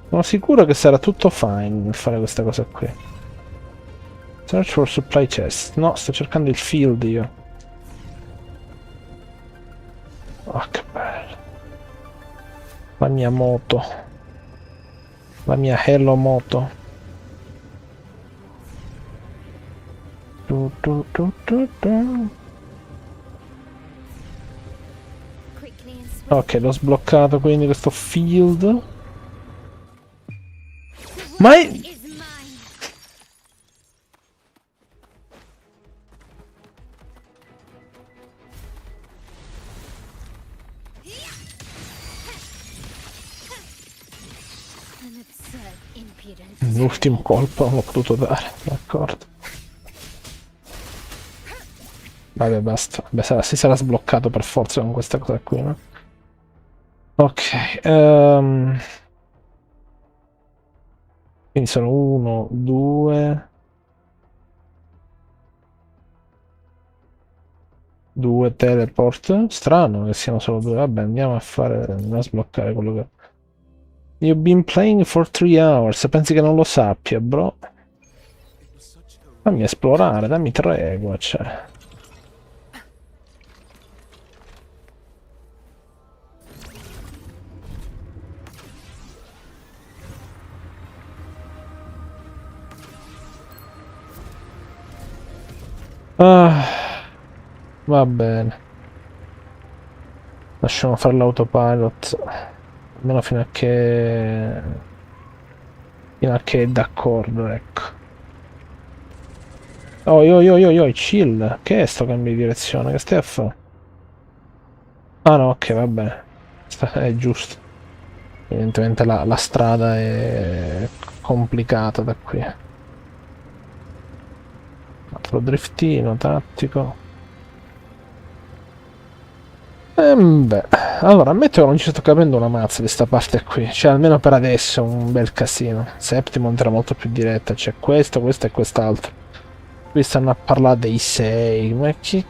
Sono sicuro che sarà tutto fine nel fare questa cosa qui. Search for supply chest. No, sto cercando il field io. Oh, che bello. La mia moto. La mia Hello moto. Ok, l'ho sbloccato quindi questo field. Ma è... L'ultimo colpo non l'ho potuto dare, d'accordo. Vabbè, basta. Beh, si sarà sbloccato per forza con questa cosa qui, no? Ok. Quindi sono 1, 2... 2 teleport. Strano che siano solo 2. Vabbè, andiamo a sbloccare quello che... You've been playing for 3 hours. Pensi che non lo sappia, bro? Fammi esplorare, dammi tregua, cioè. Va bene. Lasciamo fare l'autopilot. Almeno fino a che è d'accordo, ecco. Oh, chill. Che è sto cambio di direzione? Che stai a fare? Ah no, ok, va bene. È giusto. Evidentemente la strada è complicata da qui. Altro driftino tattico. Beh, allora ammetto che non ci sto capendo una mazza di sta parte qui, cioè almeno per adesso è un bel casino. Septimon era molto più diretta, c'è questo e quest'altro. Qui stanno a parlare dei 6, ma chi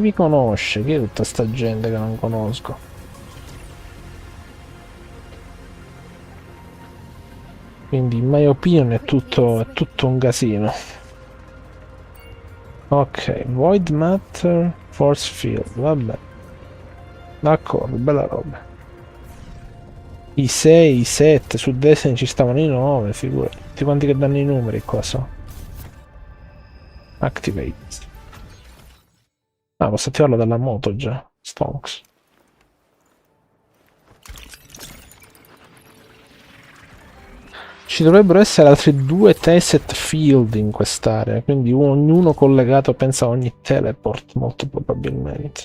vi conosce? Chi è tutta sta gente che non conosco? Quindi in my opinion è tutto un casino. Ok, Void Matter, Force Field, vabbè. D'accordo, bella roba. I 6, i 7, su Destiny ci stavano i 9, figurati. Tutti quanti che danno i numeri qua so. Activate. Ah, posso attivarlo dalla moto già. Stonks. Ci dovrebbero essere altri 2 Tacet Field in quest'area, quindi ognuno collegato, pensa a ogni teleport, molto probabilmente.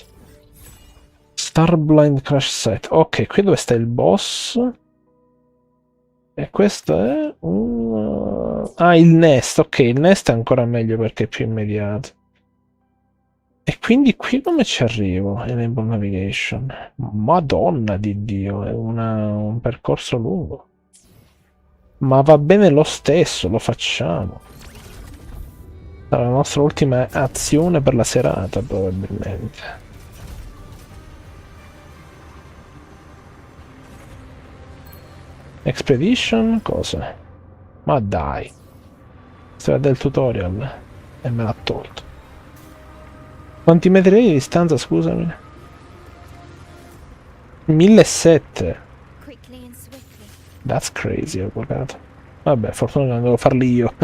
Starblind Crash Site. Ok, qui dove sta il boss? E questo è un... Ah, il nest. Ok, il nest è ancora meglio perché è più immediato. E quindi qui come ci arrivo? Enable Navigation. Madonna di Dio, è un percorso lungo. Ma va bene lo stesso, lo facciamo. Sarà la nostra ultima azione per la serata, probabilmente. Expedition? Cosa? Ma dai. Storia del tutorial. E me l'ha tolto. Quanti metri di distanza, scusami? 1700. That's crazy, avvocato. Vabbè, fortuna che non devo farli io.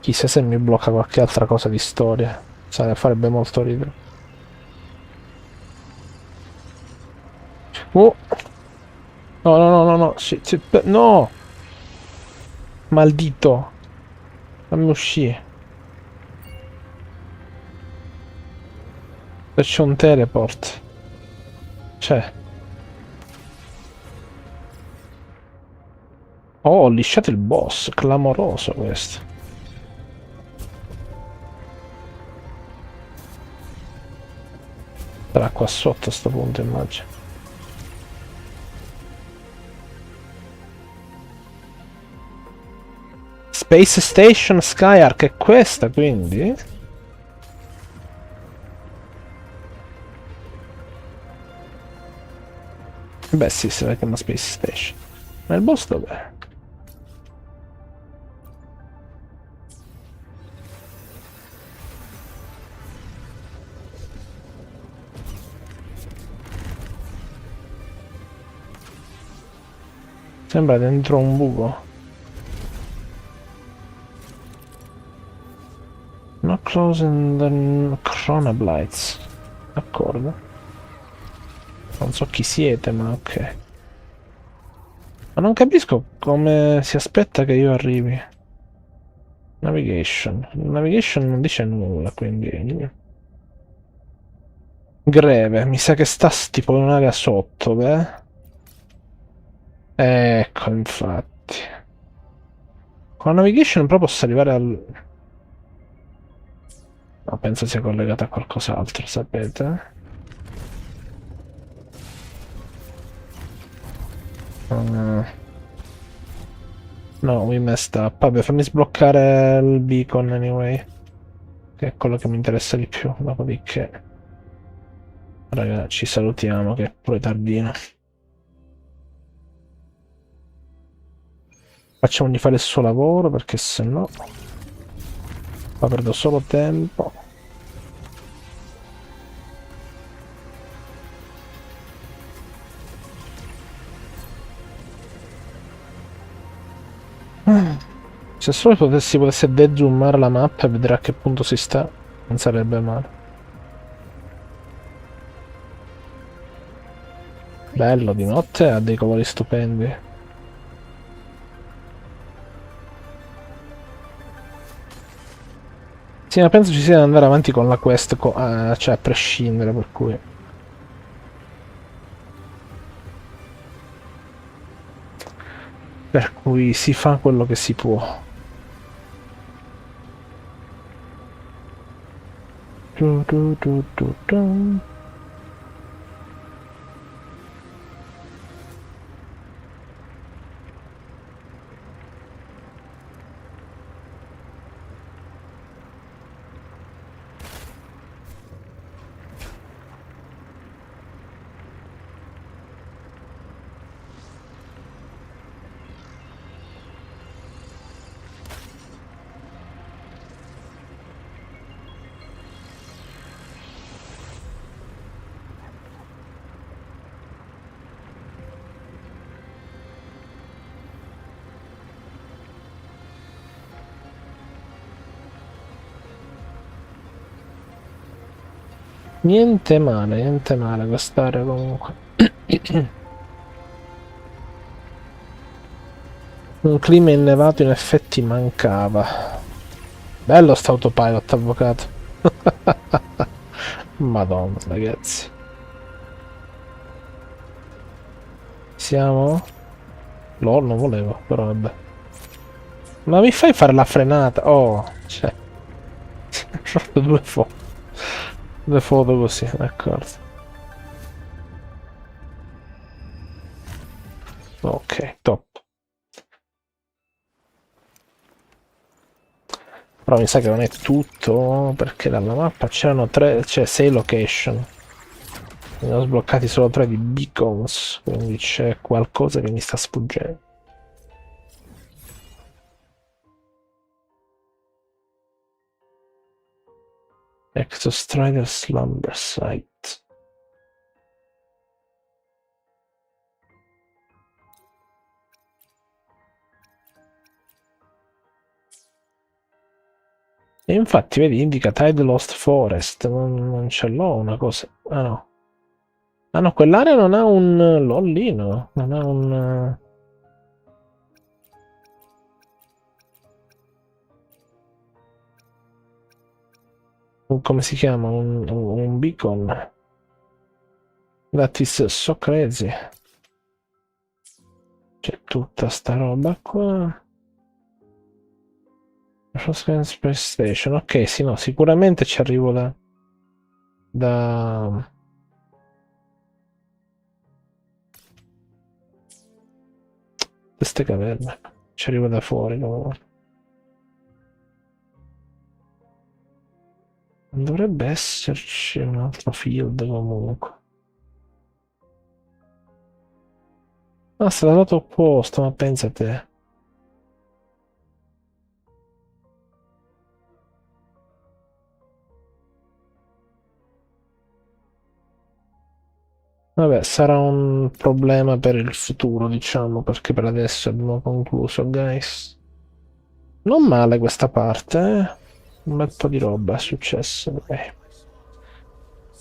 Chissà se mi blocca qualche altra cosa di storia. Farebbe molto ridere. Oh! No, no, no, no, no. No! Maldito! Fammi uscire. C'è un teleport. C'è. Oh, ho lisciato il boss. Clamoroso questo. Sarà qua sotto a sto punto, immagino. Space Station Skyark è questa, quindi? Beh sì, si vede che è una Space Station. Ma il boss dov'è? Sembra dentro un buco. Not closing the Chronoblights. D'accordo. Non so chi siete, ma ok. Ma non capisco come si aspetta che io arrivi. Navigation. Navigation non dice nulla, quindi... Greve. Mi sa che sta tipo in un'area sotto, beh. Ecco, infatti. Con la navigation però posso arrivare al... No, penso sia collegata a qualcos'altro, sapete? No, we messed up. Vabbè, fammi sbloccare il beacon anyway. Che è quello che mi interessa di più. Dopodiché... Raga, ci salutiamo che è pure tardino. Facciamogli fare il suo lavoro perché se no... Qua perdo solo tempo. Se solo si potesse dezoomare la mappa e vedere a che punto si sta, non sarebbe male. Bello, di notte ha dei colori stupendi. Sì, ma penso ci sia da andare avanti con la quest, cioè a prescindere, per cui... Per cui si fa quello che si può. Niente male quest'area comunque. Un clima innevato in effetti mancava. Bello sto autopilot, avvocato. Madonna, ragazzi. Siamo? No, non volevo, però vabbè. Ma mi fai fare la frenata? Oh, cioè. Ho fatto due foto. Due foto così, d'accordo. Ok, top. Però mi sa che non è tutto, perché dalla mappa c'erano 6 location. Ne ho sbloccati solo 3 di beacons, quindi c'è qualcosa che mi sta sfuggendo. Exostrider Slumber Site. E infatti, vedi, indica Tide Lost Forest, non ce l'ho una cosa. Ah no. Ah no, quell'area non ha un lollino, non ha un... come si chiama? Un beacon. That is so crazy. C'è tutta sta roba qua. Space Station. Ok, sì, no, sicuramente ci arrivo da queste caverne. Ci arrivo da fuori. No? Non dovrebbe esserci un altro field comunque. Ah, sta dal lato opposto, ma pensa a te. Vabbè, sarà un problema per il futuro, diciamo, perché per adesso abbiamo concluso, guys. Non male questa parte, eh? Un bel po' di roba è successo.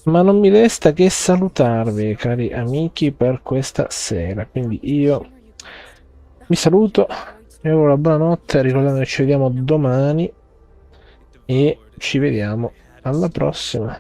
Ma non mi resta che salutarvi, cari amici, per questa sera. Quindi io vi saluto, vi auguro una buonanotte, ricordando che ci vediamo domani e ci vediamo alla prossima.